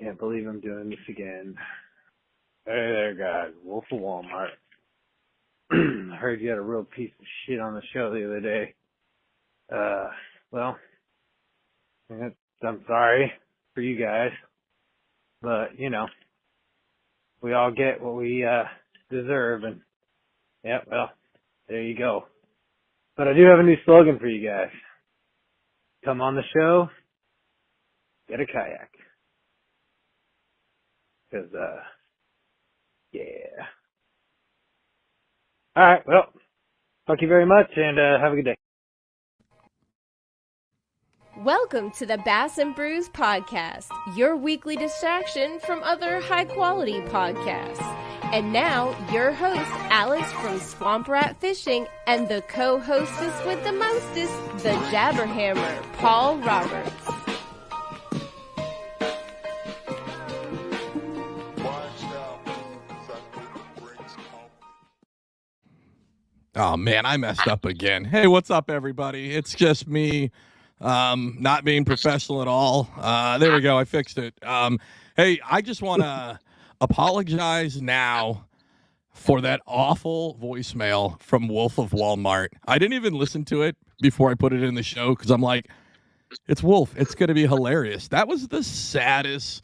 Can't believe I'm doing this again. Hey there, guys. Wolf of Walmart. I heard you had a real piece of shit on the show the other day. Well, I'm sorry for you guys. But, you know, we all get what we deserve. And, yeah, well, there you go. But I do have a new slogan for you guys. Come on the show, get a kayak. Because, yeah. All right, well, thank you very much, and have a good day. Welcome to the Bass and Brews podcast, your weekly distraction from other high-quality podcasts. And now, your host, Alex from Swamp Rat Fishing, and the co-hostess with the mostest, the Jabberhammer, Paul Roberts. Oh, man, I messed up again. Hey, what's up, everybody? It's just me not being professional at all. There we go. I fixed it. Hey, I just want to apologize now for that awful voicemail from Wolf of Walmart. I didn't even listen to it before I put it in the show because I'm like, it's Wolf. It's going to be hilarious. That was the saddest,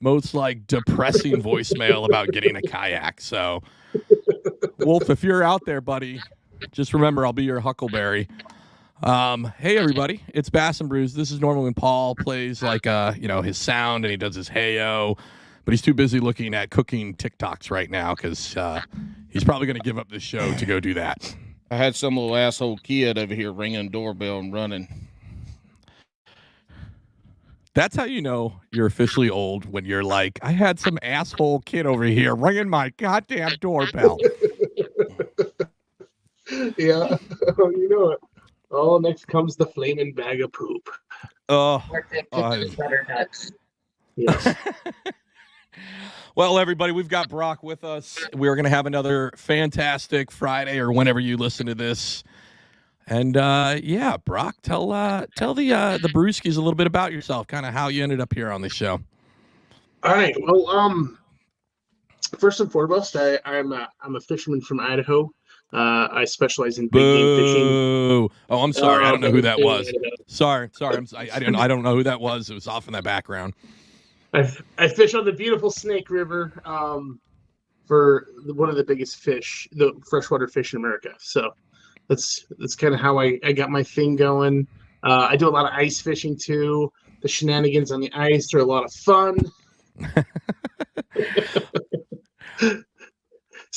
most depressing voicemail about getting a kayak. So, Wolf, if you're out there, buddy, just remember I'll be your huckleberry. Hey, everybody, it's Bass and Brews. This is normally when Paul plays his sound and he does his hey-o, but he's too busy looking at cooking TikToks right now because he's probably going to give up this show to go do that. I had some little asshole kid over here ringing the doorbell and running. That's how you know you're officially old, when you're like, I had some asshole kid over here ringing my goddamn doorbell. Yeah, you know it. Oh, next comes the flaming bag of poop. Oh, Butternuts. Yes. Well, everybody, we've got Brock with us. We're going to have another fantastic Friday or whenever you listen to this. And, yeah, Brock, tell the Brewskis a little bit about yourself, kind of how you ended up here on the show. All right. Well, first and foremost, I'm a fisherman from Idaho. I specialize in big game fishing. Oh, I'm sorry. I don't know who that was. Sorry. I don't know who that was. It was off in the background. I fish on the beautiful Snake River for one of the biggest fish, the freshwater fish in America. So that's kind of how I got my thing going. I do a lot of ice fishing too. The shenanigans on the ice are a lot of fun.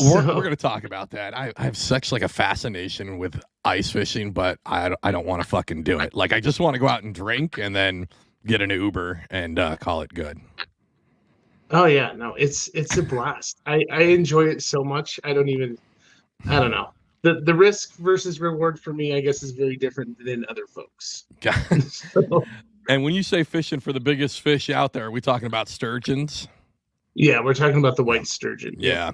We're going to talk about that. I have such a fascination with ice fishing, but I don't want to fucking do it. I just want to go out and drink and then get an Uber and call it good. Oh yeah, no, it's a blast. I enjoy it so much. I don't know. The risk versus reward for me, I guess, is very different than other folks. So, and when you say fishing for the biggest fish out there, are we talking about sturgeons? Yeah, we're talking about the white sturgeon. Yeah.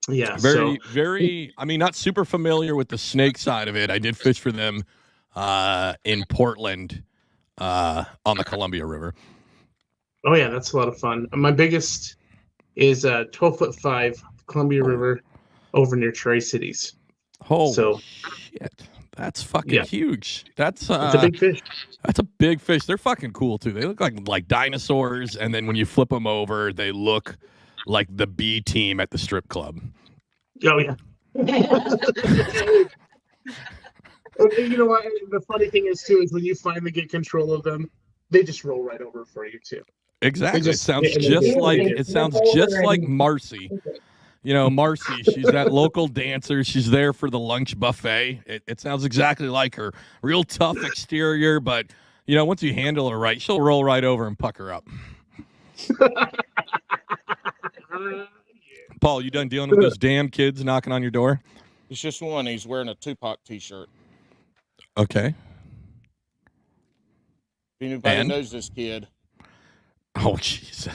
Yeah. Very, I mean, not super familiar with the snake side of it. I did fish for them in Portland on the Columbia River. Oh, yeah, that's a lot of fun. My biggest is 12'5" Columbia River over near Tri-Cities. Holy shit. That's fucking huge. It's a big fish. That's a big fish. They're fucking cool, too. They look like dinosaurs, and then when you flip them over, they look like the B team at the strip club. Oh, yeah. You know what? The funny thing is, too, is when you finally get control of them, they just roll right over for you, too. Exactly. It sounds just like Marcy. You know, Marcy, she's that local dancer. She's there for the lunch buffet. It sounds exactly like her. Real tough exterior, but, you know, once you handle her right, she'll roll right over and puck her up. Paul, you done dealing with those damn kids knocking on your door? It's just one. He's wearing a Tupac t-shirt. Okay. If anybody knows this kid. Oh, Jesus.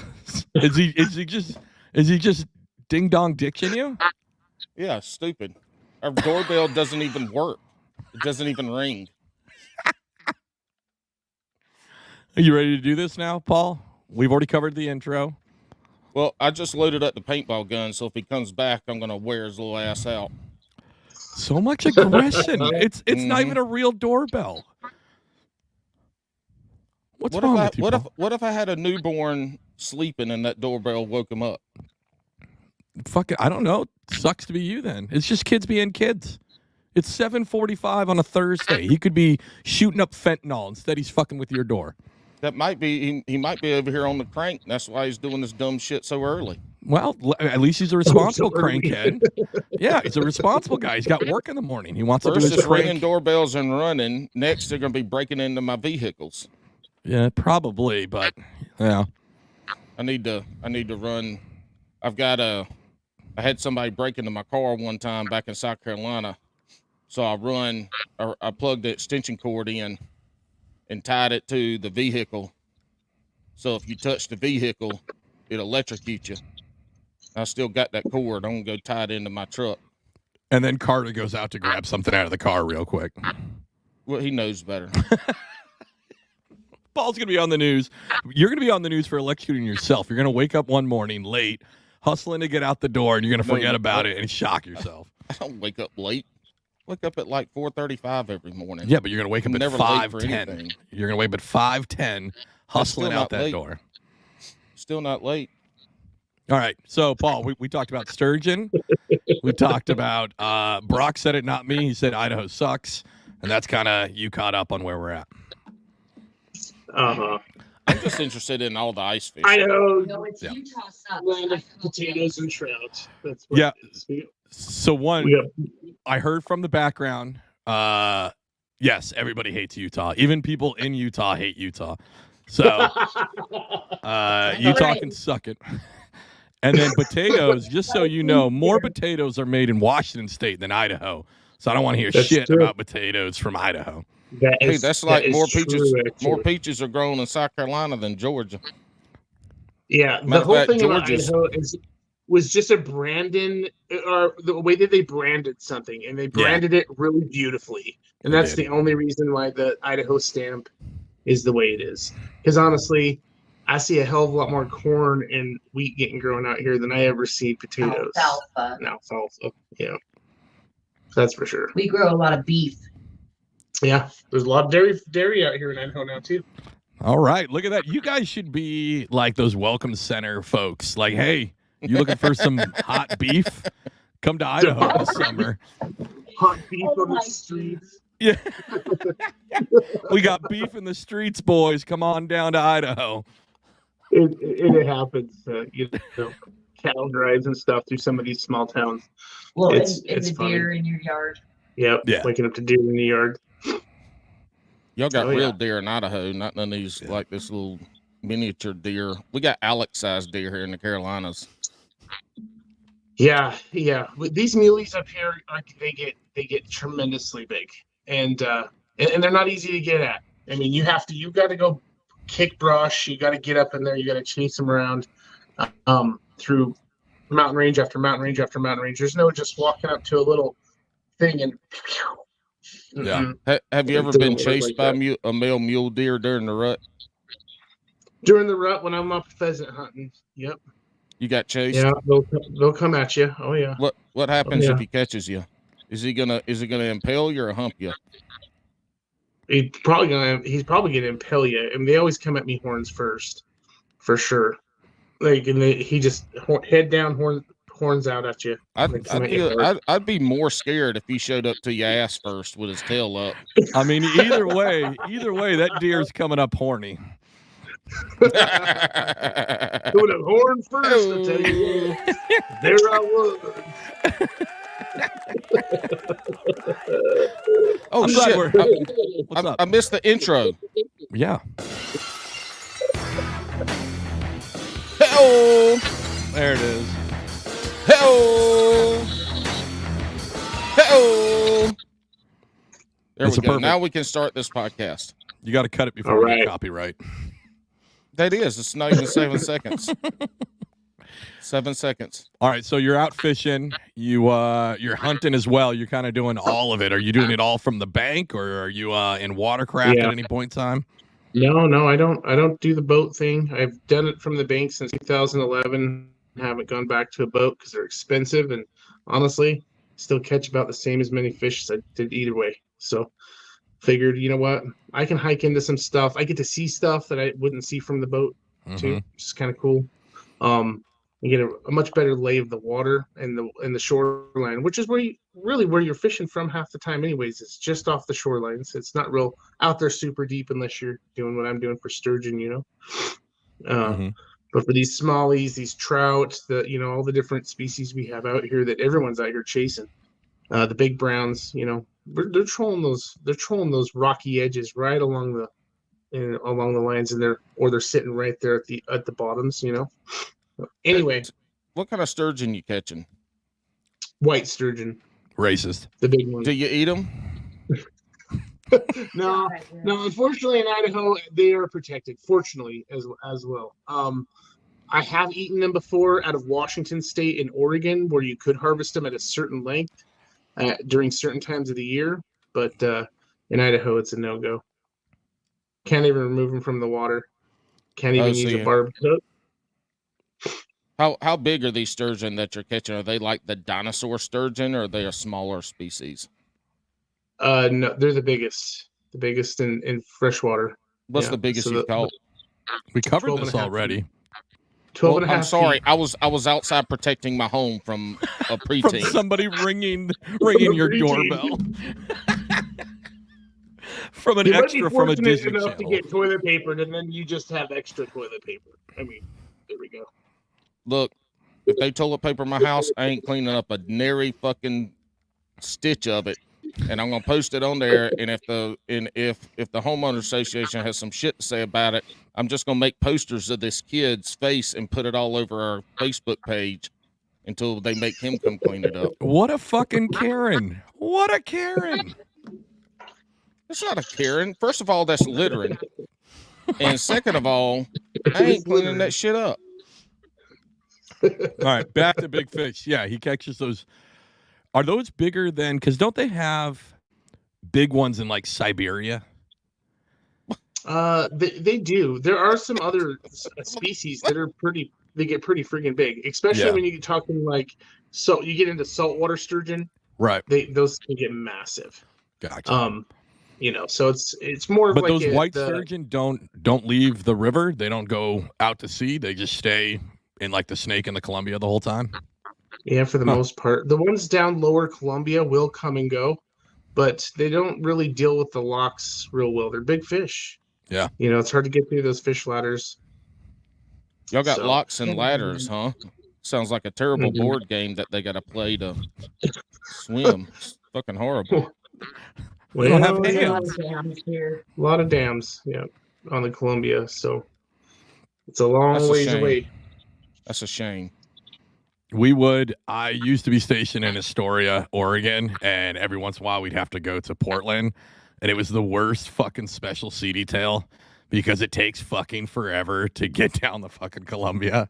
Is he just ding dong dicking you? Yeah, stupid. Our doorbell doesn't even work. It doesn't even ring. Are you ready to do this now, Paul? We've already covered the intro. Well, I just loaded up the paintball gun, so if he comes back, I'm gonna wear his little ass out. So much aggression. It's not even a real doorbell. What's wrong with you, Paul? What if I had a newborn sleeping and that doorbell woke him up? Fuck it, I don't know. Sucks to be you then. It's just kids being kids. It's 7:45 on a Thursday. He could be shooting up fentanyl. Instead, he's fucking with your door. That might be he might be over here on the crank. That's why he's doing this dumb shit so early. Well, at least he's a responsible crankhead. Yeah, he's a responsible guy. He's got work in the morning. He wants to do his First is crank. ringing doorbells and running. Next, they're going to be breaking into my vehicles. Yeah, probably, but yeah. I need to run. I had somebody break into my car one time back in South Carolina. So I plugged the extension cord in and tied it to the vehicle. So if you touch the vehicle, it'll electrocute you. I still got that cord. I'm going to go tie it into my truck. And then Carter goes out to grab something out of the car real quick. Well, he knows better. Paul's going to be on the news. You're going to be on the news for electrocuting yourself. You're going to wake up one morning late, hustling to get out the door, and you're going to forget about it and shock yourself. I don't wake up late. Wake up at like 4:35 every morning. Yeah, but you're going to wake up at never 5:10. You're going to wake up at 5:10, hustling out that door. Still not late. All right. So, Paul, we talked about Sturgeon. We talked about Brock said it, not me. He said Idaho sucks. And that's kind of you caught up on where we're at. Uh-huh. I'm just interested in all the ice fish. Idaho, It's Utah sucks. land of potatoes and trout. That's what Yeah. it is. So, one, I heard from the background, yes, everybody hates Utah. Even people in Utah hate Utah. So, Utah can suck it. And then potatoes, just so you know, more potatoes are made in Washington State than Idaho. So I don't want to hear shit about potatoes from Idaho. That's like more peaches. More peaches are grown in South Carolina than Georgia. Yeah, the whole thing about Idaho was just a Brandon, or the way that they branded something, and they branded it really beautifully. And that's the only reason why the Idaho stamp is the way it is. Because honestly, I see a hell of a lot more corn and wheat getting grown out here than I ever see potatoes. Alfalfa. And alfalfa, yeah. That's for sure. We grow a lot of beef. Yeah, there's a lot of dairy out here in Idaho now, too. All right, look at that. You guys should be like those Welcome Center folks. Like, hey, you looking for some hot beef? Come to Idaho this summer. Hot beef on the streets. Yeah. We got beef in the streets, boys. Come on down to Idaho. It happens, cattle drives and stuff through some of these small towns. Well, it's the deer in your yard. Yep, waking up to deer in the yard. Y'all got real deer in Idaho, not none of these like this little miniature deer. We got Alex-sized deer here in the Carolinas. Yeah. These muleys up here, they get tremendously big, and they're not easy to get at. I mean, you got to go kick brush. You got to get up in there. You got to chase them around through mountain range after mountain range after mountain range. There's no just walking up to a little thing and. Yeah. Have you ever been chased by a male mule deer during the rut? During the rut, when I'm up pheasant hunting, yep. You got chased? Yeah, they'll come at you. Oh yeah. What happens if he catches you? Is he gonna impale you or hump you? He's probably gonna impale you. I mean, they always come at me horns first, for sure. Like, and he just head down, horns out at you. I'd be more scared if he showed up to your ass first with his tail up. I mean, either way, that deer's coming up horny. Doing a horn first, I tell you. There I was. Oh, shit. I missed the intro. Yeah. Hello. There it is. Hello. Hello. There we go. Perfect. Now we can start this podcast. You got to cut it before we get copyright. That is. It's not even 7 seconds. 7 seconds. All right, so you're out fishing. You're hunting as well. You're kind of doing all of it. Are you doing it all from the bank, or are you in watercraft at any point in time? No, I don't. I don't do the boat thing. I've done it from the bank since 2011. Haven't gone back to a boat because they're expensive, and honestly, still catch about the same as many fish as I did either way. So figured, you know what? I can hike into some stuff. I get to see stuff that I wouldn't see from the boat too, which is kind of cool. You get a much better lay of the water and the shoreline, which is where you're fishing from half the time. Anyways, it's just off the shorelines. It's not real out there super deep unless you're doing what I'm doing for sturgeon, you know. But for these smallies, these trout, all the different species we have out here that everyone's out here chasing, the big browns, they're trolling those rocky edges right along the lines, and they're sitting right there at the bottoms, Anyway, What kind of sturgeon you catching? white sturgeon, Racist. the big one. Do you eat them? No, unfortunately in Idaho they are protected, fortunately as well. I have eaten them before out of Washington State and Oregon, where you could harvest them at a certain length during certain times of the year, but in Idaho it's a no-go. Can't even remove them from the water. Can't even use a barbed hook. How big are these sturgeon that you're catching? Are they like the dinosaur sturgeon, or are they a smaller species? No, they're the biggest in freshwater. What's the biggest you've caught? We covered this already. 12 and a half. I'm sorry, feet. I was outside protecting my home from a preteen. From somebody ringing your doorbell. From an extra from a Disney enough Channel. to get toilet paper, and then you just have extra toilet paper. I mean, there we go. Look, if they toilet paper my house, I ain't cleaning up a nary fucking stitch of it, and I'm gonna post it on there. And if the homeowner association has some shit to say about it, I'm just gonna make posters of this kid's face and put it all over our Facebook page until they make him come clean it up. What a fucking Karen! What a Karen! It's not a Karen. First of all, that's littering, and second of all, I ain't cleaning that shit up. All right, back to big fish. Yeah, he catches those. Are those bigger than? Because don't they have big ones in like Siberia? They do. There are some other species that are they get pretty freaking big, especially when you get talking you get into saltwater sturgeon. Right. Those can get massive. Gotcha. So it's more of but like those white sturgeon don't leave the river. They don't go out to sea. They just stay in like the Snake and the Columbia the whole time. Yeah, for the most part. The ones down lower Columbia will come and go, but they don't really deal with the locks real well. They're big fish. Yeah. It's hard to get through those fish ladders. Y'all got locks and ladders, huh? Sounds like a terrible board game that they got to play to swim. It's fucking horrible. We don't have hands. A lot of dams, on the Columbia. So it's a long ways away. That's a shame. I used to be stationed in Astoria, Oregon, and every once in a while we'd have to go to Portland, and it was the worst fucking special sea detail because it takes fucking forever to get down the fucking Columbia,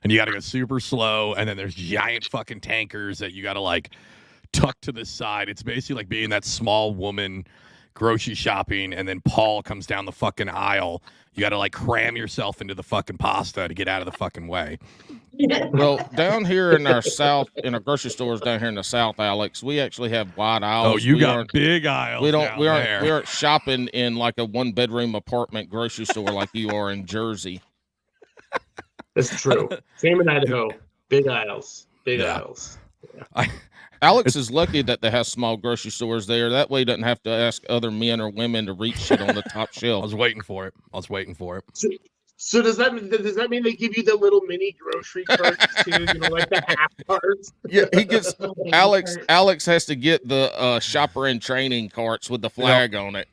and you got to go super slow, and then there's giant fucking tankers that you got to like tuck to the side. It's basically like being that small woman grocery shopping, and then Paul comes down the fucking aisle. You got to like cram yourself into the fucking pasta to get out of the fucking way. Well, down here in our grocery stores down here in the South, Alex, we actually have wide aisles. Oh, you got big aisles. We aren't shopping in like a 1-bedroom apartment grocery store like you are in Jersey. That's true. Same in Idaho. Big aisles. Aisles. Yeah. Alex is lucky that they have small grocery stores there. That way he doesn't have to ask other men or women to reach shit on the top shelf. I was waiting for it. So does that mean they give you the little mini grocery carts too? Like the half carts? Yeah, he gets Alex has to get the shopper in training carts with the flag on it,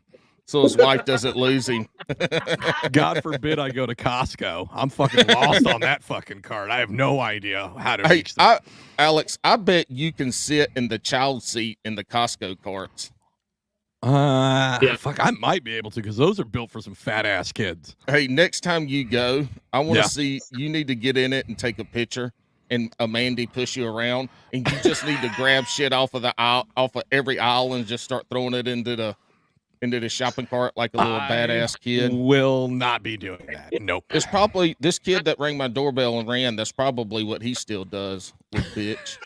so his wife doesn't lose him. God forbid I go to Costco. I'm fucking lost on that fucking cart. I have no idea how to reach them. Alex, I bet you can sit in the child seat in the Costco carts. Fuck, I might be able to because those are built for some fat ass kids. Hey, next time you go, I want to see. You need to get in it and take a picture, and Mandy push you around, and you just need to grab shit off of every aisle, and just start throwing it into the into the shopping cart like a little badass kid? Will not be doing that. Nope. It's probably this kid that rang my doorbell and ran. That's probably what he still does, little bitch.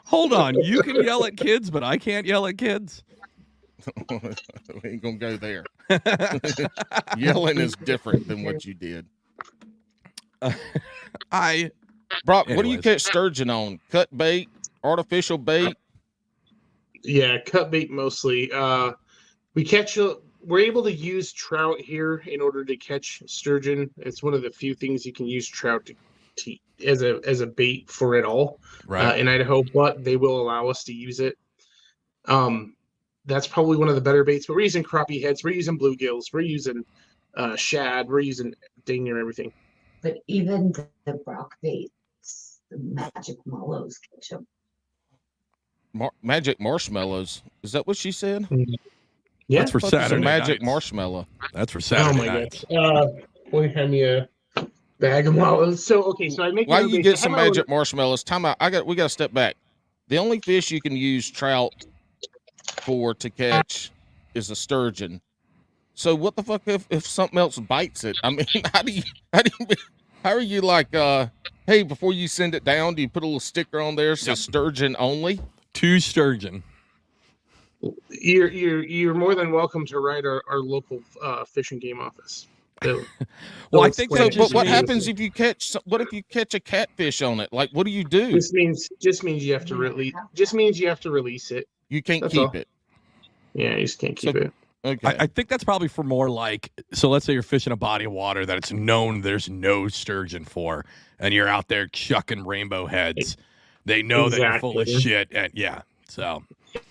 Hold on. You can yell at kids, but I can't yell at kids. We ain't gonna go there. Yelling is different than what you did. Brock, what do you Anyways. catch sturgeon on? Cut bait, artificial bait? Yeah, cut bait mostly. We're able to use trout here in order to catch sturgeon. It's one of the few things you can use trout to as a bait for it all Right. in Idaho, but they will allow us to use it. That's probably one of the better baits. But we're using crappie heads, we're using bluegills, we're using shad, we're using dang near everything. But even the rock baits, the magic mallows catch them. Magic marshmallows. Is that what she said? Yeah, That's for Fuck is a Saturday magic nights. marshmallow. That's for oh Saturday my nights. gosh. Will you hand me a bag of mallows? So okay, so I make Why my own you baits. get I have some my own- magic marshmallows? Time out. We gotta step back. The only fish you can use trout for to catch is a sturgeon. So what the fuck if something else bites it? I mean, how are you like hey, before you send it down, do you put a little sticker on there says sturgeon only? 2 sturgeon. You're more than welcome to write our local fish and game office. Well, They'll I think explain so, it But to what you. happens if you catch a catfish on it? Like what do you do? Just means you have to release. Just means you have to release it. You can't That's keep all. it. Yeah, you just can't keep So- it. Okay. I think that's probably for more like, so let's say you're fishing a body of water that it's known there's no sturgeon for, and you're out there chucking rainbow heads. They know that you're full of Exactly. shit, and yeah. So,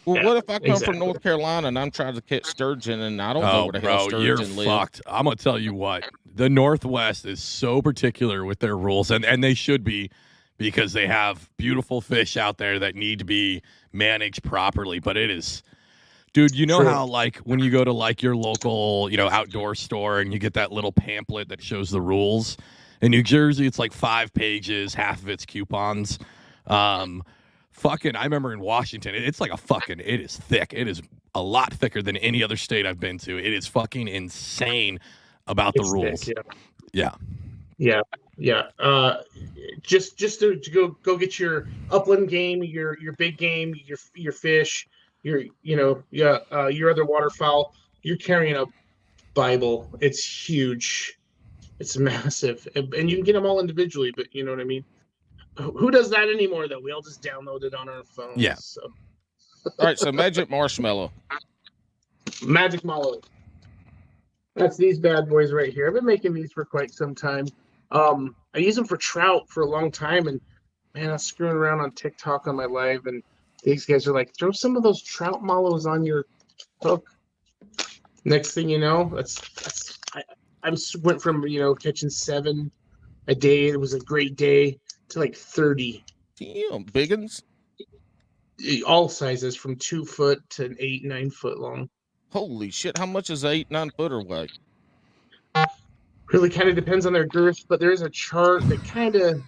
Well, Yeah, what if I come exactly. from North Carolina and I'm trying to catch sturgeon and I don't know oh, where the hell bro, you're sturgeon live? fucked. I'm gonna tell you what, the Northwest is so particular with their rules, and they should be, because they have beautiful fish out there that need to be managed properly. But it is. Dude, you know True. how like when you go to like your local, outdoor store and you get that little pamphlet that shows the rules? In New Jersey, it's like 5 pages, half of it's coupons. Fucking, I remember in Washington, it's like it is thick. It is a lot thicker than any other state I've been to. It is fucking insane about the It's rules. thick, Yeah. yeah. Just to go get your upland game, your big game, your fish, your other waterfowl. You're carrying a Bible. It's huge. It's massive, and you can get them all individually. But you know what I mean. Who does that anymore? Though we all just download it on our phones. Yeah. So All right, so magic marshmallow. Magic Mallow. That's these bad boys right here. I've been making these for quite some time. I use them for trout for a long time, and man, I was screwing around on TikTok on my live, and these guys are like, throw some of those trout mallows on your hook. Next thing you know, I went from catching 7 a day. It was a great day to like 30. Damn, biggins. All sizes from 2 foot to 8-9 foot long. Holy shit! How much is 8-9 footer weigh? Really kind of depends on their girth, but there is a chart that kind of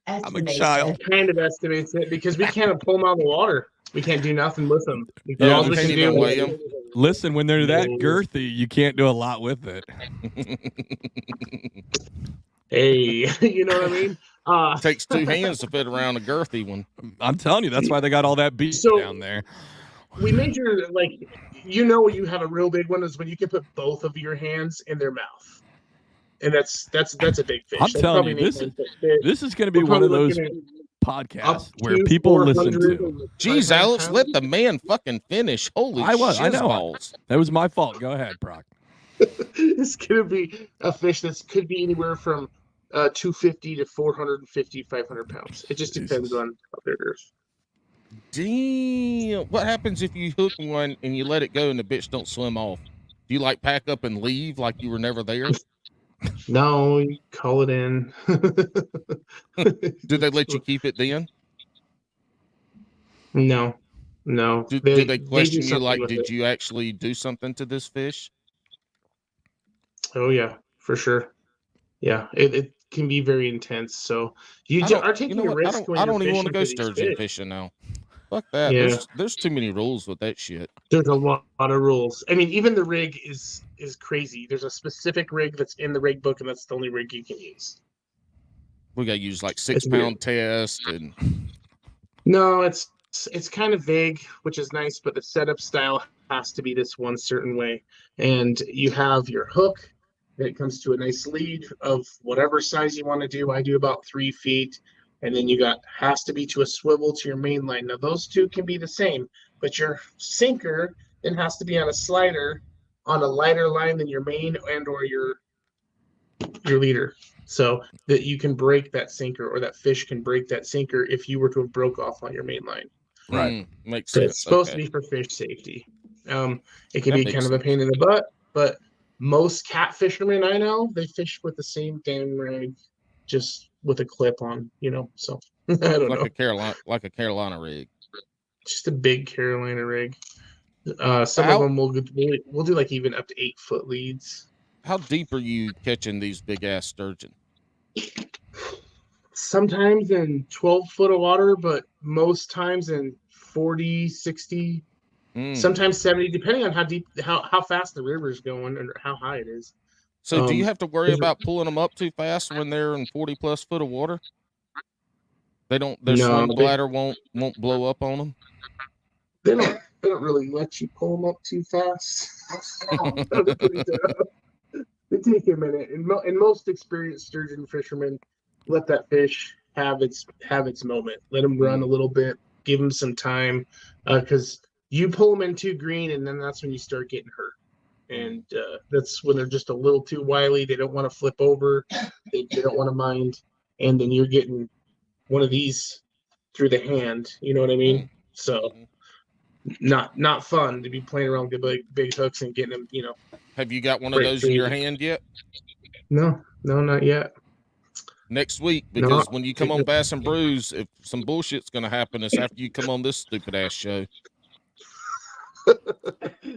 I'm a child. estimates it because we can't pull them out of the water. We can't do nothing with them. Yeah, All we we can't can even do weigh 'em. Listen, when they're that girthy, you can't do a lot with it. Hey, you know what I mean? Takes 2 hands to fit around a girthy one. I'm telling you, that's why they got all that beef So- down there. We measure when you have a real big one is when you can put both of your hands in their mouth, and that's a big fish. I'm That's telling probably you, an this 8-9 foot fish. This is going to be We're one of probably those looking podcasts up where to people listen 400 to. Jeez, 500 Alex, let pounds. the man fucking finish. Holy I know. balls. That was my fault. Go ahead, Brock. It's gonna be a fish that could be anywhere from 250 to 450, 500 pounds. It just depends Jesus. on how big it is. Damn. What happens if you hook one and you let it go and the bitch don't swim off? Do you like pack up and leave like you were never there? No, you call it in. Do they let you keep it then? No. Do they do question you something like, with did it. you actually do something to this fish? Oh yeah, for sure. Yeah, it can be very intense. So you I ju- don't- are taking you know a what? risk when I you're don't even want to fishing go for these sturgeon fish. fishing now. Fuck that. Yeah. There's too many rules with that shit. There's a lot of rules. I mean, even the rig is crazy. There's a specific rig that's in the rig book, and that's the only rig you can use. We got to use like It's weird. 6-pound test and. No, it's kind of vague, which is nice, but the setup style has to be this one certain way. And you have your hook that comes to a nice lead of whatever size you want to do. I do about 3 feet. And then you got has to be to a swivel to your main line. Now those two can be the same, but your sinker then has to be on a slider on a lighter line than your main and or your leader. So that you can break that sinker, or that fish can break that sinker if you were to have broke off on your main line. Right. Makes So sense. it's supposed to be for fish safety. It can That be makes kind of a pain in the butt, but most cat fishermen I know, they fish with the same damn rig, just with a clip on, so I don't know. Like a Carolina rig. Just a big Carolina rig. Some of them we'll do like even up to 8-foot leads. How deep are you catching these big ass sturgeon? Sometimes in 12 foot of water, but most times in 40, 60, sometimes 70, depending on how deep, how fast the river is going and how high it is. So do you have to worry about pulling them up too fast when they're in 40 plus foot of water? Their swim bladder won't blow up on them? They don't really let you pull them up too fast. They take a minute, and most experienced sturgeon fishermen let that fish have its moment. Let them run a little bit, give them some time, because you pull them in too green, and then that's when you start getting hurt. And that's when they're just a little too wily. They don't want to flip over. They don't want to mind, and then you're getting one of these through the hand. You know what I mean? So not fun to be playing around with big hooks and getting them. Have you got one of those in your hand yet? No, not yet. Next week, because when you come on Bass and Brews, if some bullshit's going to happen, it's after you come on this stupid ass show.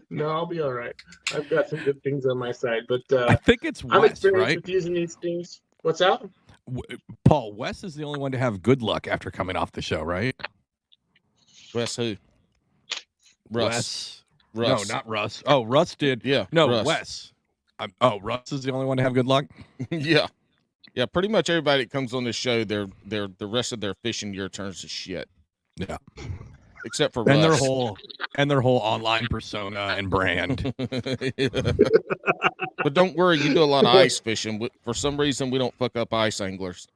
No, I'll be all right. I've got some good things on my side, but I think it's Wes, I'm experienced right? with using these things. What's that? Paul, Wes is the only one to have good luck after coming off the show, right? Wes who? Russ. No, not Russ. Oh, Russ did. Yeah. No, Russ. Wes. Russ is the only one to have good luck. Yeah. Yeah. Pretty much everybody that comes on this show, the rest of their fishing year turns to shit. Yeah. Except for and Russ. their whole online persona and brand. But don't worry, you do a lot of ice fishing. For some reason, we don't fuck up ice anglers.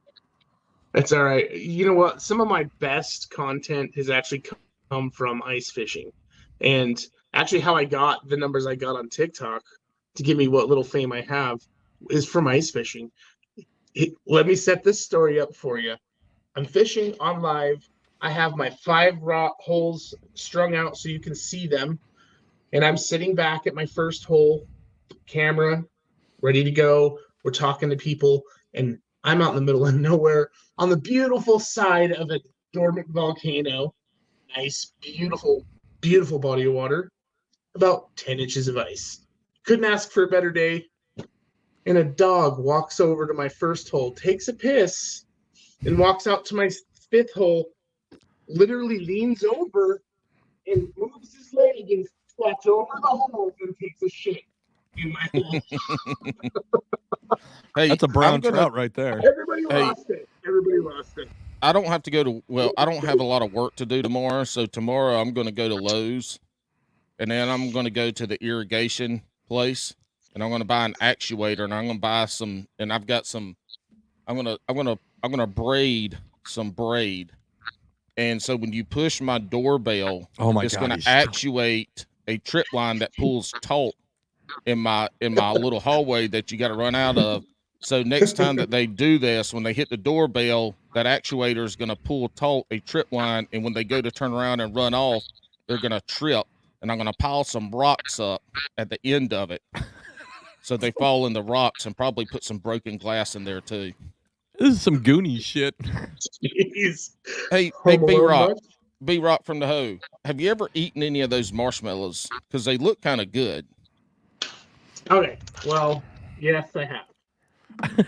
That's all right. You know what? Some of my best content has actually come from ice fishing. And actually how I got the numbers I got on TikTok to give me what little fame I have is from ice fishing. Let me set this story up for you. I'm fishing on live. I have my 5 holes strung out so you can see them. And I'm sitting back at my first hole, camera, ready to go. We're talking to people, and I'm out in the middle of nowhere on the beautiful side of a dormant volcano. Nice, beautiful, beautiful body of water. About 10 inches of ice. Couldn't ask for a better day. And a dog walks over to my first hole, takes a piss, and walks out to my 5th hole, literally leans over and moves his leg and squats over the hole and takes a shit in my hole. Hey, that's a brown trout right there. Everybody lost it. I don't have to go to, I don't have a lot of work to do tomorrow. So tomorrow I'm going to go to Lowe's, and then I'm going to go to the irrigation place, and I'm going to buy an actuator, and I'm going to buy some, and I've got some, I'm going to braid some braid. And so when you push my doorbell, it's going to actuate a trip line that pulls taut in my little hallway that you got to run out of. So next time that they do this, when they hit the doorbell, that actuator is going to pull taut a trip line, and when they go to turn around and run off, they're going to trip, and I'm going to pile some rocks up at the end of it, so they fall in the rocks, and probably put some broken glass in there too. This is some Goonies shit. Jeez. Hey, B-Rock from the Hoe. Have you ever eaten any of those marshmallows? Because they look kind of good. Okay, well, yes, I have.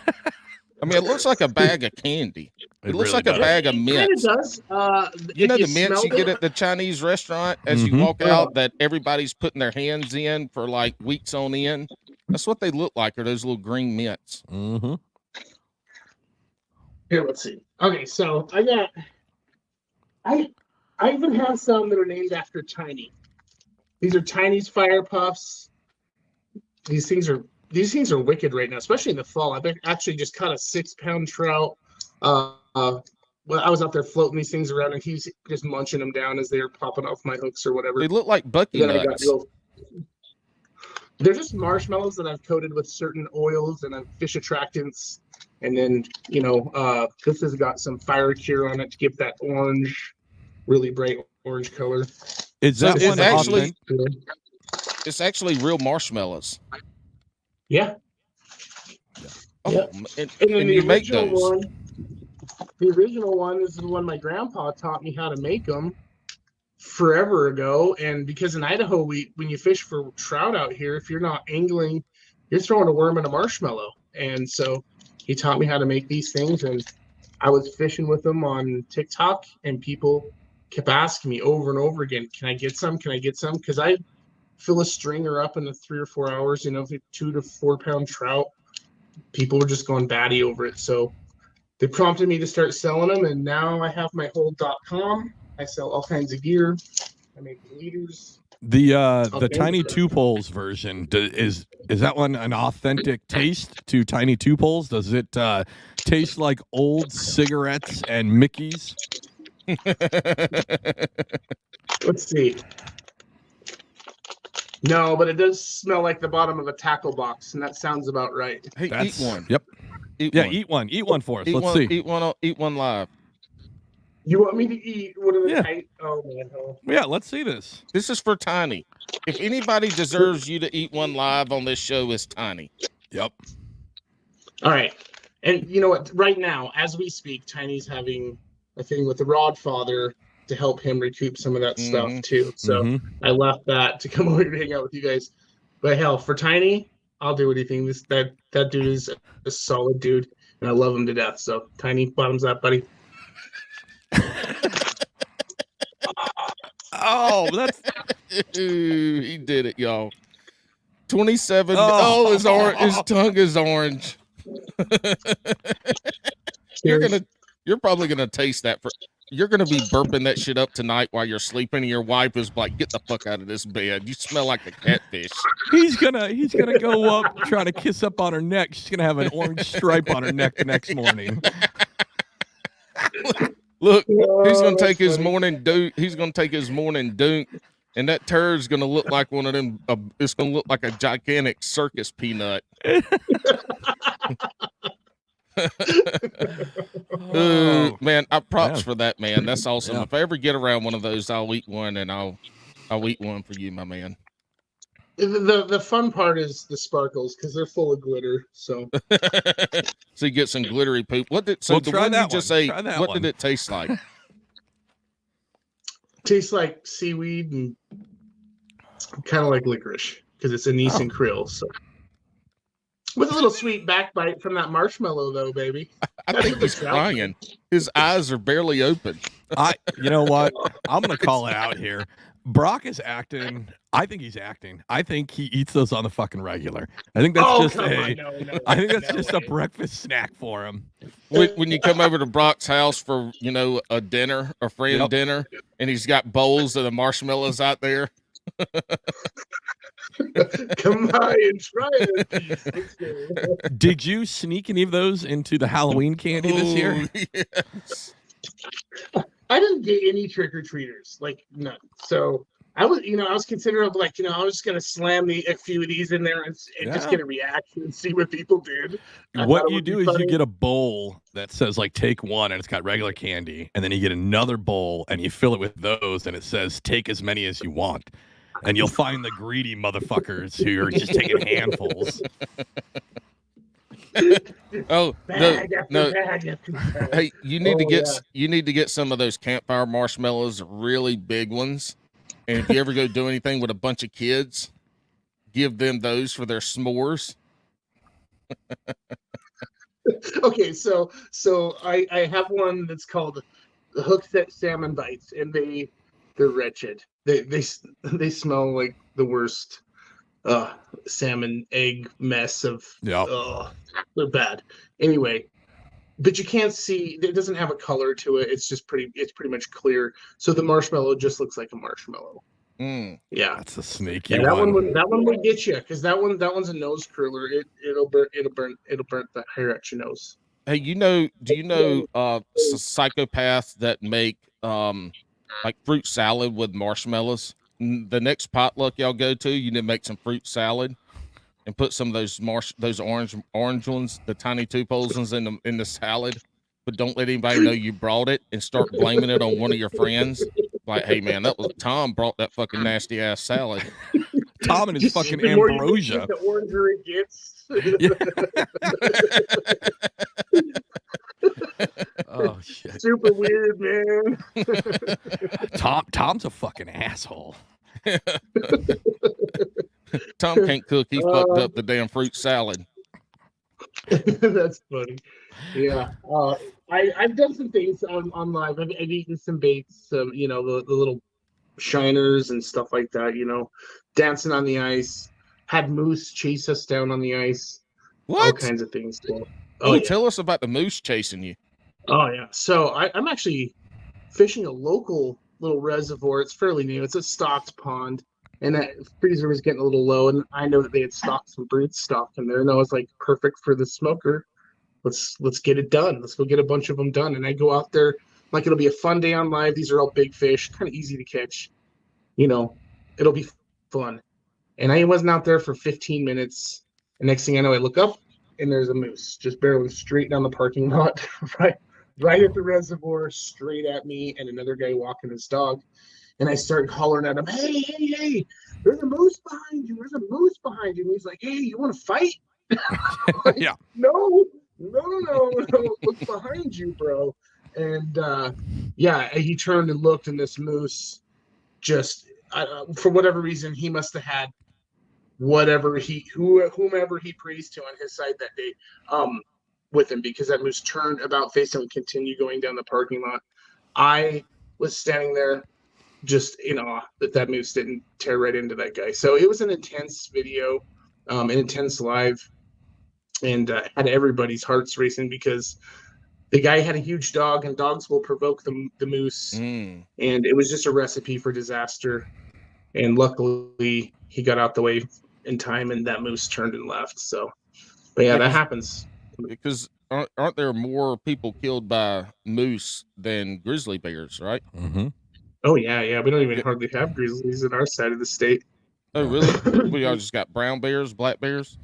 I mean, it looks like a bag of candy. It looks really like a does. bag of It kind of mints. does. You If know the mints smelled you get it- at the Chinese restaurant as you Mhm. walk out that everybody's putting their hands in for like weeks on end? That's what they look like, are those little green mints. Mm-hmm. Here, let's see. Okay, so I even have some that are named after Tiny. These are Tiny's Fire Puffs. These things are wicked right now, especially in the fall. I've actually just caught a 6-pound trout. Well, I was out there floating these things around, and he's just munching them down as they're popping off my hooks or whatever. They look like Bucky Then I got nuts. they're just marshmallows that I've coated with certain oils and fish attractants, and then this has got some fire cure on it to give that orange, really bright orange color. Is So that it's one actually- authentic? It's actually real marshmallows. Yeah. Oh, Yeah. and then you make those. The original one is the one my grandpa taught me how to make them forever ago. And because in Idaho, when you fish for trout out here, if you're not angling, you're throwing a worm in a marshmallow. And so he taught me how to make these things. And I was fishing with them on TikTok, and people kept asking me over and over again, can I get some? Can I get some? Because I fill a stringer up in 3 or 4 hours, 2 to 4 pound trout. People were just going batty over it. So they prompted me to start selling them, and now I have my whole .com. I sell all kinds of gear. I make leaders. The Okay. Tiny Two Poles version is that one an authentic taste to Tiny Two Poles? Does it taste like old cigarettes and Mickeys? Let's see. No, but it does smell like the bottom of a tackle box, and that sounds about right. Hey, That's eat one. Yep. Eat Yeah, one. eat one for us. Eat Let's one, see. Eat one live. You want me to eat one of the Yeah. tight? Oh man, oh. Yeah, let's see this. This is for Tiny. If anybody deserves you to eat one live on this show, it's Tiny. Yep. All right, and you know what? Right now, as we speak, Tiny's having a thing with the Rod Father to help him recoup some of that stuff too. So Mhm. I left that to come over here to hang out with you guys. But hell, for Tiny, I'll do anything. That dude is a solid dude, and I love him to death. So Tiny, bottoms up, buddy. Oh, that's Ooh, he did it, y'all. 27. Oh. His tongue is orange. You're probably gonna taste that you're gonna be burping that shit up tonight while you're sleeping, and your wife is like, "Get the fuck out of this bed. You smell like a catfish." he's gonna go up try to kiss up on her neck. She's gonna have an orange stripe on her neck the next morning. Look, he's gonna Oh, take his that's funny. morning dunk. He's gonna take his morning dunk, and that turd's gonna look like one of them. It's gonna look like a gigantic circus peanut. Oh, Man, props man. for that, man. That's awesome. Yeah. If I ever get around one of those, I'll eat one, and I'll eat one for you, my man. The fun part is the sparkles because they're full of glitter. So So you get some glittery poop. The Well, one try you that just one. ate, Try that what one. did it taste like? tastes like seaweed and kind of like licorice because it's anise and krill. So with a little sweet backbite from that marshmallow, though, baby. I That's think what the he's trout- crying. His eyes are barely open. You know what? I'm gonna call it out here. Brock is acting. I think he's acting. I think he eats those on the fucking regular. I think that's just come a. on, no, I think that's no just way. a breakfast snack for him. When you come over to Brock's house for a dinner, a friend Yep. dinner, and he's got bowls of the marshmallows out there. Come by and try it. Did you sneak any of those into the Halloween candy this year? Ooh, yes. I didn't get any trick or treaters, like none. So I was considering I was just gonna slam a few of these in there and just Yeah. get a reaction and see what people did. I thought What it you would do be is you funny. get a bowl that says like take one and it's got regular candy, and then you get another bowl and you fill it with those and it says take as many as you want. And you'll find the greedy motherfuckers who are just taking handfuls. Oh Bag no, after no. bag after bag. Hey, you need to Oh, get yeah. you need to get some of those campfire marshmallows, really big ones. And if you ever go do anything with a bunch of kids, give them those for their s'mores. Okay, so I have one that's called the hook set salmon bites, and they're wretched. They smell like the worst salmon egg mess of. Yep. They're bad. Anyway, but you can't see. It doesn't have a color to it. It's pretty much clear. So the marshmallow just looks like a marshmallow. Mm. Yeah, That's a sneaky that one. one would get you, because that one's a nose curler. It'll burn the hair at your nose. Hey, do you know psychopaths that make like fruit salad with marshmallows? The next potluck y'all go to, you need to make some fruit salad and put some of those orange ones, the tiny tupoles ones in the salad, but don't let anybody know you brought it and start blaming it on one of your friends. Like, hey man, that was Tom brought that fucking nasty ass salad. Tom and his fucking The more ambrosia. the oranger it gets. Oh shit. Super weird, man. Tom's a fucking asshole. Tom can't cook. He fucked up the damn fruit salad. That's funny. Yeah. I've done some things on live. I've eaten some baits, the little shiners and stuff like that, dancing on the ice, had moose chase us down on the ice, all What? kinds of things. So, Tell us about the moose chasing you. Oh yeah. So I'm actually fishing a local little reservoir. It's fairly new. It's a stocked pond, and that freezer was getting a little low, and I know that they had stocked some brood stock in there, and I was like, perfect for the smoker. Let's get it done. Let's go get a bunch of them done. And I go out there like it'll be a fun day on live. These are all big fish, kind of easy to catch. It'll be fun. And I wasn't out there for 15 minutes. And next thing I know, I look up and there's a moose just barreling straight down the parking lot, right at the reservoir, straight at me, and another guy walking his dog. And I start hollering at him, hey, there's a moose behind you. There's a moose behind you. And he's like, hey, you want to fight? Like, Yeah. No, look behind you, bro. And he turned and looked, and this moose just, for whatever reason, he must have had whomever he praised to on his side that day with him, because that moose turned about face and continued going down the parking lot. I was standing there just in awe that moose didn't tear right into that guy. So it was an intense video, an intense live, and had everybody's hearts racing, because the guy had a huge dog, and dogs will provoke the moose. And it was just a recipe for disaster. And luckily he got out the way in time, and that moose turned and left. So, but yeah, that happens. Because aren't there more people killed by moose than grizzly bears, right? Mm-hmm. Oh yeah. We don't even hardly have grizzlies in our side of the state. Oh really? We all just got brown bears, black bears.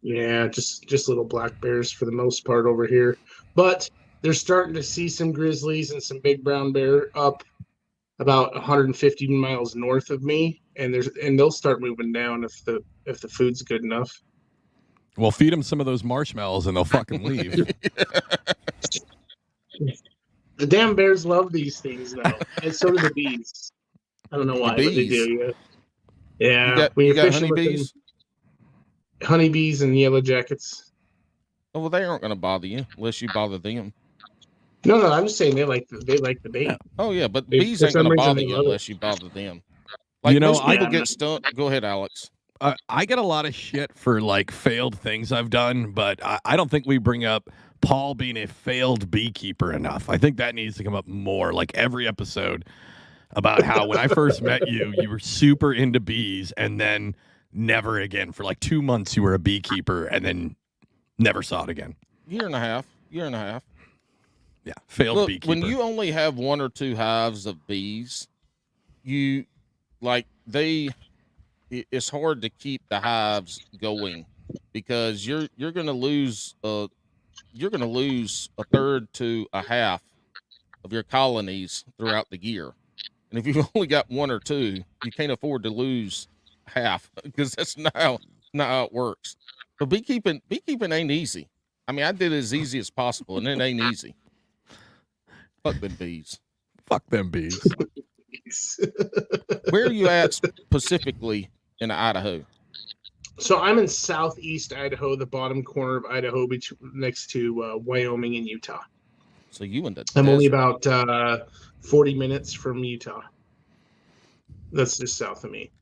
Yeah, just little black bears for the most part over here. But they're starting to see some grizzlies and some big brown bear up about 150 miles north of me, and they'll start moving down if the food's good enough. Well, feed them some of those marshmallows and they'll fucking leave. The damn bears love these things though, and so do the bees. I don't know why, but they do. Yeah. You got honeybees? Honeybees and yellow jackets. Oh, well, they aren't going to bother you unless you bother them. No, I'm just saying they like the bait. Yeah. Oh yeah, but bees ain't going to bother you unless you bother them. Like, most people get stung. Go ahead, Alex. I get a lot of shit for like failed things I've done, but I don't think we bring up Paul being a failed beekeeper enough. I think that needs to come up more, like every episode, about how when I first met you, you were super into bees, and then never again. For like 2 months, you were a beekeeper, and then never saw it again. Year and a half. Yeah, failed Look, beekeeper. when you only have 1 or 2 hives of bees, it's hard to keep the hives going, because you're going to lose a third to a half of your colonies throughout the year. And if you've only got 1 or 2, you can't afford to lose half, because that's not how it works. But beekeeping ain't easy. I mean, I did it as easy as possible, and it ain't easy. Fuck them bees. Fuck them bees. Where are you at specifically in Idaho? So I'm in southeast Idaho, the bottom corner of Idaho, next to Wyoming and Utah. So you in the I'm only desert. about 40 minutes from Utah. That's just south of me.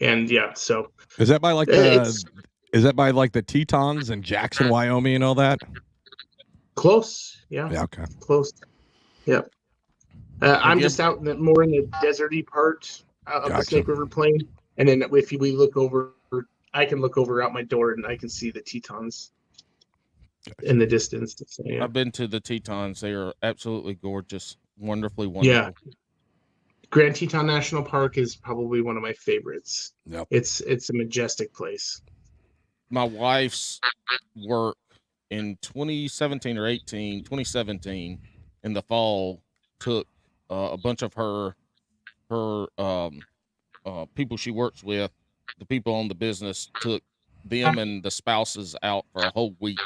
And yeah, so Is that by like the Tetons and Jackson, Wyoming, and all that? close. Yeah. Yeah. Okay. Close. Yep. I'm just out more in the deserty part of the Snake River Plain, and then if we look over, I can look over out my door and I can see the Tetons in the distance. So, yeah. I've been to the Tetons. They are absolutely gorgeous, wonderfully wonderful. Yeah. Grand Teton National Park is probably one of my favorites. Yep. It's a majestic place. My wife's work in 2017 or 2017 in the fall took a bunch of her people she works with, the people on the business, took them and the spouses out for a whole week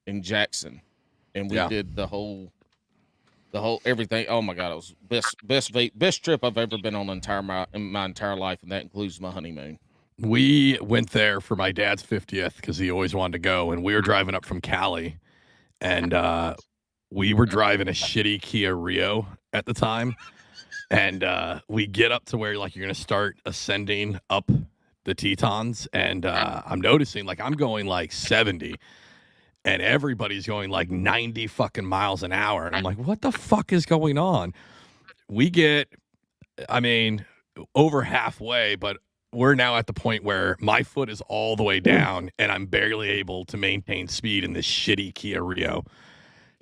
in Jackson, and we did the whole everything. Oh my God, it was best trip I've ever been on in my entire life, and that includes my honeymoon. We went there for my dad's 50th because he always wanted to go, and we were driving up from Cali, and we were driving a shitty Kia Rio at the time, and we get up to where like you're gonna start ascending up the Tetons, and I'm noticing like I'm going like 70. And everybody's going like 90 fucking miles an hour. And I'm like, what the fuck is going on? We get, over halfway, but we're now at the point where my foot is all the way down and I'm barely able to maintain speed in this shitty Kia Rio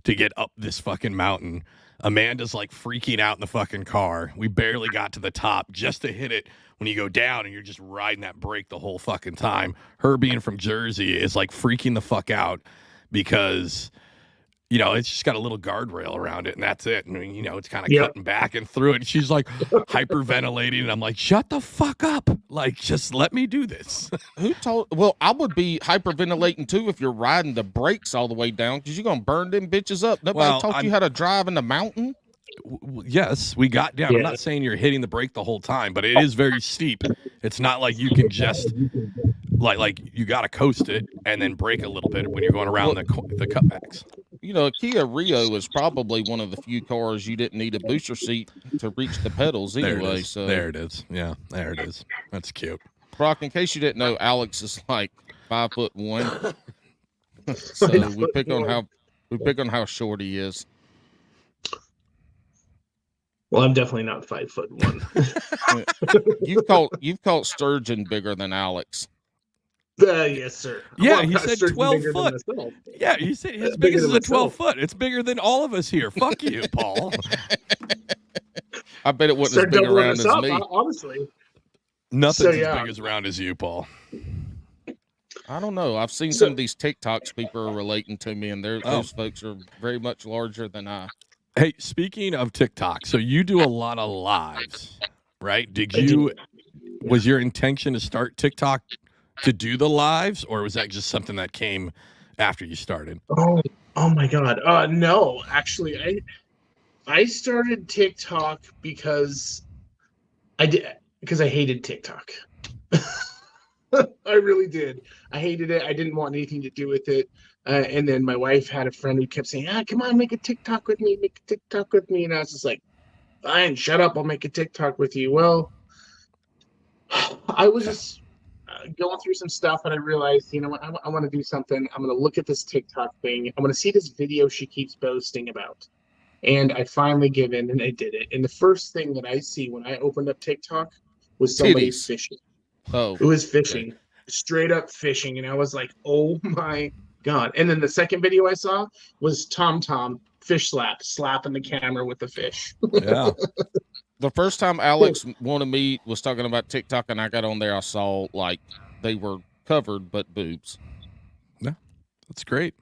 to get up this fucking mountain. Amanda's like freaking out in the fucking car. We barely got to the top just to hit it when you go down and you're just riding that brake the whole fucking time. Her being from Jersey is like freaking the fuck out because, it's just got a little guardrail around it and that's it. And, it's kind of cutting back and through it. And she's like hyperventilating. And I'm like, shut the fuck up. Like, just let me do this. Well, I would be hyperventilating too if you're riding the brakes all the way down because you're going to burn them bitches up. Nobody taught you how to drive in the mountain? Yes, we got down. I'm not saying you're hitting the brake the whole time, but it is very steep. It's not like you can just like you got to coast it and then brake a little bit when you're going around the cutbacks. A Kia Rio is probably one of the few cars you didn't need a booster seat to reach the pedals anyway. There it is. Yeah, there it is. That's cute. Brock, in case you didn't know, Alex is like 5'1". So we pick on how short he is. Well, I'm definitely not 5'1". You've caught sturgeon bigger than Alex. Yes, sir. Yeah, he said 12 foot. Yeah, he said his biggest is a 12 foot. It's bigger than all of us here. Fuck you, Paul. I bet it wasn't as big around as me. Honestly, nothing's as big as around as you, Paul. I don't know. I've seen some of these TikToks people are relating to me, and those folks are very much larger than I. Hey, speaking of TikTok, so you do a lot of lives, right? Was your intention to start TikTok to do the lives, or was that just something that came after you started? Oh my God. No, actually, I started TikTok because I hated TikTok. I really did. I hated it. I didn't want anything to do with it. And then my wife had a friend who kept saying, come on, make a TikTok with me, make a TikTok with me. And I was just like, fine, shut up. I'll make a TikTok with you. Well, I was just going through some stuff and I realized, you know what, I want to do something. I'm going to look at this TikTok thing. I'm going to see this video she keeps boasting about. And I finally give in and I did it. And the first thing that I see when I opened up TikTok was somebody fishing. Oh, it was fishing, straight up fishing. And I was like, oh my God. And then the second video I saw was Tom fish slapping the camera with the fish. Yeah. The first time Alex wanted me was talking about TikTok and I got on there, I saw like they were covered but boobs. Yeah, that's great.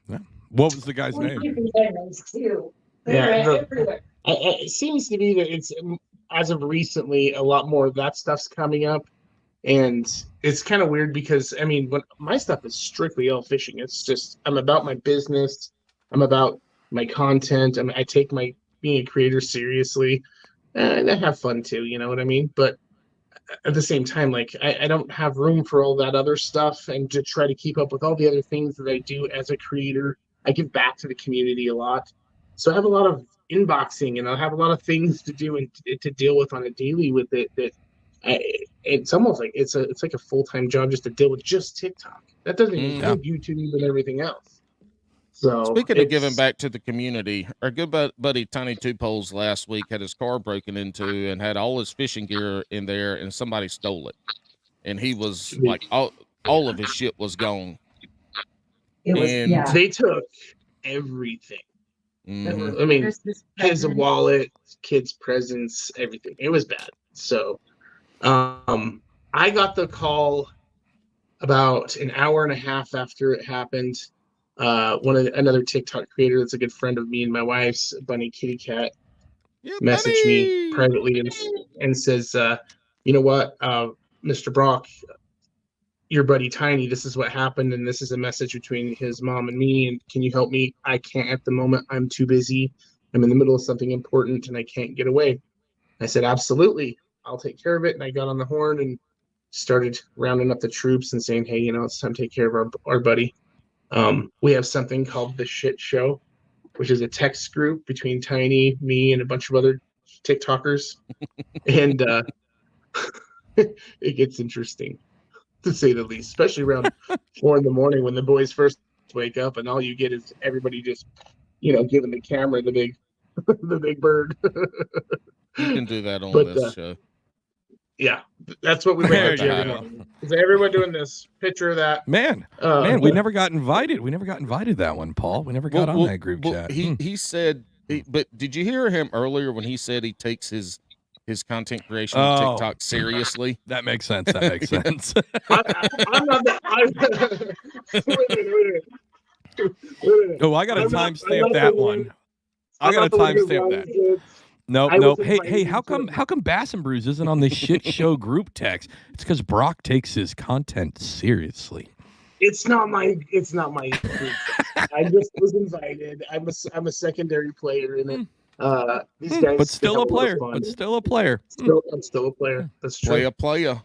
Yeah. What was the guy's name? Yeah, it seems to be that it's, as of recently, a lot more of that stuff's coming up. And it's kind of weird because, when my stuff is strictly all fishing. It's just, I'm about my business. I'm about my content. I take my being a creator seriously. And I have fun too, you know what I mean? But at the same time, like I don't have room for all that other stuff, and to try to keep up with all the other things that I do as a creator. I give back to the community a lot, so I have a lot of inboxing, and I have a lot of things to do and to deal with on a daily with it. That it's almost like it's like a full-time job just to deal with just TikTok. That doesn't even include YouTube and everything else. So speaking of giving back to the community, our good buddy Tiny Two Poles last week had his car broken into and had all his fishing gear in there, and somebody stole it, and he was like all of his shit was gone. They took everything. I mean, his wallet, kids' presents, everything. It was bad. So, I got the call about an hour and a half after it happened. Another TikTok creator that's a good friend of me and my wife's, Bunny Kitty Cat, messaged me privately and says, you know what, Mr. Brock, your buddy Tiny, this is what happened, and this is a message between his mom and me, and can you help me? I can't at the moment. I'm too busy. I'm in the middle of something important, and I can't get away. I said, absolutely. I'll take care of it. And I got on the horn and started rounding up the troops and saying, hey, it's time to take care of our buddy. We have something called The Shit Show, which is a text group between Tiny, me, and a bunch of other TikTokers. And it gets interesting, to say the least, especially around 4 a.m. when the boys first wake up and all you get is everybody just, giving the camera the big bird. You can do that on this show. Yeah, that's what we wake up to every morning. Is everyone doing this? Picture of that. Man, we never got invited. We never got invited that one, Paul. We never got on that group chat. He said, but did you hear him earlier when he said he takes his content creation on TikTok seriously? That makes sense. I'm not that. Oh, I got to timestamp that one. I got to timestamp that. Nope. Hey, how come Bass and Brews isn't on the Shit Show group text? It's because Brock takes his content seriously. It's not my group text. I just was invited. I'm a secondary player in it. These guys, but still a player. I'm still a player. That's true. Player.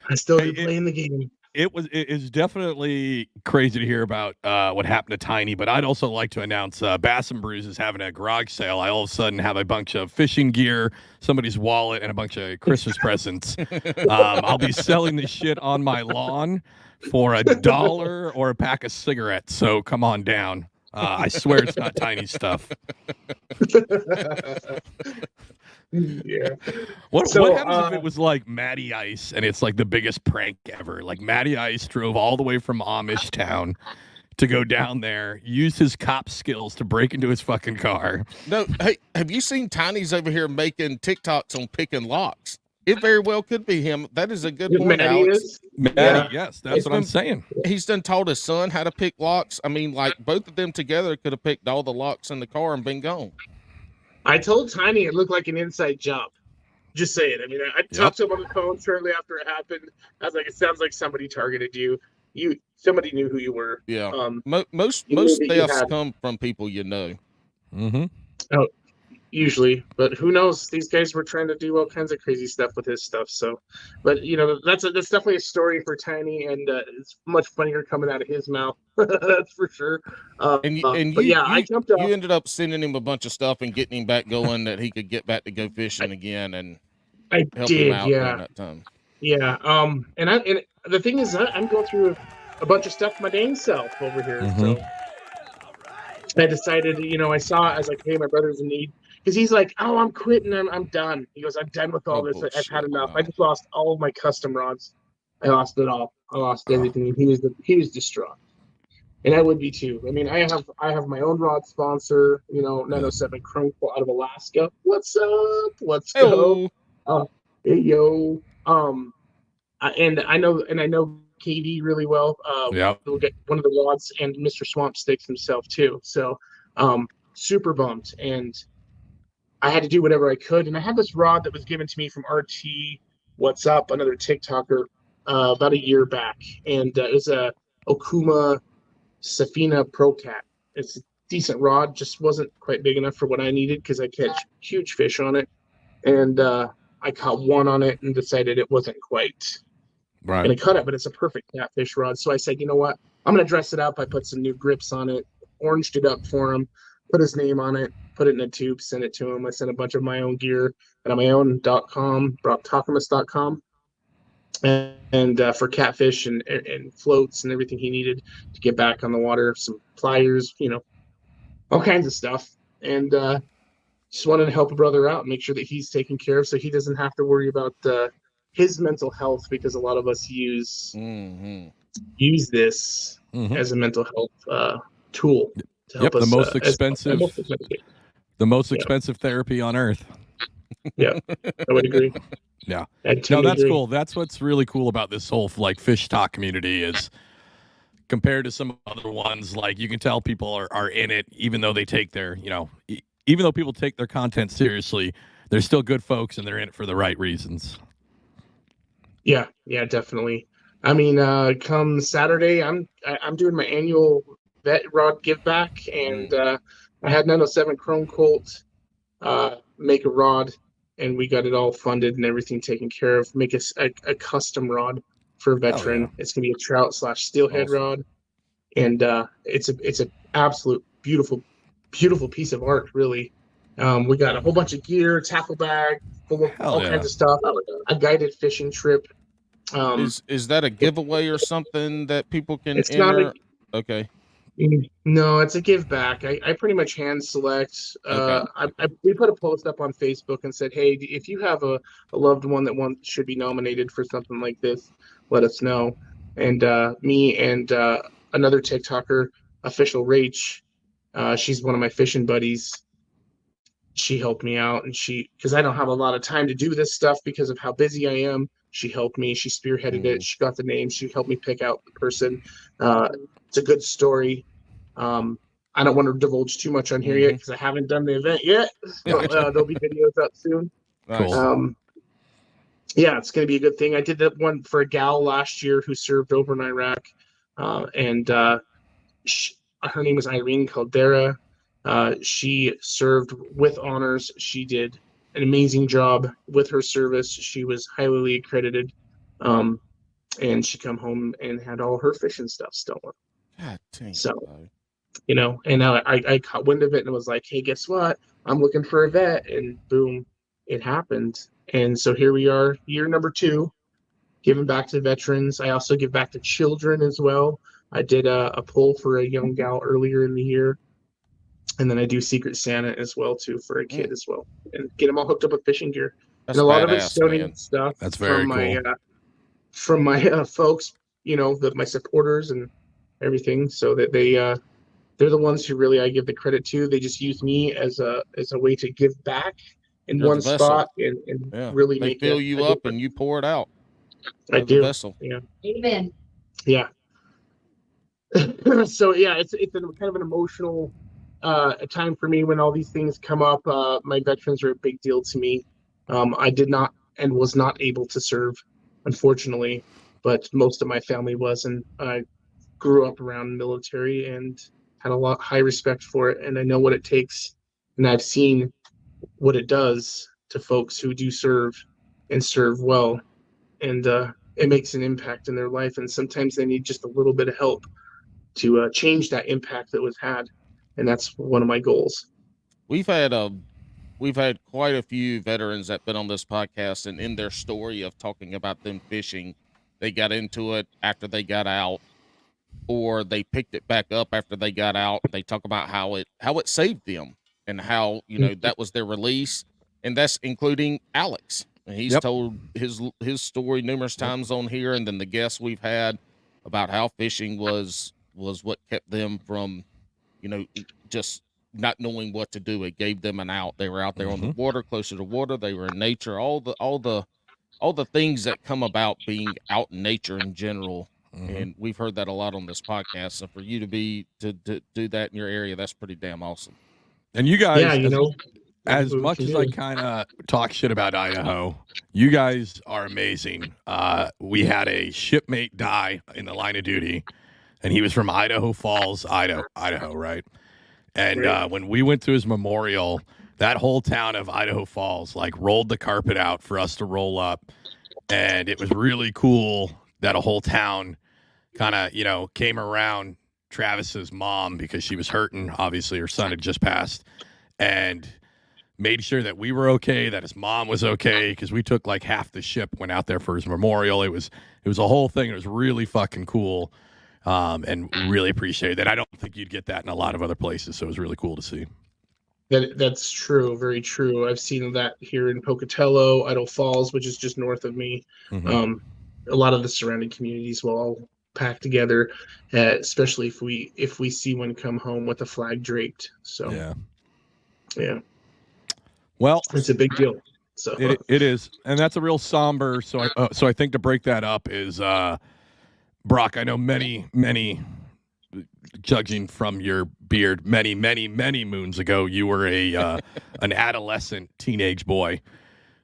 I still do play in the game. It is definitely crazy to hear about what happened to Tiny, but I'd also like to announce Bass and Brews is having a garage sale. I all of a sudden have a bunch of fishing gear, somebody's wallet, and a bunch of Christmas presents. I'll be selling this shit on my lawn for $1 or a pack of cigarettes. So come on down. I swear it's not Tiny stuff. Yeah. What happens if it was like Matty Ice and it's like the biggest prank ever? Like Matty Ice drove all the way from Amish town to go down there, use his cop skills to break into his fucking car. No, hey, have you seen Tiny's over here making TikToks on picking locks? It very well could be him. That is a good point, Alex. Matty, yes, that's what I'm saying. He's done taught his son how to pick locks. I mean, like both of them together could have picked all the locks in the car and been gone. I told Tiny it looked like an inside job. Just saying. I mean, I talked to him on the phone shortly after it happened. I was like, it sounds like somebody targeted you. Somebody knew who you were. Yeah. Most thefts come from people you know. Mm-hmm. Oh, usually, but who knows? These guys were trying to do all kinds of crazy stuff with his stuff. So, but that's definitely a story for Tiny, and it's much funnier coming out of his mouth. That's for sure. I jumped up. You ended up sending him a bunch of stuff and getting him back going that he could get back to go fishing again, and help him out during that time. Yeah. And the thing is, I'm going through a bunch of stuff my dang self over here. Mm-hmm. So I decided, I saw it. I was like, hey, my brother's in need. Because he's like, oh, I'm quitting. I'm done. He goes, I'm done with all this. I've had enough. I just lost all of my custom rods. I lost it all. I lost everything. And he was distraught. And I would be too. I mean, I have my own rod sponsor, 907 Chrome out of Alaska. What's up? Let's go. Hey yo. And I know KD really well. We'll get one of the rods and Mr. Swamp Sticks himself too. So super bummed. And I had to do whatever I could. And I had this rod that was given to me from RT What's Up, another TikToker, about a year back. And it was a Okuma Safina Pro Cat. It's a decent rod, just wasn't quite big enough for what I needed because I catch huge fish on it. And I I caught one on it and decided it wasn't quite Right. going to cut it, but it's a perfect catfish rod. So I said, you know what? I'm going to dress it up. I put some new grips on it, oranged it up for him, put his name on it, put it in a tube, sent it to him. I sent a bunch of my own gear and on my own .com, Brocktokamus.com. And for catfish and floats and everything he needed to get back on the water, some pliers, all kinds of stuff. And just wanted to help a brother out, make sure that he's taken care of so he doesn't have to worry about his mental health, because a lot of us use this as a mental health tool to help us. The most expensive therapy on earth. Yeah, I would agree. Yeah. No, that's cool. That's what's really cool about this whole fish talk community is compared to some other ones, like you can tell people are in it, even though they take their, even though people take their content seriously, they're still good folks and they're in it for the right reasons. Yeah, definitely. I mean, come Saturday, I'm doing my annual vet rod give back, and I had 907 Chrome Colt make a rod, and we got it all funded and everything taken care of. Make a custom rod for a veteran. Yeah. It's gonna be a trout / steelhead rod, and it's a absolute beautiful piece of art, really. We got a whole bunch of gear, tackle bag full of all kinds of stuff. A guided fishing trip. Is that a giveaway or something that people can it's enter? Not okay. No, it's a give back. I pretty much hand select. We put a post up on Facebook and said, hey, if you have a loved one that should be nominated for something like this, let us know. And me and another TikToker, Official Rach, she's one of my fishing buddies. She helped me out, and because I don't have a lot of time to do this stuff because of how busy I am. She helped me. She spearheaded it. She got the name. She helped me pick out the person. It's a good story. I don't want to divulge too much on here yet because I haven't done the event yet. But, there'll be videos up soon. Cool. Yeah, it's going to be a good thing. I did that one for a gal last year who served over in Iraq, and her name was Irene Caldera. She served with honors. She did an amazing job with her service. She was highly accredited, and she come home and had all her fishing stuff stolen. God dang. So, and I caught wind of it and was like, hey, guess what? I'm looking for a vet, and boom, it happened. And so here we are, year number 2, giving back to veterans. I also give back to children as well. I did a poll for a young gal earlier in the year. And then I do Secret Santa as well, too, for a kid as well. And get them all hooked up with fishing gear. That's and a lot of it's donated stuff. That's very cool. From my folks, my supporters and everything, so that they're the ones who really I give the credit to. They just use me as a way to give back in one spot and really they make fill you up and you pour it out. I do. Vessel. Yeah. Amen. Yeah. So it's a kind of an emotional time for me when all these things come up. My veterans are a big deal to me. I did not and was not able to serve, unfortunately, but most of my family was, and I grew up around the military and had a high respect for it, and I know what it takes, and I've seen what it does to folks who do serve and serve well, and it makes an impact in their life, and sometimes they need just a little bit of help to change that impact that was had, and that's one of my goals. We've had quite a few veterans that been on this podcast, and in their story of talking about them fishing, they got into it after they got out, or they picked it back up after they got out. They talk about how it saved them and how that was their release, and that's including Alex. And he's told his story numerous times on here, and then the guests we've had about how fishing was what kept them from, just not knowing what to do. It gave them an out. They were out there on the water, closer to water. They were in nature. All the things that come about being out in nature in general. And we've heard that a lot on this podcast. So for you to do that in your area, that's pretty damn awesome. And you guys, as much as I kind of talk shit about Idaho, you guys are amazing. We had a shipmate die in the line of duty, and he was from Idaho Falls, Idaho, right? And when we went to his memorial, that whole town of Idaho Falls like rolled the carpet out for us to roll up, and it was really cool that a whole town kind of, came around Travis's mom because she was hurting. Obviously, her son had just passed, and made sure that we were okay, that his mom was okay, because we took like half the ship, went out there for his memorial. It was a whole thing. It was really fucking cool, and really appreciated that. I don't think you'd get that in a lot of other places, so it was really cool to see. That's true, very true. I've seen that here in Pocatello, Idaho Falls, which is just north of me. Mhm. A lot of the surrounding communities will all pack together, especially if we see one come home with a flag draped. So yeah. Well, It's a big deal. So it is, and that's a real somber. So I think to break that up is Brock. I know many, judging from your beard, many moons ago, you were an adolescent teenage boy,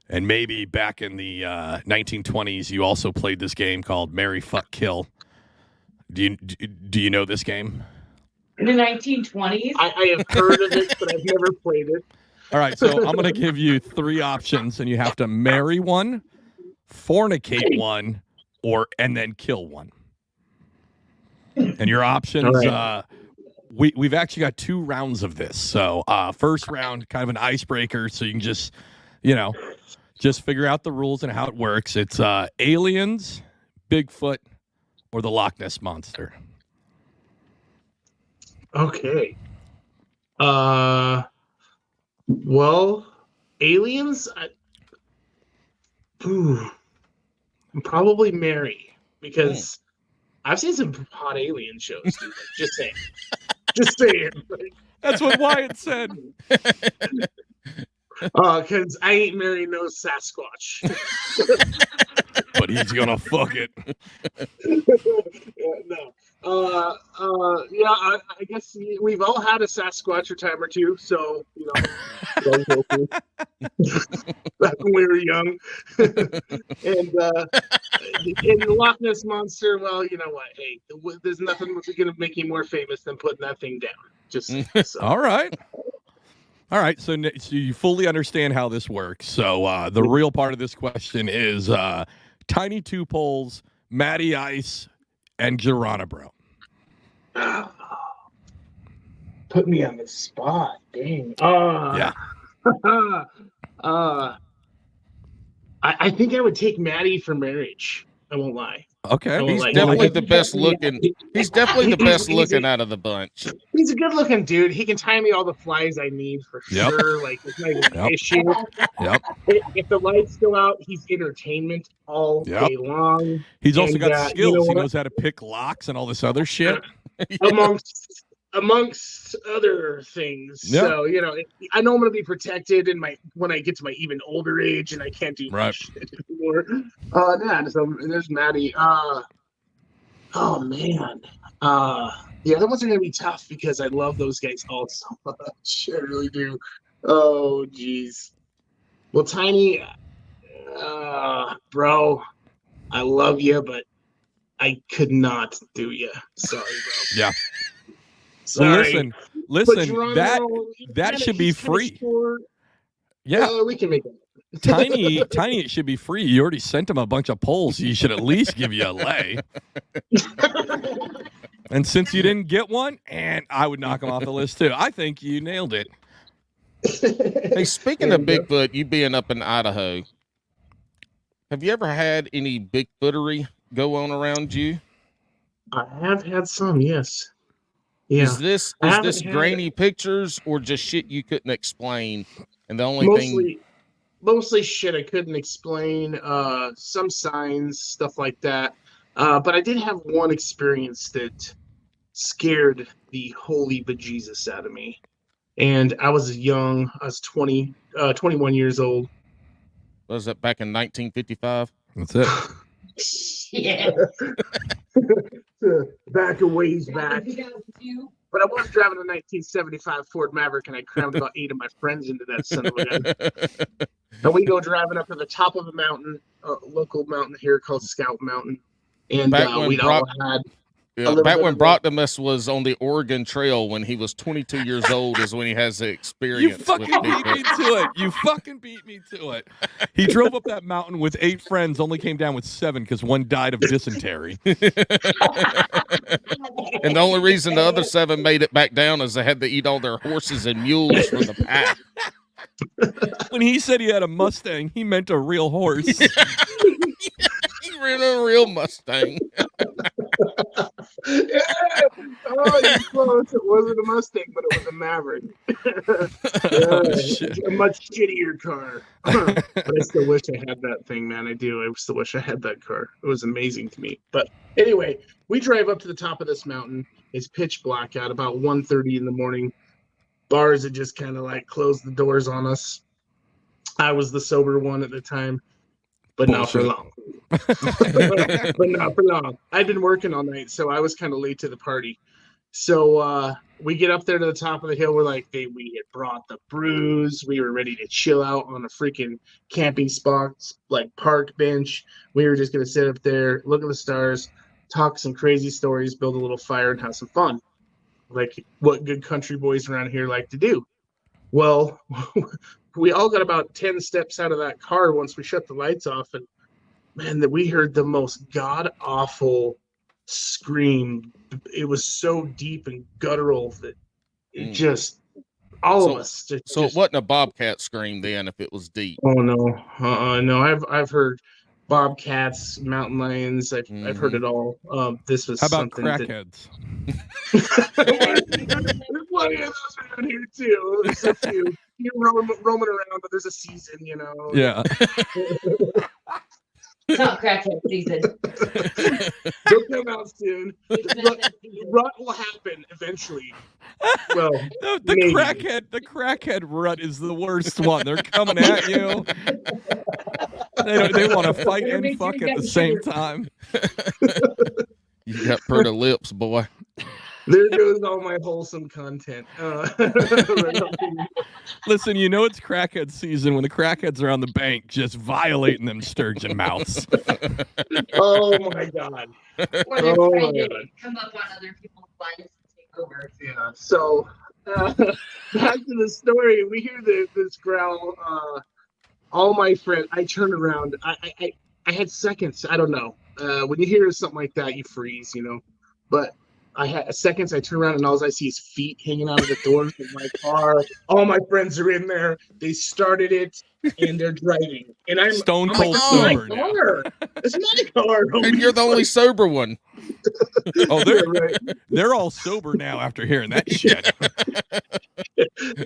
and maybe back in the 1920s, you also played this game called Marry, Fuck, Kill. Do you know this game? In the 1920s? I have heard of it, but I've never played it. All right, so I'm going to give you 3 options, and you have to marry one, fornicate one, and then kill one. And your options, right. We've actually got 2 rounds of this. So first round, kind of an icebreaker, so you can just figure out the rules and how it works. It's aliens, Bigfoot, or the Loch Ness Monster. Okay. Well, aliens. Probably Mary, because I've seen some hot alien shows. Dude. Like, just saying. Just saying. Like, That's what Wyatt said. Because I ain't marrying no Sasquatch. But he's gonna fuck it. No. Yeah, I guess we've all had a Sasquatch a time or two, so back when we were young. And the Loch Ness Monster, well, you know what? Hey, there's nothing that's gonna make you more famous than putting that thing down. Just so. All right. So you fully understand how this works. So the real part of this question is Tiny Two Poles, Matty Ice, and Geronimo. Put me on the spot. Dang. Yeah. I think I would take Maddie for marriage. I won't lie. Okay. He's definitely the best looking. He's definitely the best looking out of the bunch. He's a good looking dude. He can tie me all the flies I need for sure. Like, it's not even an issue. Yep. If the lights go out, he's entertainment all day long. He's also got skills. He what? knows how to pick locks and all this other shit. Amongst other things. Yep. So, I know I'm going to be protected when I get to my even older age and I can't do that shit anymore. So there's Maddie. Oh, man. The other ones are going to be tough because I love those guys all so much. I really do. Oh, geez. Well, Tiny, bro, I love you, but I could not do you. Sorry, bro. Yeah. Sorry. Listen, that should be free. Yeah. We can make it. Tiny, it should be free. You already sent him a bunch of polls. You should at least give you a lay. And since you didn't get one, and I would knock him off the list too. I think you nailed it. Hey, speaking of Bigfoot, you being up in Idaho, have you ever had any Bigfootery go on around you? I have had some, yes. Yeah. Is this grainy pictures or just shit you couldn't explain? And the only mostly shit I couldn't explain. Some signs, stuff like that. But I did have one experience that scared the holy bejesus out of me. And I was young. I was 21 years old. Was that back in 1955? That's it. Yeah. Back a ways back. But I was driving a 1975 Ford Maverick, and I crammed about 8 of my friends into that son of a gun. And we go driving up to the top of a mountain, a local mountain here called Scout Mountain. And we'd all had... little back bit when of the- Brocktokamus was on the Oregon Trail when he was 22 years old is when he has the experience. You fucking with beat me to it. You fucking beat me to it. He drove up that mountain with 8 friends, only came down with 7 because one died of dysentery. And the only reason the other 7 made it back down is they had to eat all their horses and mules from the pack. When he said he had a Mustang, he meant a real horse. He ran a real Mustang. Yeah. Oh, you're close. It wasn't a Mustang, but it was a Maverick. Oh, shit. A much shittier car. But I still wish I had that thing, man. I do. I still wish I had that car. It was amazing to me. But anyway, we drive up to the top of this mountain. It's pitch black out, about 1:30 in the morning. Bars had just kind of like closed the doors on us. I was the sober one at the time, but not for long. But not for long. I'd been working all night, so I was kind of late to the party. So we get up there to the top of the hill. We're like, we had brought the brews. We were ready to chill out on a freaking camping spot, like park bench. We were just going to sit up there, look at the stars, talk some crazy stories, build a little fire, and have some fun. Like what good country boys around here like to do. Well, we all got about 10 steps out of that car once we shut the lights off, and man, that we heard the most god-awful scream. It was so deep and guttural that it just, all of us. So it wasn't a bobcat scream then if it was deep. Oh, no. No, I've heard bobcats, mountain lions. I've heard it all. This was How about something crackheads? There's plenty of those around here, too. There's a few. You're roaming around, but there's a season, you know. Yeah. It's not crackhead season. They'll come out soon. The rut will happen eventually. Well, The maybe. crackhead rut is the worst one. They're coming at you. They want to fight Better and make sure fuck you at got the same sugar. time. You got pretty lips, boy. There goes all my wholesome content. Listen, you know it's crackhead season when the crackheads are on the bank just violating them sturgeon mouths. Oh my god. Or they're Oh trying my to God. come up on other people's lives and take over. Yeah. So back to the story. We hear this growl. All my friends. I turn around. I had seconds. I don't know. When you hear something like that, you freeze. You know. But I had seconds. I turn around and all I see is feet hanging out of the doors of my car. All my friends are in there. They started it and they're driving. And I'm Stone I'm cold like, "Oh, sober my now. car. It's my car. And you're the only sober one. Oh, Yeah, right. they're all sober now after hearing that shit.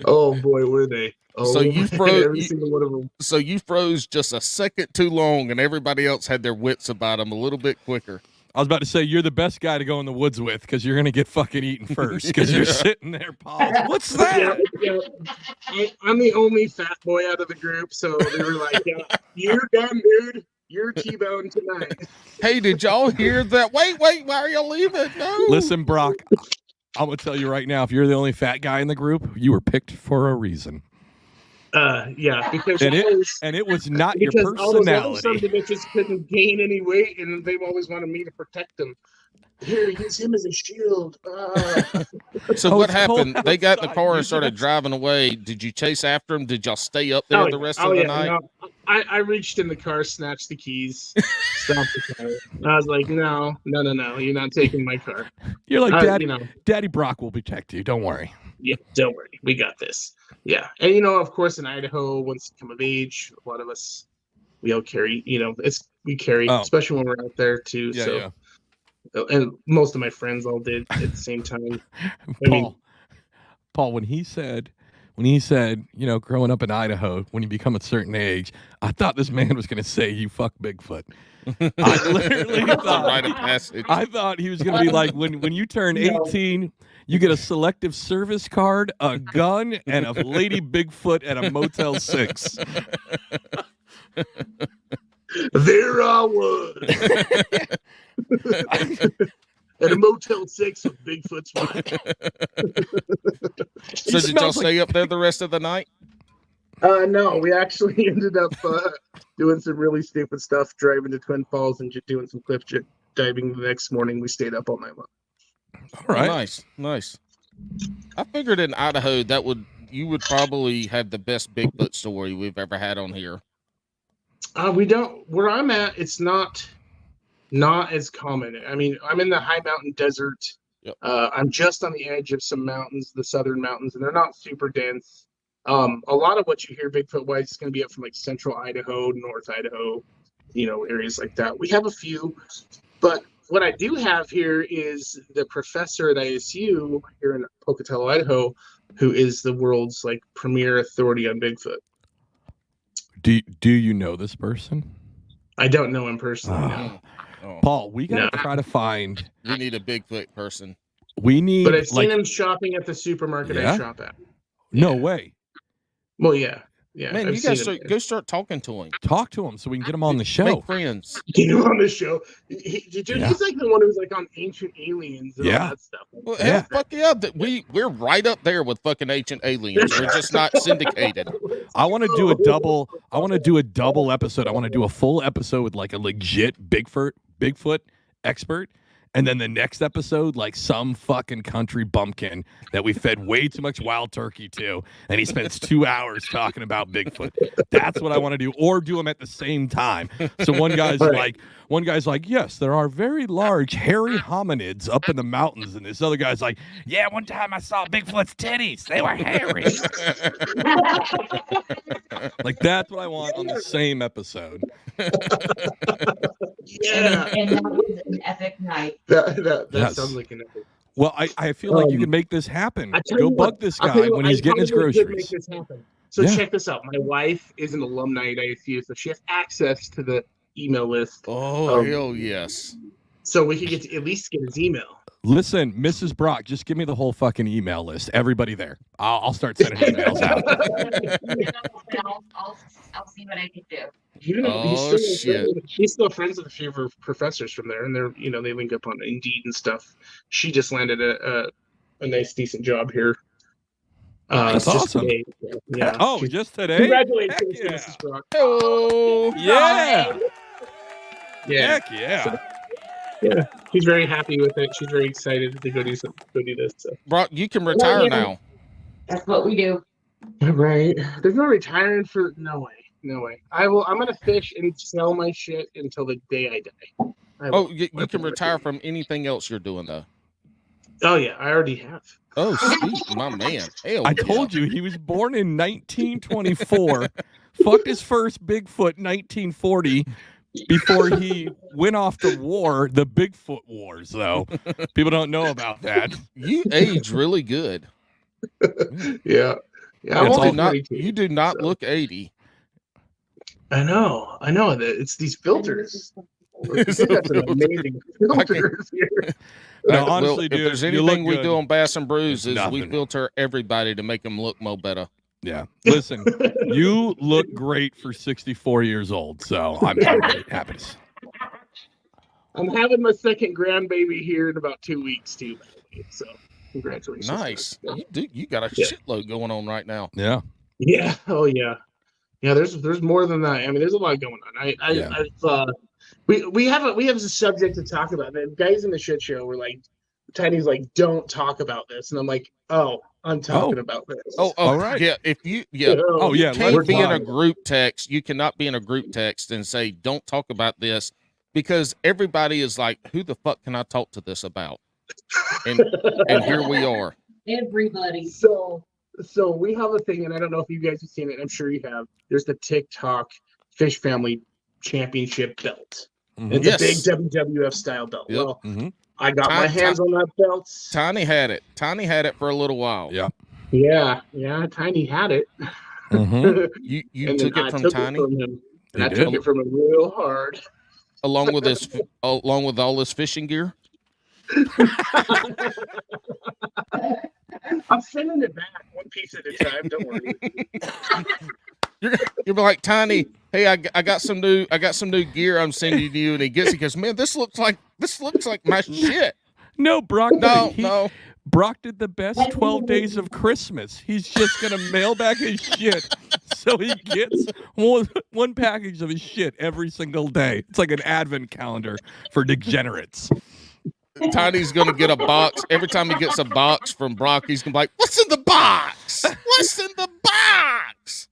Oh boy, were they? Oh, So you man, froze- every single one of them. So you froze just a second too long, and everybody else had their wits about them a little bit quicker. I was about to say you're the best guy to go in the woods with because you're gonna get fucking eaten first because you're sitting there paused. What's that? Yeah. I'm the only fat boy out of the group, so they were like, yeah, "You're done, dude. You're T-boned tonight." Hey, did y'all hear that? Wait, why are y'all leaving? No. Listen, Brock, I'm gonna tell you right now, if you're the only fat guy in the group, you were picked for a reason. Yeah, because And always, it was not your because all those other sons personality. of bitches couldn't gain any weight, and they always wanted me to protect them. Here, use him as a shield. So Oh, what it's cold happened? They got in the outside. car You and started guys- driving away. Did you chase after them? Did y'all stay up there the rest of the night? No. I reached in the car, snatched the keys, stopped the car. I was like, no, you're not taking my car. You're like, Daddy, You know, Daddy Brock will protect you. Don't worry. yeah, don't worry, we got this. Yeah, and you know, of course, in Idaho, once you come of age, a lot of us, we all carry. You know, we carry, Oh. especially when we're out there too. Yeah, so, yeah. and most of my friends all did at the same time. Paul, when he said, you know, growing up in Idaho, when you become a certain age, I thought this man was going to say, "You fuck Bigfoot." I literally It's a thought, rite of passage. I thought he was going to be like, when you turn 18, you get a selective service card, a gun, and a lady Bigfoot at a Motel 6. There I was at a Motel 6 with Bigfoot's wife. So did y'all stay up there the rest of the night? No, we actually ended up doing some really stupid stuff, driving to Twin Falls and just doing some cliff diving the next morning. We stayed up all night long. All right. Nice. I figured in Idaho you would probably have the best Bigfoot story we've ever had on here. We don't. Where I'm at, it's not as common. I mean, I'm in the high mountain desert. Yep. I'm just on the edge of some mountains, the southern mountains, and they're not super dense. A lot of what you hear Bigfoot wise is going to be up from like central Idaho, North Idaho, areas like that. We have a few, but what I do have here is the professor at ISU here in Pocatello, Idaho, who is the world's like premier authority on Bigfoot. Do you know this person? I don't know him personally. No. Oh. Paul, we gotta try to find. We need a Bigfoot person. We need. But I've seen him shopping at the supermarket I shop at. No way. Well, yeah. Man, you guys go start talking to him. Talk to him so we can get him on the show. Make friends. Get him on the show. He's like the one who's like on Ancient Aliens and all that stuff. Well, hell, fuck yeah. We're right up there with fucking Ancient Aliens. We're just not syndicated. I want to do a double. I want to do a double episode. I want to do a full episode with like a legit Bigfoot expert. And then the next episode, like some fucking country bumpkin that we fed way too much wild turkey to, and he spends 2 hours talking about Bigfoot. That's what I want to do, or do them at the same time. So one guy's like, yes, there are very large hairy hominids up in the mountains, and this other guy's like, yeah, one time I saw Bigfoot's titties; they were hairy. Like that's what I want on the same episode. Yeah, and that was an epic night. That sounds like an epic. Well, I feel like you can make this happen. Go bug this guy when he's getting his groceries. Make this happen. So check this out. My wife is an alumni at ISU, so she has access to the email list. Oh, hell yes. So we could at least get his email. Listen, Mrs. Brock, just give me the whole fucking email list. Everybody there. I'll start sending emails out. I'll see what I can do. He's still friends with a few of her professors from there, and they're they link up on Indeed and stuff. She just landed a nice decent job here. That's awesome. Today. Yeah. Oh, just today? Congratulations, yeah. Mrs. Brock. Oh, yeah. Yeah. Heck yeah. Yeah. She's very happy with it. She's very excited to go do this. So. Brock, you can retire now. That's what we do. Right. There's no retiring for no way. I'm gonna fish and sell my shit until the day I die. You can retire from anything else you're doing though. Oh yeah, I already have. Oh sweet, my man. Hell, I told you he was born in 1924. Fucked his first Bigfoot 1940 before he went off the Bigfoot Wars, though. People don't know about that. You age really good. Yeah. You do not look 80. I know. It's these filters. That's an amazing filters here. No, honestly, dude, if there's anything we do on Bass and Brews is we filter everybody to make them look more better. Yeah. Listen, you look great for 64 years old, so I'm very happy. I'm having my second grandbaby here in about 2 weeks too, by the way. So congratulations. Nice. You got a shitload going on right now. Yeah. Yeah. Oh yeah. Yeah. There's more than that. I mean, there's a lot going on. We have a subject to talk about. The guys in the shit show were like, Tiny's like, don't talk about this, and I'm like, oh, I'm talking about this. Oh, all right. Yeah. If you can't be in a group text. You cannot be in a group text and say, don't talk about this, because everybody is like, who the fuck can I talk to this about? And here we are. Everybody. So we have a thing, and I don't know if you guys have seen it. I'm sure you have. There's the TikTok Fish Family Championship belt. Mm-hmm. It's a big WWF style belt. Yep. Well, Mm-hmm. I got my hands on that belt. Tiny had it. Tiny had it for a little while. Yeah. Yeah. Tiny had it. Mm-hmm. You took it from Tiny. I took it from him real hard. Along with all this fishing gear. I'm sending it back one piece at a time. Don't worry. You're like, Tiny, hey, I got some new gear I'm sending you, and he gets it because, man, this looks like my shit. No, Brock. No. Brock did the best 12 days of Christmas. He's just gonna mail back his shit, so he gets one package of his shit every single day. It's like an advent calendar for degenerates. Tiny's gonna get a box. Every time he gets a box from Brock, he's gonna be like, "What's in the box? What's in the box?"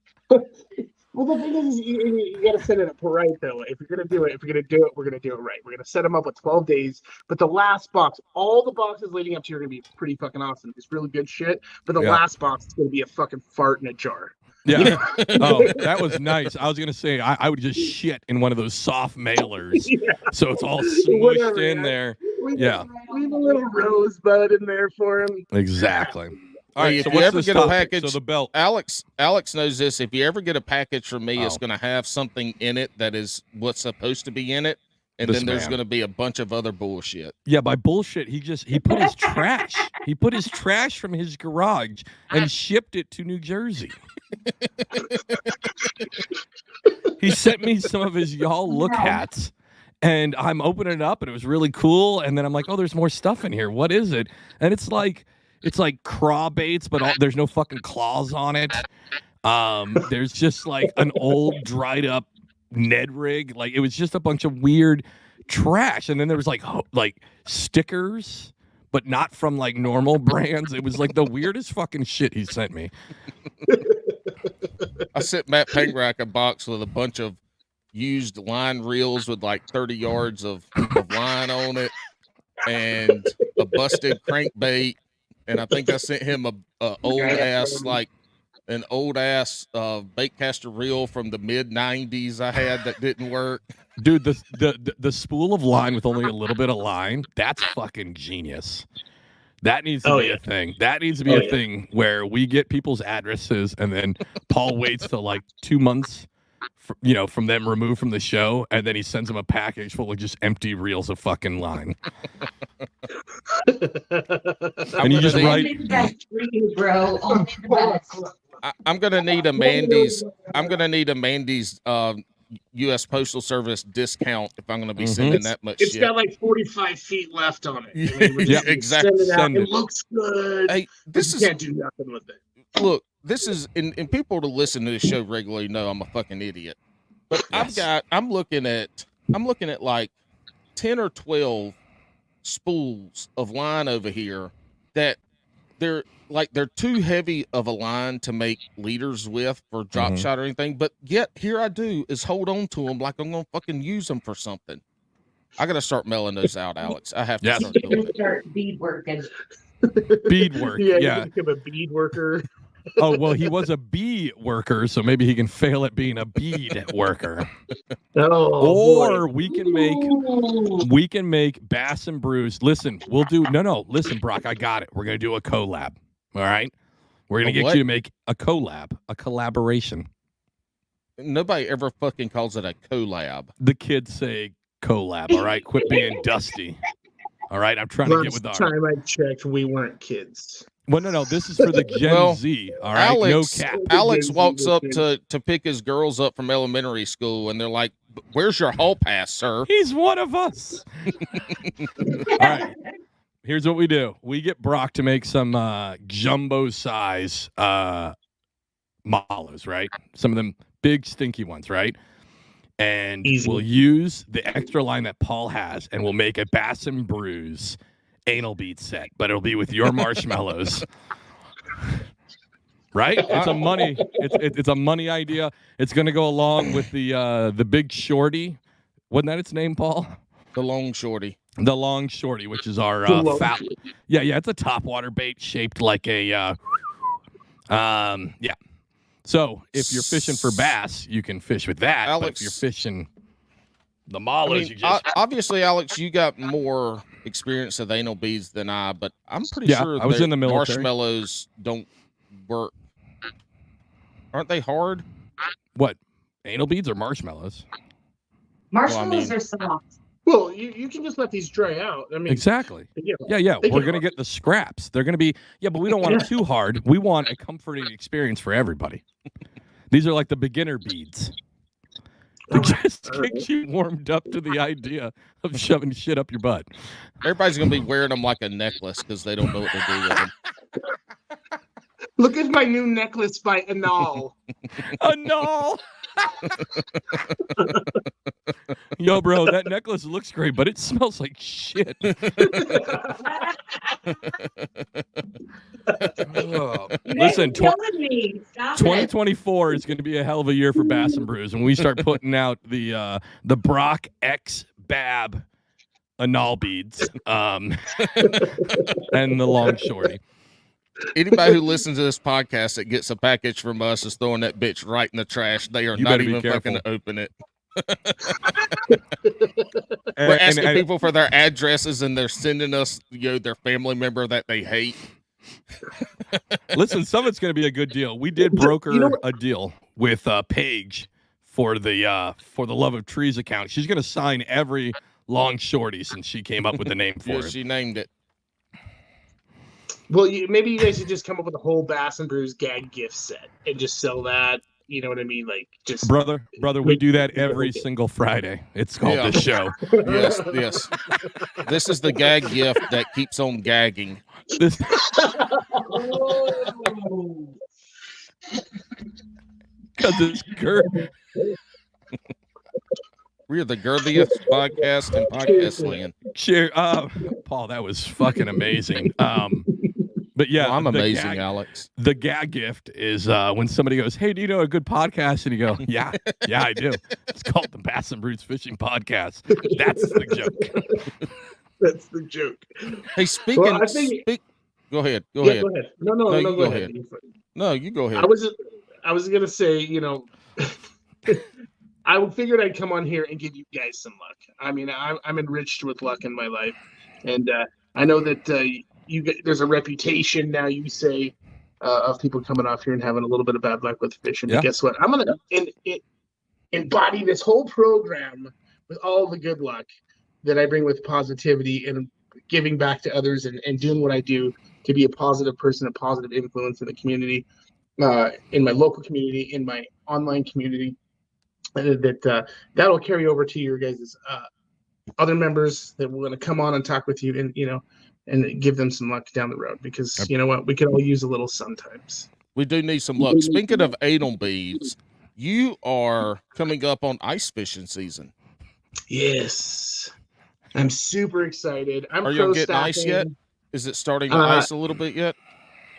Well, the thing is, you got to set it up right, though. If you're going to do it, we're going to do it right. We're going to set them up with 12 days. But the last box, all the boxes leading up to you are going to be pretty fucking awesome. It's really good shit. But the last box is going to be a fucking fart in a jar. Yeah. Oh, that was nice. I was going to say, I would just shit in one of those soft mailers. So it's all smushed in there. Leave a little rosebud in there for him. Exactly. All right, if so you ever get topic? a package, so the belt. Alex knows this. If you ever get a package from me, it's going to have something in it that is what's supposed to be in it, and then there's going to be a bunch of other bullshit. Yeah, by bullshit, he put his trash. He put his trash from his garage and shipped it to New Jersey. He sent me some of his y'all look hats, and I'm opening it up, and it was really cool. And then I'm like, oh, there's more stuff in here. What is it? And it's like craw baits, but there's no fucking claws on it. There's just like an old dried up Ned rig. Like it was just a bunch of weird trash. And then there was like stickers, but not from like normal brands. It was like the weirdest fucking shit he sent me. I sent Matt Pangrack a box with a bunch of used line reels with like 30 yards of line on it and a busted crankbait. And I think I sent him an old ass baitcaster reel from the mid '90s I had that didn't work. Dude, the spool of line with only a little bit of line, that's fucking genius. That needs to be a thing. That needs to be a thing where we get people's addresses and then Paul waits till like 2 months from them removed from the show, and then he sends them a package full of just empty reels of fucking line. And you just write. I'm gonna need a Mandy's. I'm gonna need a Mandy's U.S. Postal Service discount if I'm gonna be sending that much. It's shit. got like 45 feet left on it. I mean, yeah, exactly. It looks good. Hey, you can't do nothing with it. Look, this is and people to listen to this show regularly know I'm a fucking idiot. But I'm looking at like 10 or 12 spools of line over here that they're too heavy of a line to make leaders with for drop shot or anything. But yet here I do is hold on to them like I'm gonna fucking use them for something. I gotta start mailing those out, Alex. I have to start doing it. Start bead working. Bead work. Yeah. Become a bead worker. Oh, well, he was a bee worker, so maybe he can fail at being a bead worker. Or we can make Bass and Brews. Listen, listen, Brock, I got it. We're gonna do a collab. All right, we're gonna get you to make a collab, a collaboration. Nobody ever fucking calls it a collab. The kids say collab. All right, quit being dusty. All right, I'm trying to get with our. Last time I checked, we weren't kids. Well, no, this is for the Gen Z. All right, Alex, no cap. Alex walks up to pick his girls up from elementary school, and they're like, "Where's your hall pass, sir?" He's one of us. All right, here's what we do: we get Brock to make some jumbo size mallows, right? Some of them big stinky ones, right? And we'll use the extra line that Paul has, and we'll make a Bass and Brews anal bead set, but it'll be with your marshmallows. Right? It's a money idea. It's going to go along with the big shorty. Wasn't that its name, Paul? The long shorty. The long shorty, which is our fat. Yeah, it's a topwater bait shaped like a yeah. So if you're fishing for bass, you can fish with that. Alex, but if you're fishing the mallows, obviously, Alex, you got more experience with anal beads than I, but I'm pretty sure I was in the military. Marshmallows don't work. Aren't they hard? What? Anal beads or marshmallows? Marshmallows are soft. Well, you can just let these dry out. I mean, exactly. Yeah. We're going to get the scraps. They're going to be, but we don't want it too hard. We want a comforting experience for everybody. These are like the beginner beads. It just gets you warmed up to the idea of shoving shit up your butt. Everybody's going to be wearing them like a necklace because they don't know what to do with them. Look at my new necklace by Anal. Anal! Yo, bro, that necklace looks great, but it smells like shit. Oh, listen, killing me. Stop it. 2024 is going to be a hell of a year for Bass and Brews when we start putting out the Brock X Bab anal beads and the long shorty. Anybody who listens to this podcast that gets a package from us is throwing that bitch right in the trash. They are You not better be even fucking careful. open it. And- We're asking and- people for their addresses, and they're sending us, their family member that they hate. Listen, some of it's going to be a good deal. We did broker a deal with Paige for the Love of Trees account. She's going to sign every long shorty since she came up with the name for Yeah, it. she named it. Well, maybe you guys should just come up with a whole Bass and Brews gag gift set and just sell that. You know what I mean? Like, just Brother, we do that every single Friday. It's called Yeah. this show. Yes. This is the gag gift that keeps on gagging. This, Oh. because it's Kurt. We are the girthiest podcast in podcast land. Cheer, Paul, that was fucking amazing. But yeah, Well, I'm the amazing, gag- Alex. The gag gift is when somebody goes, "Hey, do you know a good podcast?" And you go, "Yeah, I do. It's called the Bass and Brews Fishing Podcast." That's the joke. That's the joke. Hey, speaking. Well, I think- Go ahead. Go Yeah, ahead. go ahead. No, No, you go go ahead. ahead. No, you go ahead. I was gonna say, I figured I'd come on here and give you guys some luck. I mean, I'm enriched with luck in my life, and I know that there's a reputation now. You say of people coming off here and having a little bit of bad luck with fishing. Yeah. But guess what? I'm gonna embody this whole program with all the good luck that I bring with positivity and giving back to others and doing what I do to be a positive person, a positive influence in the community, in my local community, in my online community. And that'll carry over to your guys' other members that we're going to come on and talk with you and give them some luck down the road, because you know what, we can all use a little sometimes. We do need some luck. Speaking of anal beads, you are coming up on ice fishing season. Yes, I'm super excited. Are you getting ice yet? Is it starting to ice a little bit yet?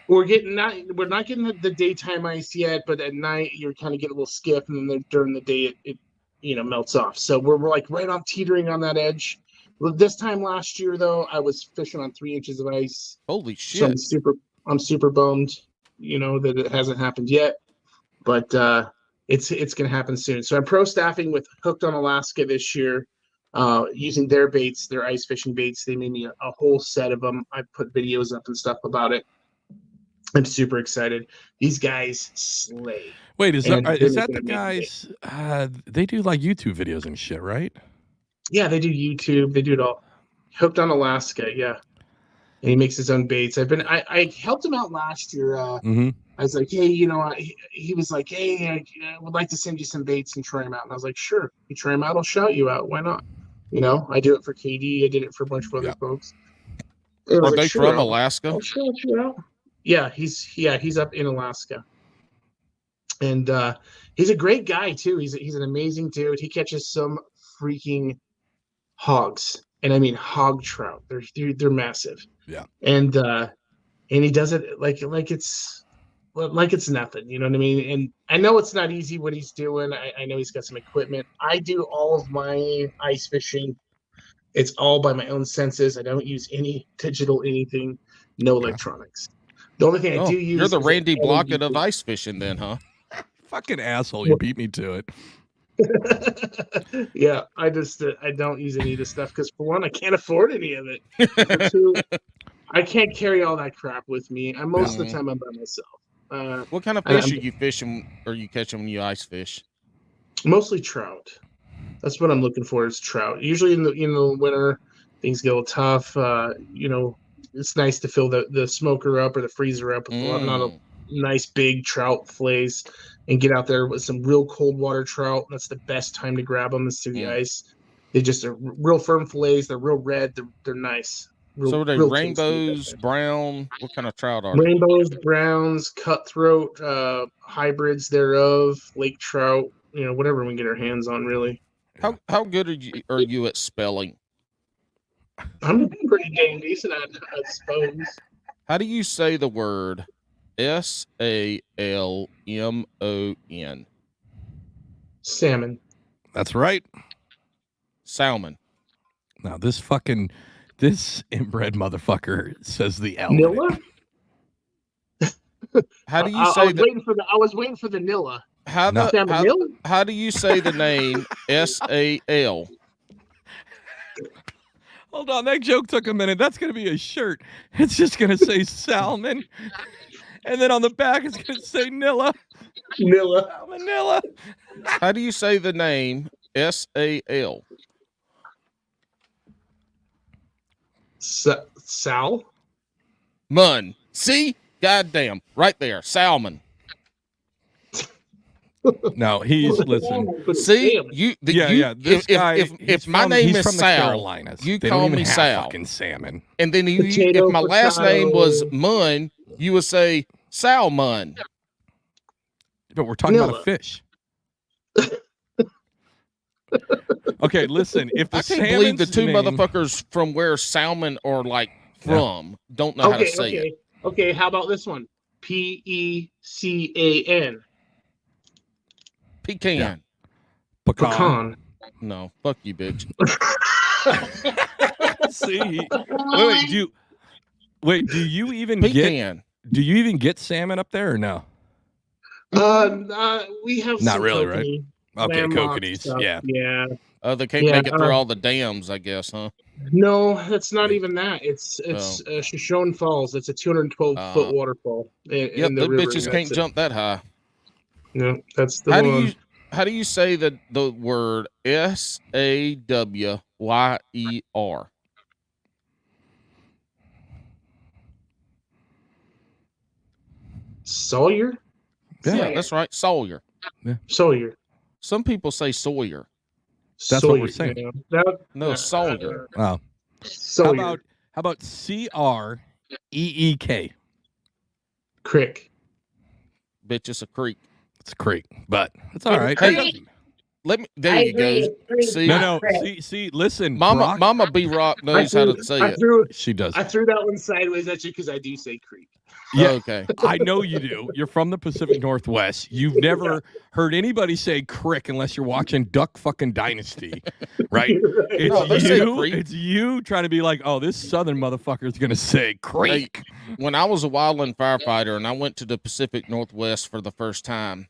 We're not getting the daytime ice yet, but at night you're kind of getting a little skiff, and then during the day it melts off. So we're like right on teetering on that edge. Well, this time last year though, I was fishing on 3 inches of ice. Holy shit! So I'm super bummed, that it hasn't happened yet, but it's gonna happen soon. So I'm pro staffing with Hooked on Alaska this year, using their baits, their ice fishing baits. They made me a whole set of them. I put videos up and stuff about it. I'm super excited. These guys slay. Wait, is And that they're the gonna make guys? They do like YouTube videos and shit, right? Yeah, they do YouTube. They do it all. Hooked on Alaska, yeah. And he makes his own baits. I helped him out last year. Mm-hmm. I was like, hey, he was like, hey, I would like to send you some baits and try them out. And I was like, sure, you try them out, I'll shout you out. Why not? I do it for KD. I did it for a bunch of other folks. And I was Are like, they sure, from I'll Alaska? shout you out. Yeah, he's up in Alaska. And he's a great guy too. He's an amazing dude. He catches some freaking hogs, and I mean hog trout. They're massive. Yeah. And he does it like it's nothing. You know what I mean? And I know it's not easy what he's doing. I know he's got some equipment. I do all of my ice fishing. It's all by my own senses. I don't use any digital anything. No electronics. The only thing I do use. You're the is Randy LED. Blockett of ice fishing, then, huh? Fucking asshole! You beat me to it. Yeah, I don't use any of this stuff because, for one, I can't afford any of it. For two, I can't carry all that crap with me. And most of the time, I'm by myself. What kind of fish are you fishing or you catching when you ice fish? Mostly trout. That's what I'm looking for, is trout. Usually in the winter, things get a little tough. It's nice to fill the smoker up or the freezer up with not a nice big trout fillets and get out there with some real cold water trout. That's the best time to grab them, is through the ice. They just are real firm fillets. They're real red. They're nice. So are they rainbows, brown? What kind of trout are they? Rainbows, browns, cutthroat, hybrids thereof, lake trout. whatever we can get our hands on. Really, How good are you at spelling? I'm pretty dang decent at suppose. How do you say the word SALMON? Salmon. That's right. Salmon. Now this inbred motherfucker says the L. in it. Nilla. How do you I say was waiting for the. I was waiting for the Nilla. how No. how do you say the name SAL? Hold on, that joke took a minute. That's going to be a shirt. It's just going to say salmon. And then on the back, it's going to say Nilla. Nilla. Salmonella. How do you say the name SAL? Sal. Mun. See? Goddamn. Right there. Salmon. No, listen. See? This guy. If my name he's is from the Sal, Carolinas. you They call don't even me have Sal. fucking salmon. And then Potato, if my last name was potato. Mun, you would say Salmon. But we're talking about a Nilla. fish. Okay, listen. If the I can't believe the salmon's two name- motherfuckers from where salmon are from don't know how to say it. Okay. How about this one? PECAN. Pecan. Yeah. Pecan. No, fuck you, bitch. See, do you even Pecan. get salmon up there or no? We have Not some really, right? kokanee, Okay, landlocked kokanees, stuff. yeah. Yeah. They can't make it through all the dams, I guess, huh? No, it's not even that. It's Shoshone Falls. It's a 212-foot waterfall. Yep, the bitches can't jump that high. No, that's the How one. do you say the word SAWYER? Sawyer? Yeah, that's right, Sawyer. Sawyer. Some people say Sawyer. That's Sawyer. what we're saying. Yeah. No, Sawyer. Oh, Sawyer. how about CREEK? Crick. Bitch, it's a creek. It's a creek, but it's all right. Hey, there you go. See, No. See. Listen, Mama, Brock, Mama B Rock knows how to say it. she does. I threw that one sideways at you because I do say creek. Yeah. Okay. I know you do. You're from the Pacific Northwest. You've never heard anybody say crick unless you're watching Duck fucking Dynasty, right? It's you trying to be like, oh, this Southern motherfucker is gonna say creek. Hey, when I was a wildland firefighter and I went to the Pacific Northwest for the first time,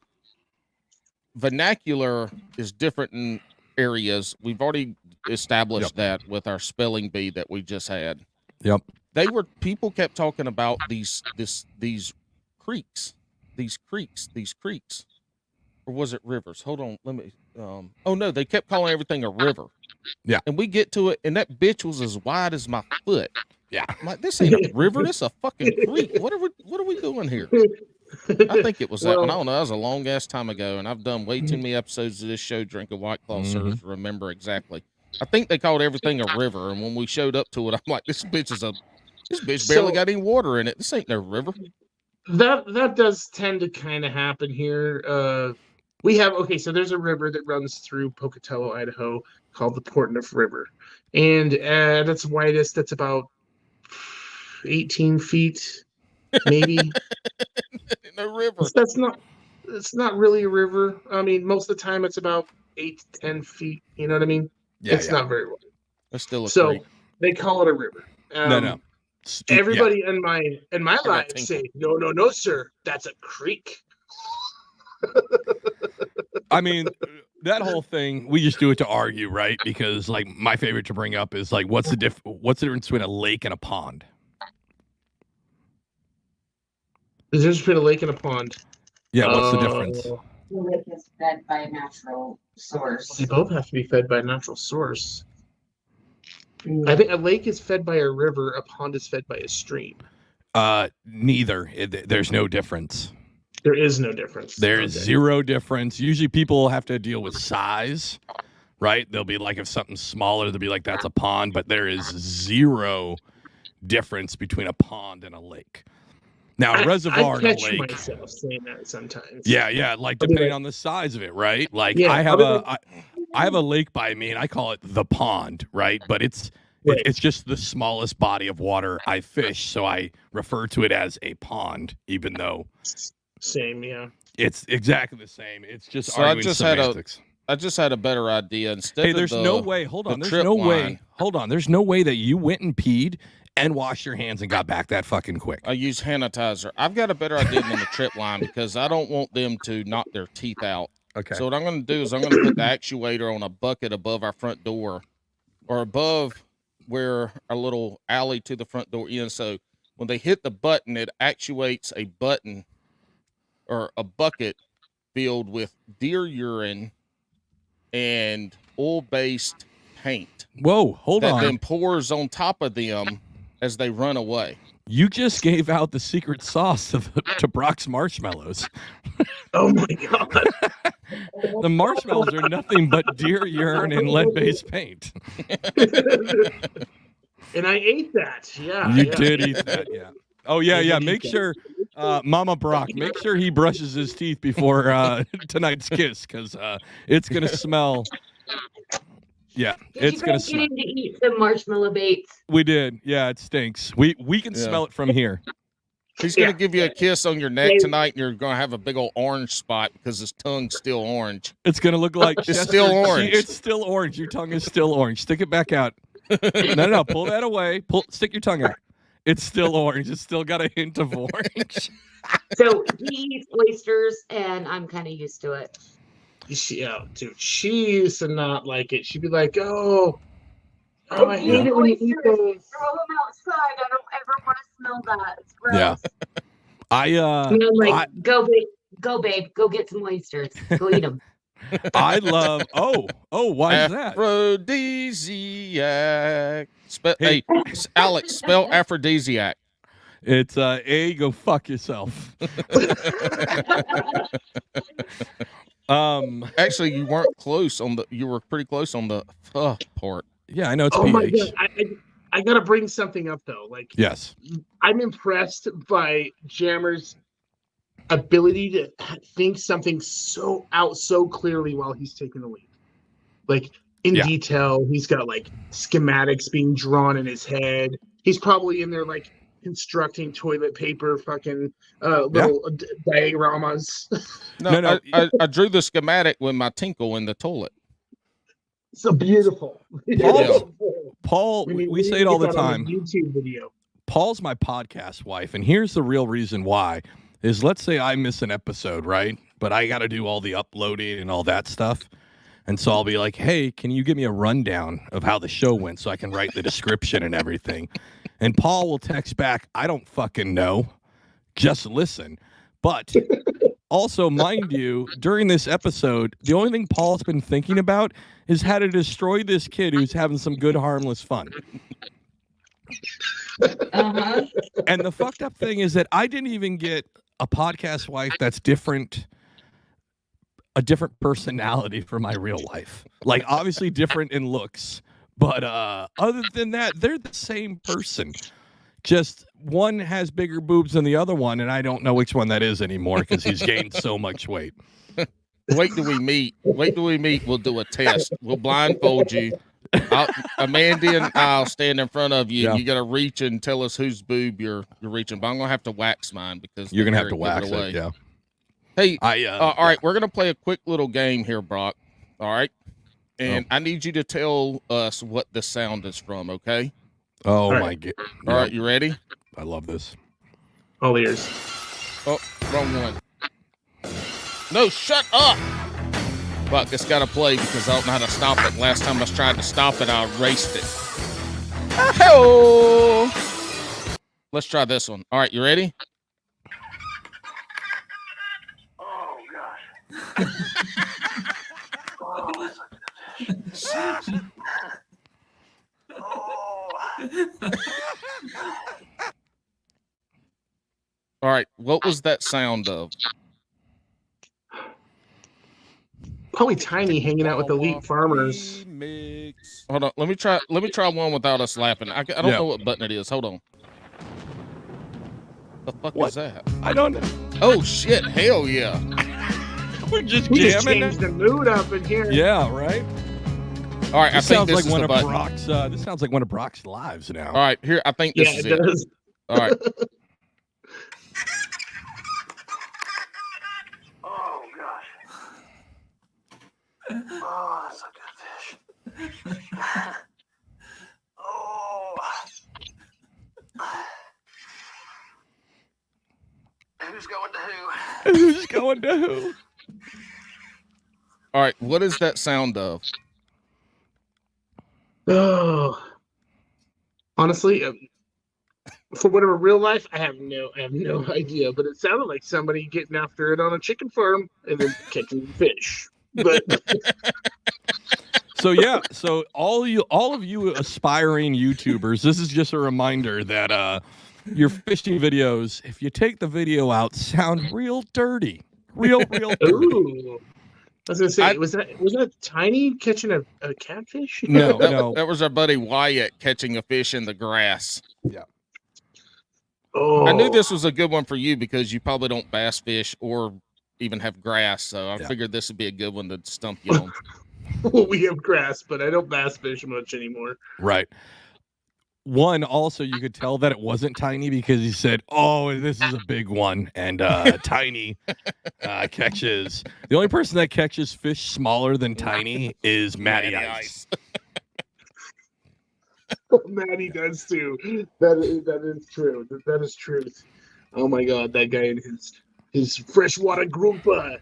vernacular is different in areas. We've already established that with our spelling bee that we just had. Yep. People kept talking about these creeks, or was it rivers? Hold on, let me. Oh no, they kept calling everything a river. Yeah. And we get to it, and that bitch was as wide as my foot. Yeah. I'm like, this ain't a river, this a fucking creek. What are we doing here? I think it was that one. I don't know. That was a long ass time ago, and I've done way too many episodes of this show drinking White Claw syrup to remember exactly. I think they called everything a river, and when we showed up to it, I'm like, this bitch barely got any water in it. This ain't no river. That does tend to kind of happen here. We have so there's a river that runs through Pocatello, Idaho, called the Portneuf River, and at its widest, that's about 18 feet, maybe. No river. It's not really a river. I mean, most of the time it's about 8 to 10 feet. You know what I mean? Yeah, it's not very wide. It's still a creek. So they call it a river. No. Everybody in my life say, no, sir, that's a creek. I mean, that whole thing, we just do it to argue, right? Because like my favorite to bring up is like, what's the difference between a lake and a pond? There's a difference between a lake and a pond. Yeah, what's the difference? The lake is fed by a natural source. They both have to be fed by a natural source. I think a lake is fed by a river, a pond is fed by a stream. Neither. There's no difference. There is no difference. There is zero difference. Usually people have to deal with size, right? They'll be like, if something's smaller, they'll be like, that's a pond, but there is zero difference between a pond and a lake. Now, a reservoir I and a catch lake. myself saying that sometimes. Yeah, like I'll be depending like- on the size of it, right? Like Yeah, I have I'll be I have a lake by me, and I call it the pond, right? But it's Right. it's just the smallest body of water I fish, so I refer to it as a pond, even though Same, yeah. it's exactly the same. It's just So I arguing just had semantics. I just had a better idea. Instead Hey, of there's the, no way. Hold the on. There's trip no way. line, Hold on. There's no way that you went and peed and washed your hands and got back that fucking quick. I use sanitizer. I've got a better idea than the trip line because I don't want them to knock their teeth out. Okay. So what I'm going to do is I'm going to put the actuator on a bucket above our front door, or above where our little alley to the front door is. So when they hit the button, it actuates a button or a bucket filled with deer urine and oil-based paint Whoa, hold that on. then pours on top of them as they run away. You just gave out the secret sauce to Brock's marshmallows. Oh my god. The marshmallows are nothing but deer urine and lead-based paint. And I ate that. Yeah. You yeah. did eat that, yeah. Oh yeah, I yeah. did eat Make that. sure, Mama Brock, make sure he brushes his teeth before tonight's kiss, because it's gonna smell. Yeah, it's gonna smell. Get in to eat some marshmallow baits. We did, yeah. It stinks. We can Yeah. smell it from here. He's going to Yeah. give you a kiss on your neck tonight, and you're going to have a big old orange spot because his tongue's still orange. It's gonna look like It's still orange. It's still orange. Your tongue is still orange. Stick it back out. No. Pull that away. Stick your tongue out. It's still orange. It's still got a hint of orange. So he eats oysters, and I'm kind of used to it. Dude, she used to not like it. She'd be like, "Oh, I hate it when you eat those." Throw them outside. I don't ever want to smell that. It's gross. Yeah. And I'm like, go, babe, go get some oysters. Go eat them. I love. Oh, why is that? Aphrodisiac. Hey. Hey, Alex, spell aphrodisiac. It's go fuck yourself. Actually, you weren't close on the. You were pretty close on the part. Yeah, I know it's Oh my pH. god! I gotta bring something up though. Like, Yes. I'm impressed by Jammer's ability to think something so clearly while he's taking the lead. Like in Yeah. detail, he's got like schematics being drawn in his head. He's probably in there like constructing toilet paper, fucking little dioramas. No. I drew the schematic with my tinkle in the toilet. So beautiful. Paul, We we need say to it all get the that on time. YouTube video. Paul's my podcast wife, and here's the real reason why. Is let's say I miss an episode, right? But I got to do all the uploading and all that stuff. And so I'll be like, hey, can you give me a rundown of how the show went so I can write the description and everything? And Paul will text back, I don't fucking know. Just listen. But also, mind you, during this episode, the only thing Paul's been thinking about is how to destroy this kid who's having some good, harmless fun. Uh-huh. And the fucked up thing is that I didn't even get a podcast wife that's different, a different personality for my real life. Like, obviously different in looks, but other than that, they're the same person. Just one has bigger boobs than the other one, and I don't know which one that is anymore because he's gained so much weight. Wait till we meet. We'll do a test. We'll blindfold you. Amanda and I'll stand in front of you. Yeah. And you got to reach and tell us whose boob you're reaching. But I'm gonna have to wax mine because You're gonna the have to hair wax give away. it, yeah. Hey, I all right, we're gonna play a quick little game here, Brock. All right, and I need you to tell us what the sound is from. Okay. Oh right. my god! All right, you ready? I love this. All ears. Oh, wrong one. No, shut up. But it's got to play because I don't know how to stop it. Last time I tried to stop it, I erased it. Oh. Let's try this one. All right, you ready? Oh gosh. All right, what was that sound of? Probably Tiny hanging out with elite farmers. Hold on, let me try one without us laughing. I don't know what button it is. Hold on. The fuck What? is that? I don't know. Oh shit! Hell yeah! We're just We just jamming. changed the mood up in here. Yeah, right. All right, This I think sounds this like is one the of button. Brock's. This sounds like one of Brock's lives now. All right, here I think this Yeah, is it it. does. All right. Oh gosh. Oh, that's a good fish. Oh. Who's going to who? Who's going to who? All right, what is that sound of? Oh, honestly, for whatever real life, I have no idea. But it sounded like somebody getting after it on a chicken farm and then catching fish. But So yeah, so all of you aspiring YouTubers, this is just a reminder that your fishing videos, if you take the video out, sound real dirty. Real dirty. ooh, I was gonna say, was that Tiny catching a catfish? No, no. That was our buddy Wyatt catching a fish in the grass. Oh, I knew this was a good one for you because you probably don't bass fish or even have grass, so I figured this would be a good one to stump you on. Well, we have grass, but I don't bass fish much anymore. Right. One, also, you could tell that it wasn't Tiny because he said, "Oh, this is a big one," and Tiny catches. The only person that catches fish smaller than Tiny is Matty Ice. Maddie does too. That is true. That is truth. Oh my god, that guy and his freshwater grouper.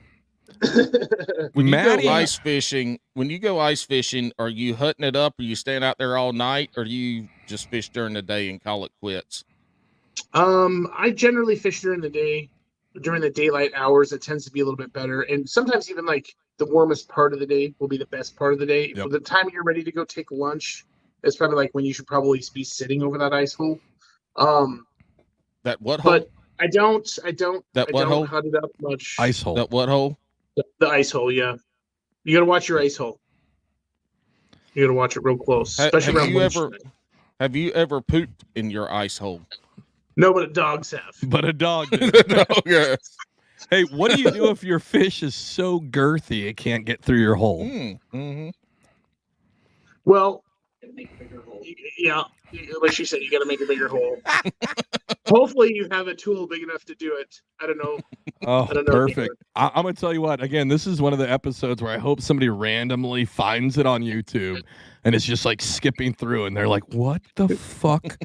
When you Matty- go ice fishing, are you hunting it up? Are you staying out there all night, or do you just fish during the day and call it quits? I generally fish during the day. During the daylight hours, it tends to be a little bit better, and sometimes even like the warmest part of the day will be the best part of the day. Yep. For the time you're ready to go take lunch, it's probably like when you should probably be sitting over that ice hole. That what hole? But I don't That what hole? cut it up much. Ice hole. That what hole? The ice hole, yeah. You gotta watch your ice hole. You gotta watch it real close, especially around lunchtime. Have you ever pooped in your ice hole? No, but dogs have. But a dog did. No, yeah. Hey, what do you do if your fish is so girthy it can't get through your hole? Mm-hmm. Well, yeah, like she said, you got to make a bigger hole. Hopefully, you have a tool big enough to do it. I don't know. Oh, I don't know. perfect. I'm going to tell you what, again, this is one of the episodes where I hope somebody randomly finds it on YouTube and it's just like skipping through and they're like, what the fuck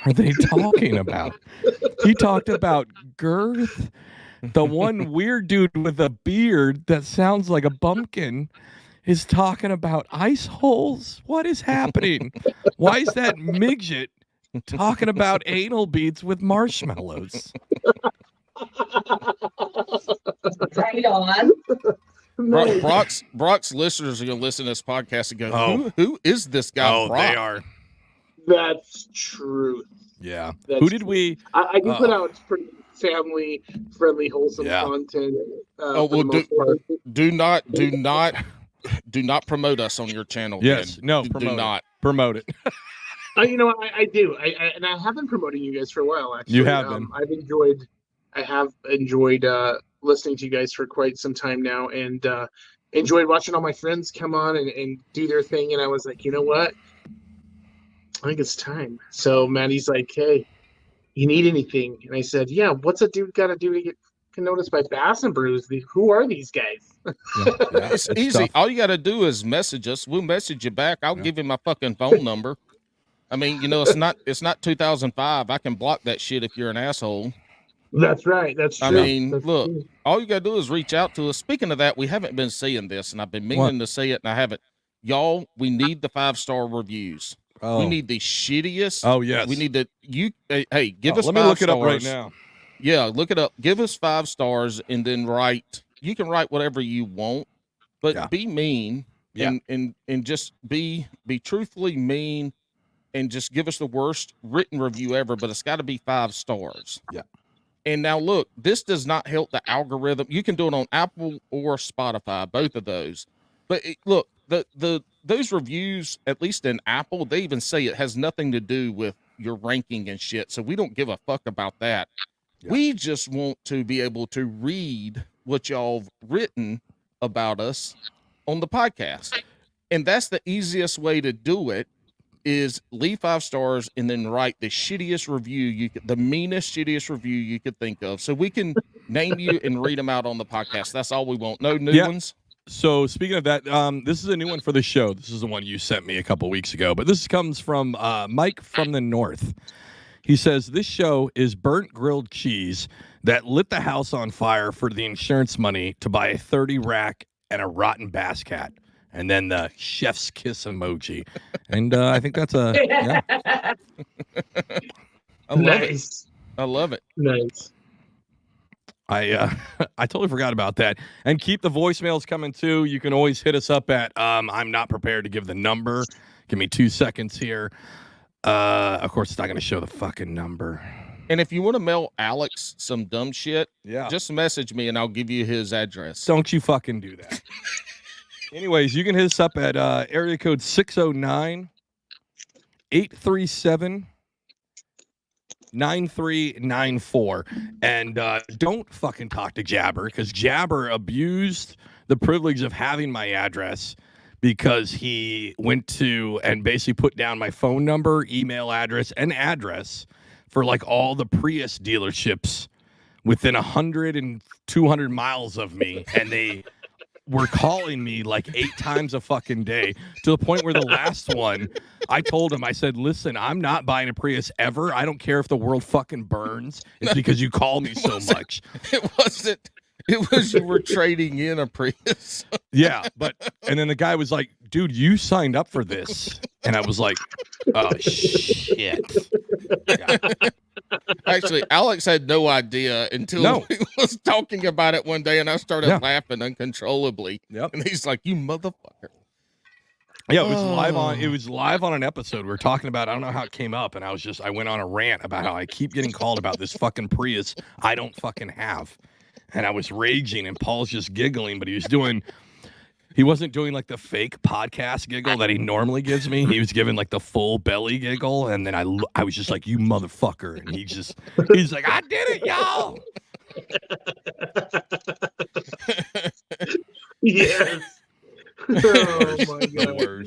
are they talking about? He talked about girth. The one weird dude with a beard that sounds like a bumpkin is talking about ice holes. What is happening? Why is that midget talking about anal beads with marshmallows? Right on. Brock's listeners are gonna listen to this podcast and go, Oh. who is this guy? Oh, Brock? they are. That's true. Yeah. That's Who did true. we? I do put out pretty family-friendly, wholesome Yeah. content. Oh, for well, the most part. do not promote us on your channel. Yes. then. No. do Promote not. it. Promote it. You know, I do. And I have been promoting you guys for a while. Actually, You have been. I have enjoyed listening to you guys for quite some time now, and enjoyed watching all my friends come on and do their thing. And I was like, you know what? I think it's time. So Maddie's like, hey, you need anything? And I said, yeah. What's a dude got to do to get noticed by Bass and Brews? Who are these guys? It's easy. tough. All you got to do is message us. We'll message you back. I'll give you my fucking phone number. I mean, you know, it's not 2005. I can block that shit if you're an asshole. That's right. That's true. I mean, That's look, true. all you got to do is reach out to us. Speaking of that, we haven't been saying this, and I've been meaning to say it, and I haven't. Y'all, we need the 5-star reviews. Oh. We need the shittiest. Oh, yes. We need to. Hey, give us. Let me 5 look it up right stars. now. Yeah, look it up. Give us 5 stars, and then write. You can write whatever you want, but Yeah. be mean. Yeah. And just be truthfully mean, and just give us the worst written review ever. But it's got to be 5 stars. Yeah. And now look, this does not help the algorithm. You can do it on Apple or Spotify, both of those. But look, those reviews, at least in Apple, they even say it has nothing to do with your ranking and shit. So we don't give a fuck about that. Yeah. We just want to be able to read what y'all have written about us on the podcast. And that's the easiest way to do it, is leave 5 stars and then write the shittiest review the meanest, shittiest review you could think of, so we can name you and read them out on the podcast. That's all we want. No new ones. So speaking of that, this is a new one for the show. This is the one you sent me a couple weeks ago, but this comes from Mike from the North. He says, this show is burnt grilled cheese that lit the house on fire for the insurance money to buy a 30 rack and a rotten bass cat. And then the chef's kiss emoji. And I think that's a... Yeah. I love it. I love it. Nice. I totally forgot about that. And keep the voicemails coming, too. You can always hit us up at... I'm not prepared to give the number. Give me 2 seconds here. Of course, it's not going to show the fucking number. And if you want to mail Alex some dumb shit, just message me and I'll give you his address. Don't you fucking do that. Anyways, you can hit us up at area code 609-837-9394. And don't fucking talk to Jabber, because Jabber abused the privilege of having my address because he went to and basically put down my phone number, email address, and address for like all the Prius dealerships within 100 and 200 miles of me. And they were calling me like 8 times a fucking day, to the point where the last one, I told him, I said, listen, I'm not buying a Prius ever. I don't care if the world fucking burns. It's because you call me so much. It wasn't. It was you were trading in a Prius. Yeah, and then the guy was like, dude, you signed up for this. And I was like, oh, shit. Yeah. Actually, Alex had no idea until he was talking about it one day, and I started laughing uncontrollably. Yep. And he's like, you motherfucker. Yeah, it was live on an episode. We were talking about, I don't know how it came up, and I went on a rant about how I keep getting called about this fucking Prius I don't fucking have. And I was raging, and Paul's just giggling, but he wasn't doing like the fake podcast giggle that he normally gives me. He was giving like the full belly giggle, and then I was just like, you motherfucker. And he's like, I did it, y'all. Yes. Oh my god.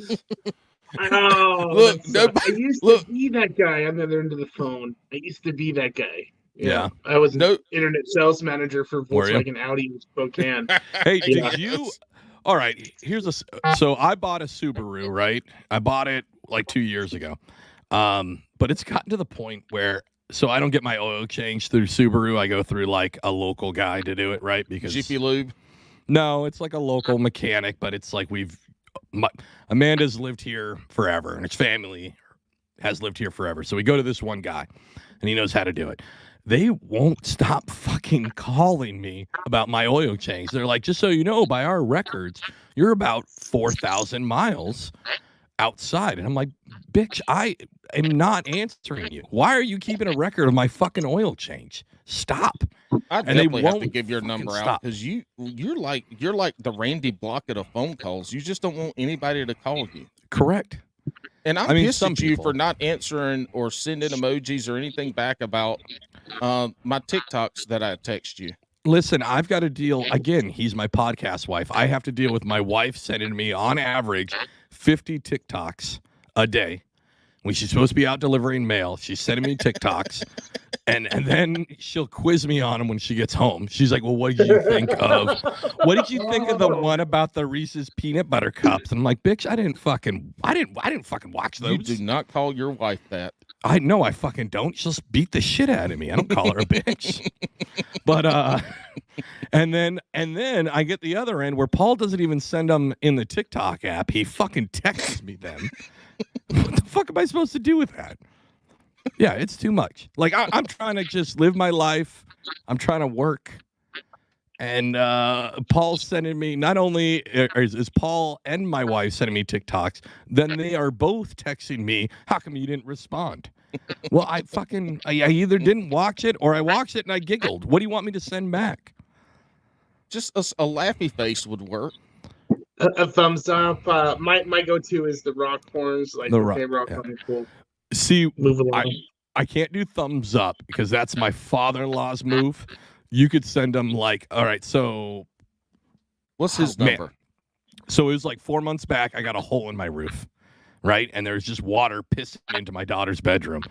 Oh, look, I used to be that guy on the other end of the phone. I used to be that guy. Yeah. I was an internet sales manager for Volkswagen Audi in Spokane. Hey, did you... All right, so I bought a Subaru, right? I bought it like 2 years ago. But it's gotten to the point where, so I don't get my oil changed through Subaru. I go through like a local guy to do it, right? Because Jiffy Lube? No, it's like a local mechanic, but it's like Amanda's lived here forever, and his family has lived here forever. So we go to this one guy, and he knows how to do it. They won't stop fucking calling me about my oil change. They're like, just so you know, by our records, you're about 4,000 miles outside. And I'm like, bitch, I am not answering you. Why are you keeping a record of my fucking oil change? Stop. I definitely have to give your number out, because you're like the Randy Blockett of phone calls. You just don't want anybody to call you. Correct. And I'm pissed at you for not answering or sending emojis or anything back about my TikToks that I text you. Listen, I've got to deal, again, he's my podcast wife. I have to deal with my wife sending me, on average, 50 TikToks a day. When she's supposed to be out delivering mail, she's sending me TikToks. And then she'll quiz me on them when she gets home. She's like, well, what did you think of the one about the Reese's peanut butter cups? And I'm like, bitch, I didn't fucking watch those. You do not call your wife that. I know I fucking don't. She'll just beat the shit out of me. I don't call her a bitch. But and then I get the other end where Paul doesn't even send them in the TikTok app. He fucking texts me them. What the fuck am I supposed to do with that? Yeah, it's too much. Like, I'm trying to just live my life. I'm trying to work. And Paul's sending me, not only is Paul and my wife sending me TikToks, then they are both texting me, how come you didn't respond? Well, I either didn't watch it or I watched it and I giggled. What do you want me to send back? Just a laughy face would work. A thumbs up. My go-to is the rock horns. Like, The rock yeah. horns will See, move along. I can't do thumbs up because that's my father-in-law's move. You could send him like, all right, so What's his man. number? So it was like 4 months back. I got a hole in my roof, right? And there's just water pissing into my daughter's bedroom.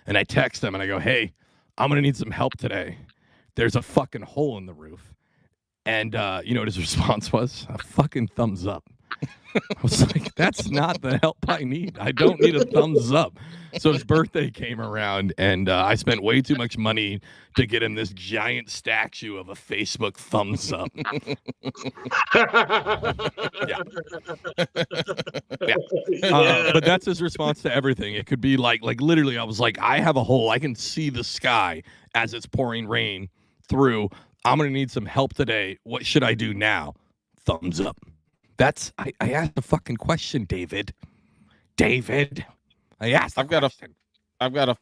And I text him and I go, hey, I'm going to need some help today. There's a fucking hole in the roof. And you know what his response was? A fucking thumbs up. I was like, that's not the help I need. I don't need a thumbs up. So his birthday came around, and I spent way too much money to get him this giant statue of a Facebook thumbs up. Yeah. But that's his response to everything. It could be like literally, I was like, I have a hole. I can see the sky as it's pouring rain through. I'm going to need some help today. What should I do now? Thumbs up. That's I asked the fucking question, David. I asked. I've got a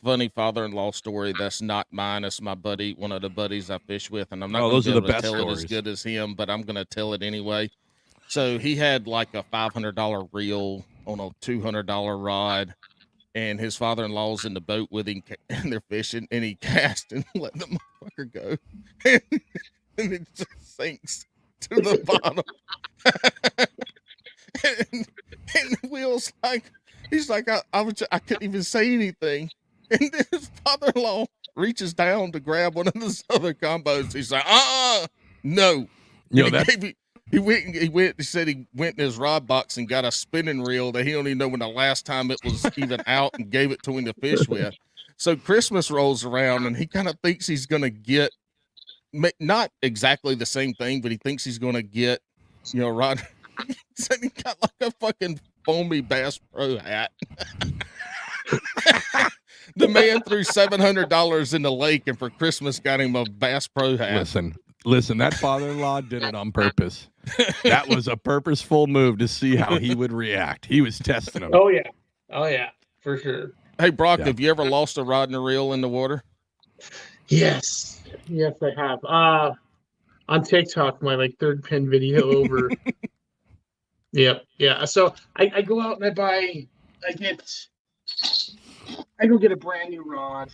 funny father-in-law story that's not mine. It's my buddy, one of the buddies I fish with, and I'm not going to be able to tell it as good as him, but I'm going to tell it anyway. So he had like a $500 reel on a $200 rod, and his father-in-law's in the boat with him, and they're fishing, and he cast and let the motherfucker go, and it just sinks to the bottom. and Will's like, he's like, I couldn't even say anything. And then his father-in-law reaches down to grab one of those other combos. He's like, no. You know, he said he went in his rod box and got a spinning reel that he don't even know when the last time it was even out, and gave it to him to fish with. So Christmas rolls around and he kind of thinks he's going to get, not exactly the same thing, but he thinks he's going to get, you know, rod. He said he got like a fucking foamy Bass Pro hat. The man threw $700 in the lake, and for Christmas got him a Bass Pro hat. Listen, that father-in-law did it on purpose. That was a purposeful move to see how he would react. He was testing him. Oh yeah, for sure. Hey, Brock, have you ever lost a rod and a reel in the water? Yes, I have. On TikTok, my third pin video over. Yep, yeah. So I go out and I go get a brand new rod.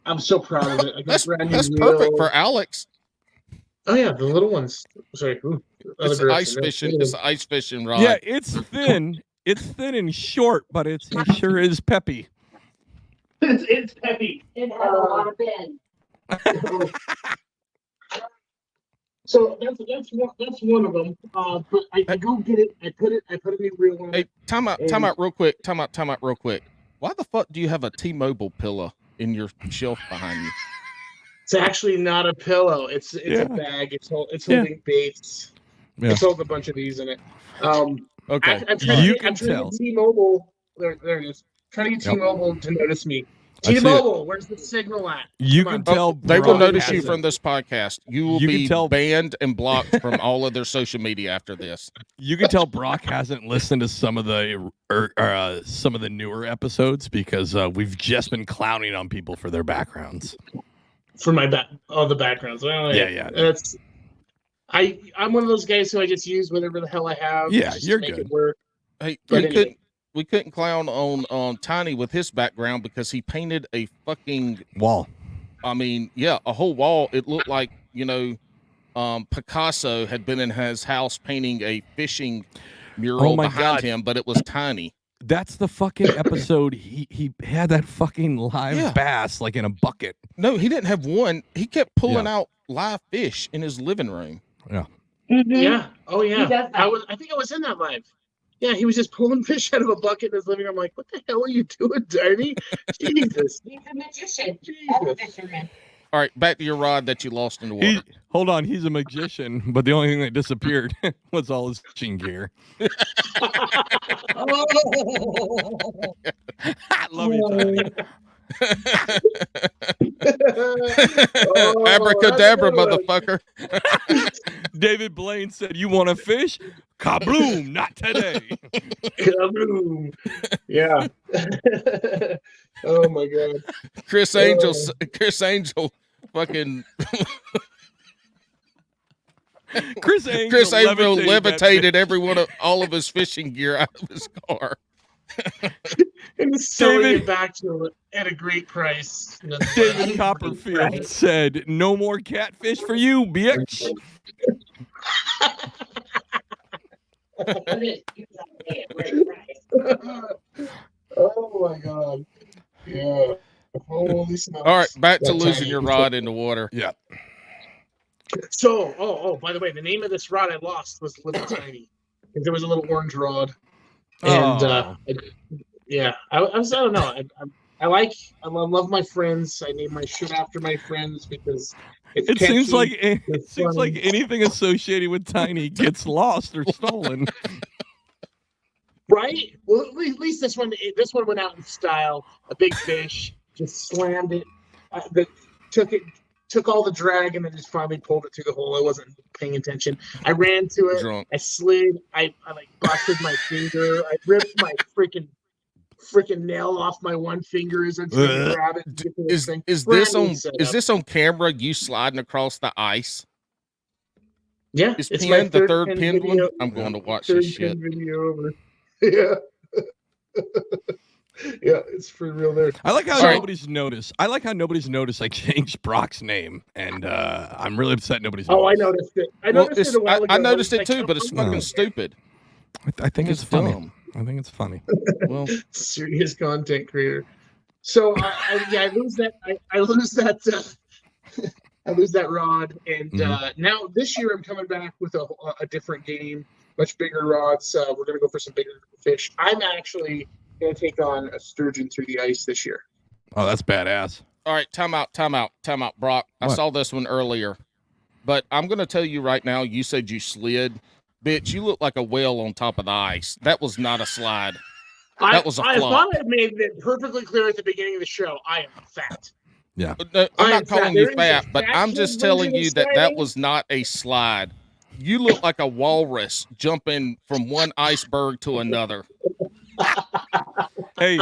I'm so proud of it. I got that's perfect for Alex. Oh yeah, the little ones. Sorry, it's ice fishing. It's an ice fishing rod. Yeah, it's thin. It's thin and short, but it sure is peppy. It's peppy. It has a lot of bend. So that's one of them. But I go get it. I put a new reel on. Hey, time out real quick. Time out real quick. Why the fuck do you have a T-Mobile pillow in your shelf behind you? It's actually not a pillow. It's a bag. It's holding baits. Yeah. It's holding a bunch of these in it. Okay. I'm trying to get T-Mobile. There it is. Trying to get T-Mobile to notice me. T-Mobile, where's the signal at? You can tell they will notice you from this podcast. You will be tell banned and blocked from all of their social media after this. You can tell Brock hasn't listened to some of the newer episodes because we've just been clowning on people for their backgrounds. For all the backgrounds. Well, yeah. I'm one of those guys who I just use whatever the hell I have. Yeah, just you're to make good. It work. Hey, we Anyway. couldn't clown on Tiny with his background because he painted a fucking wall. I mean, yeah, a whole wall. It looked like, Picasso had been in his house painting a fishing mural behind him, but it was tiny. That's the fucking episode. He had that fucking live bass like in a bucket. No, he didn't have one. He kept pulling out live fish in his living room. Yeah. Mm-hmm. Yeah. Oh yeah. He does that. I think I was in that live. Yeah, he was just pulling fish out of a bucket in his living room. I'm like, what the hell are you doing, Tiny? Jesus. He's a magician. Jesus. A fisherman. All right, back to your rod that you lost in the water. Hold on, he's a magician, but the only thing that disappeared was all his fishing gear. I love you, Tiny. Abracadabra, motherfucker. David Blaine said, "You want to fish? Kabloom! Not today." Kabloom! Yeah. Oh my God. Chris Angel, fucking. Chris Angel levitated all of his fishing gear out of his car. And selling David- it back to it at a great price. David Copperfield said, "No more catfish for you, bitch." Oh my god. Yeah. Holy smokes. All right, back to That losing tiny. your rod in the water. Yeah. So, by the way, the name of this rod I lost was Little Tiny. There was a little orange rod. And Oh. I don't know. I love my friends. I name my shit after my friends because it's It seems catchy, like it's funny. anything associated with Tiny gets lost or stolen. Right? Well, at least this one went out in style. A big fish, just slammed it. Took all the drag, and then just finally pulled it through the hole. I wasn't paying attention. I ran to it. Drunk. I slid. I like busted my finger. I ripped my freaking nail off my one finger as I'm trying to grab it. And get to this thing. Is Brand this new on setup. this on camera? You sliding across the ice? Yeah, Is it's pinned my the third pin pinned video. one? I'm going to watch Third this shit. pin video over. Yeah. Yeah, it's for real there. I like how All right. nobody's noticed. I changed Brock's name, and I'm really upset nobody's Oh, I noticed. noticed it. I noticed it a while ago. I noticed it Like, too, but it's No. fucking stupid. I think it's It's funny. dumb. I think it's funny. Well, Serious content creator. So I lose that. I lose that. I lose that rod, and now this year I'm coming back with a different game, much bigger rods. We're gonna go for some bigger fish. I'm actually gonna take on a sturgeon through the ice this year. Oh, that's badass. all right, time out, Brock. I What? saw this one earlier, but I'm going to tell you right now, you said you slid. Bitch, you look like a whale on top of the ice. That was not a slide. That was a I flop. thought I made it perfectly clear at the beginning of the show. I am fat. Yeah. No, I'm I not am calling fat. you There is fat, a but fat I'm kid just telling version you of that sliding. was not a slide. You look like a walrus jumping from one iceberg to another. Hey,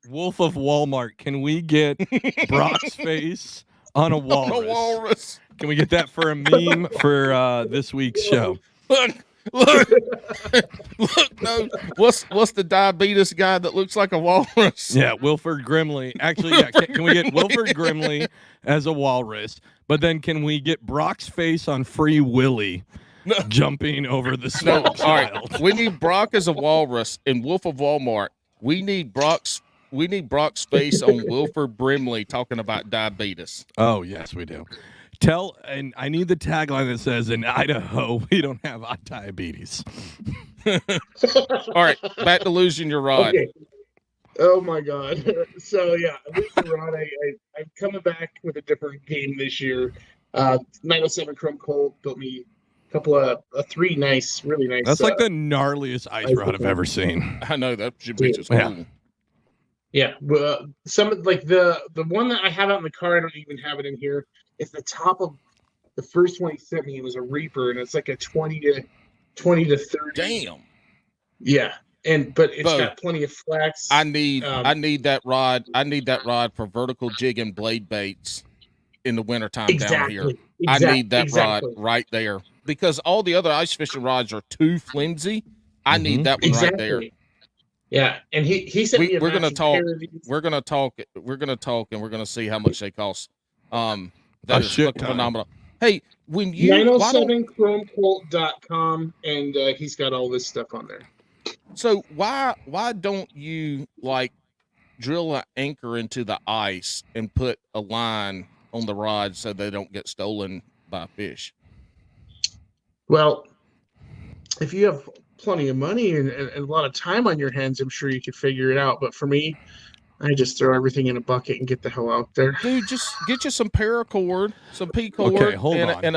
Wolf of Walmart, can we get Brock's face on a walrus? A walrus. Can we get that for a meme for this week's show? Look. No. What's the diabetes guy that looks like a walrus? Yeah, Wilford Grimley. Actually, yeah, can we get Wilford Grimley as a walrus? But then can we get Brock's face on Free Willy jumping over the No. snow All child? right. We need Brock as a walrus and Wolf of Walmart. We need Brock's face on Wilford Brimley talking about diabetes. Oh, yes, we do. And I need the tagline that says, "In Idaho, we don't have diabetes." All right, back to losing your rod. Okay. Oh my god. So yeah, losing rod. I'm coming back with a different game this year. 907 Chrome Colt built me a couple of three really nice. That's like the gnarliest ice rod I've ever seen. I know that bitch is Yeah. cool. Yeah, some like the one that I have out in the car. I don't even have it in here. It's the top of the first one he sent me. It was a Reaper, and it's like a 20 to 30. Damn. Yeah, but it's Bo, got plenty of flex. I need that rod. I need that rod for vertical jig and blade baits in the wintertime down here. I need that rod right there because all the other ice fishing rods are too flimsy. I need that one right there. Yeah, and he said we're gonna talk. We're gonna talk, and we're gonna see how much they cost. That is fucking phenomenal. Hey, when you 907chromecolt.com, and he's got all this stuff on there. So why don't you like drill an anchor into the ice and put a line on the rod so they don't get stolen by fish? Well, if you have plenty of money and a lot of time on your hands, I'm sure you could figure it out. But for me, I just throw everything in a bucket and get the hell out there. Dude, just get you some paracord, some P-cord, Okay, hold on. and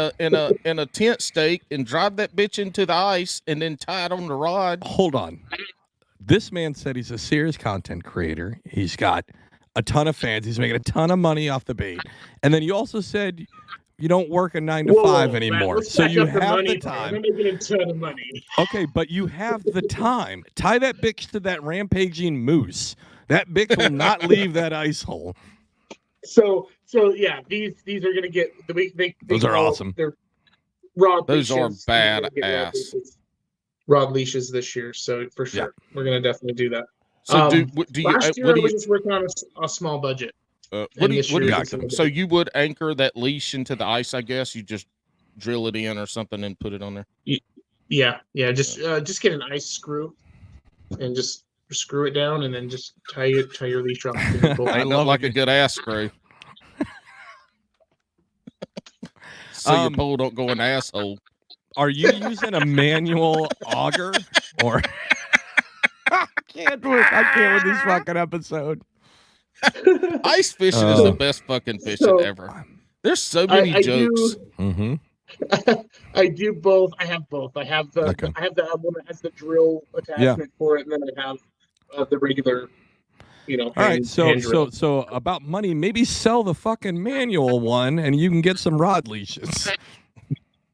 a tent stake, and drive that bitch into the ice, and then tie it on the rod. Hold on. This man said he's a serious content creator. He's got a ton of fans. He's making a ton of money off the bait. And then you also said you don't work a 9 to 5 anymore. Matt, so you have money. the time. I'm making a ton of money. Okay, but you have the time. Tie that bitch to that rampaging moose. That bitch will not leave that ice hole. So yeah, these are gonna get they Those are awesome. They're raw. Those are pieces. They're gonna get raw badass. pieces. rod leashes this year. So for sure, we're gonna definitely do that. So do you? Last year I was just working on a small budget. What do you? So you you would anchor that leash into the ice, I guess. You just drill it in or something and put it on there. Yeah. Just get an ice screw and just screw it down, and then just tie your leash around. I love like a good ass screw. So your pole don't go in the asshole. Are you using a manual auger or? I can't with this fucking episode. Ice fishing is the best fucking fishing ever. There's so many jokes. I do both. I have both. I have the one that has the drill attachment for it, and then I have the regular. All right, so about money, maybe sell the fucking manual one, and you can get some rod leashes.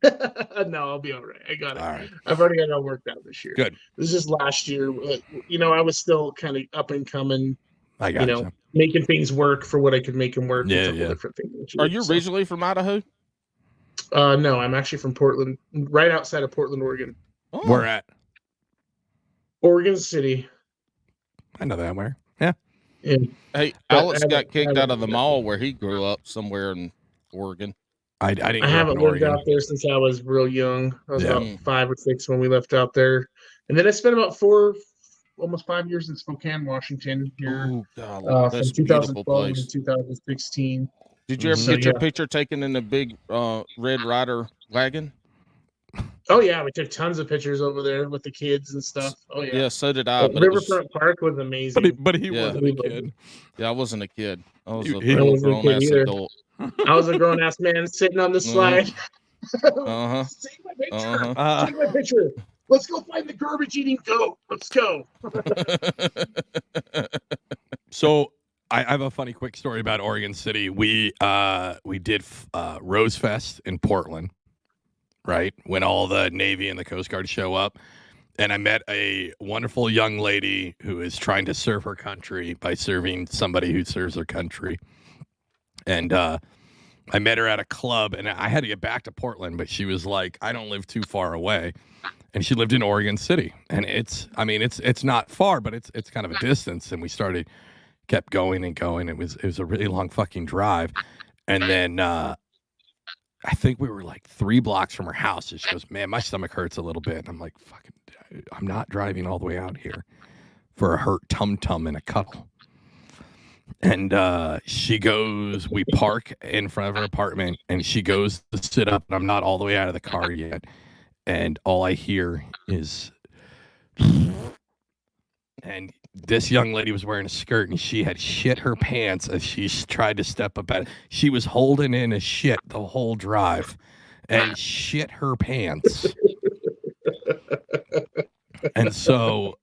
No, I'll be all right. I got it. All right. I've already got it all worked out this year. Good. This is last year. I was still kind of up and coming. I got you. Making things work for what I could make them work. Yeah. Different things. Are you originally from Idaho? No, I'm actually from Portland, right outside of Portland, Oregon. Oh. Where at? Oregon City. I know that where. Yeah. Hey, Alex got kicked out of the mall where he grew up somewhere in Oregon. I didn't. I haven't lived out there since I was real young. I was about 5 or 6 when we left out there, and then I spent about almost 5 years in Spokane, Washington. Here, from 2012 to 2016. Did you ever get your picture taken in the big Red Ryder wagon? Oh yeah, we took tons of pictures over there with the kids and stuff. Oh yeah, yeah, so did I. But Riverfront Park was amazing. But he wasn't a kid. Yeah, I wasn't a kid. I was a grown ass adult. I was a grown ass man sitting on the slide. Take my picture. Take my picture. Let's go find the garbage eating goat. Let's go. So I have a funny quick story about Oregon City. We did Rose Fest in Portland, right? When all the Navy and the Coast Guard show up. And I met a wonderful young lady who is trying to serve her country by serving somebody who serves her country. And I met her at a club, and I had to get back to Portland, but she was like, I don't live too far away. And she lived in Oregon City. And it's not far, but it's kind of a distance. And we kept going and going. It was a really long fucking drive. And then I think we were like 3 blocks from her house. And she goes, man, my stomach hurts a little bit. And I'm like, fucking, I'm not driving all the way out here for a hurt tum-tum and a cuddle. And she goes, we park in front of her apartment, and she goes to sit up, and I'm not all the way out of the car yet. And all I hear is, and this young lady was wearing a skirt, and she had shit her pants as she tried to step up at it. She was holding in a shit the whole drive and shit her pants. And so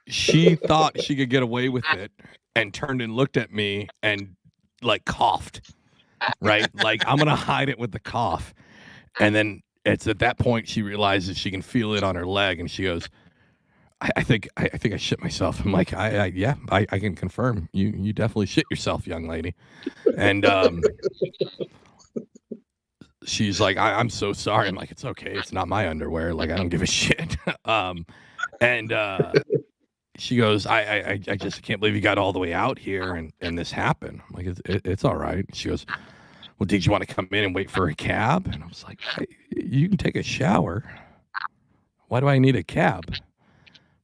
she thought she could get away with it and turned and looked at me and like coughed, right? Like, I'm going to hide it with the cough. And then it's at that point she realizes she can feel it on her leg, and she goes, I think I shit myself. I'm like, I can confirm. You definitely shit yourself, young lady. And she's like, I'm so sorry. I'm like, it's okay. It's not my underwear. Like, I don't give a shit. And she goes, I just can't believe you got all the way out here and this happened. I'm like, it's all right. She goes, well, did you want to come in and wait for a cab? And I was like, hey, you can take a shower. Why do I need a cab?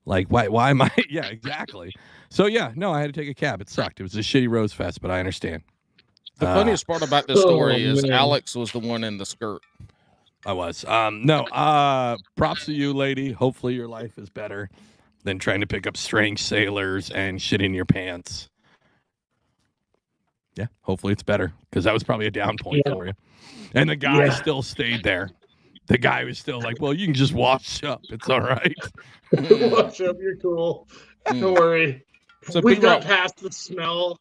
Like, why am I? Yeah, exactly. So, yeah, no, I had to take a cab. It sucked. It was a shitty Rose Fest, but I understand. The funniest part about this story is Alex was the one in the skirt. I was. Props to you, lady. Hopefully your life is better than trying to pick up strange sailors and shit in your pants. Yeah, hopefully it's better, because that was probably a down point for you. And the guy still stayed there. The guy was still like, well, you can just wash up. It's all right. Wash up. You're cool. Don't worry. So we got past the smell.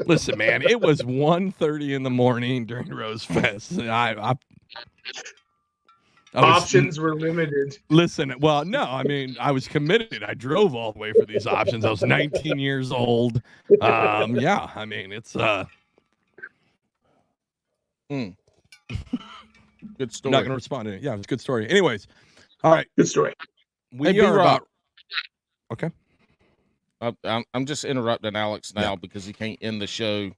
Listen, man, it was 1:30 in the morning during Rose Fest. Options were limited. Listen, well, no, I mean, I was committed. I drove all the way for these options. I was 19 years old. Yeah, I mean, it's Good You're story. not going to respond to it. Yeah, it's a good story. Anyways, all right. Good story. We Hey, are B-Rock. about. Okay. I'm just interrupting Alex now Yeah. because he can't end the show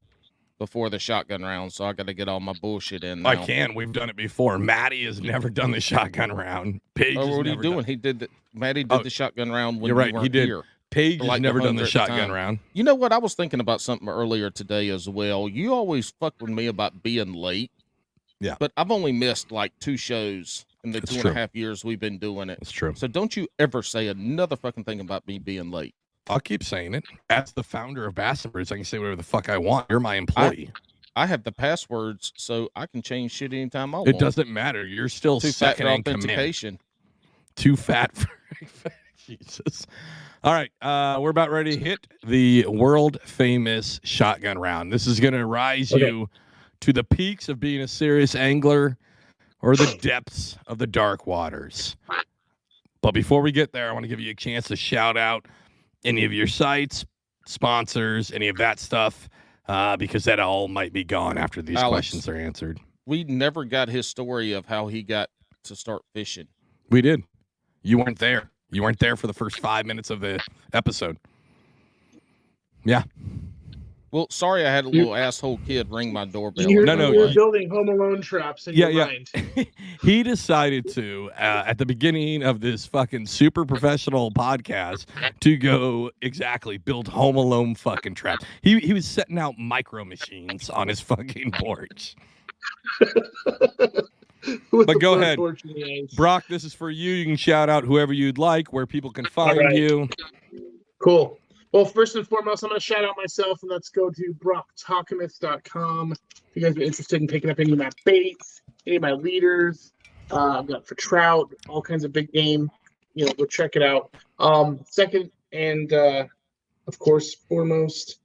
before the shotgun round, so I got to get all my bullshit in now. I can. We've done it before. Matty has never done the shotgun round. Paige Oh, has what are you never doing? done. He did. Maddie did Oh, the shotgun round when you're right, you he weren't did. here. Paige For has like never done 100th the shotgun time. round. You know what? I was thinking about something earlier today as well. You always fuck with me about being late. Yeah. But I've only missed like 2 shows in the That's 2.5 years we've been doing it. That's true. So don't you ever say another fucking thing about me being late. I'll keep saying it. As the founder of Bass and Brews, I can say whatever the fuck I want. You're my employee. I have the passwords, so I can change shit anytime I want. It doesn't matter. You're still second in command. authentication. Too fat for Jesus. All right, we're about ready to hit the world famous shotgun round. This is going to rise you to the peaks of being a serious angler or the depths of the dark waters. But before we get there, I want to give you a chance to shout out any of your sites, sponsors, any of that stuff, because that all might be gone after these Alex, questions are answered. We never got his story of how he got to start fishing. We did. You weren't there. You weren't there for the first 5 minutes of the episode. Yeah. Well, sorry I had a little asshole kid ring my doorbell. You're No, building Home Alone traps in your mind. He decided to, at the beginning of this fucking super professional podcast, to go exactly build Home Alone fucking traps. He was setting out micro machines on his fucking porch. But go ahead, Brock. This is for you. You can shout out whoever you'd like, where people can find you. Cool. Well, first and foremost, I'm going to shout out myself, and let's go to Brocktokamus.com. If you guys are interested in picking up any of my baits, any of my leaders, I've got for trout, all kinds of big game. Go check it out. Second, and of course, foremost,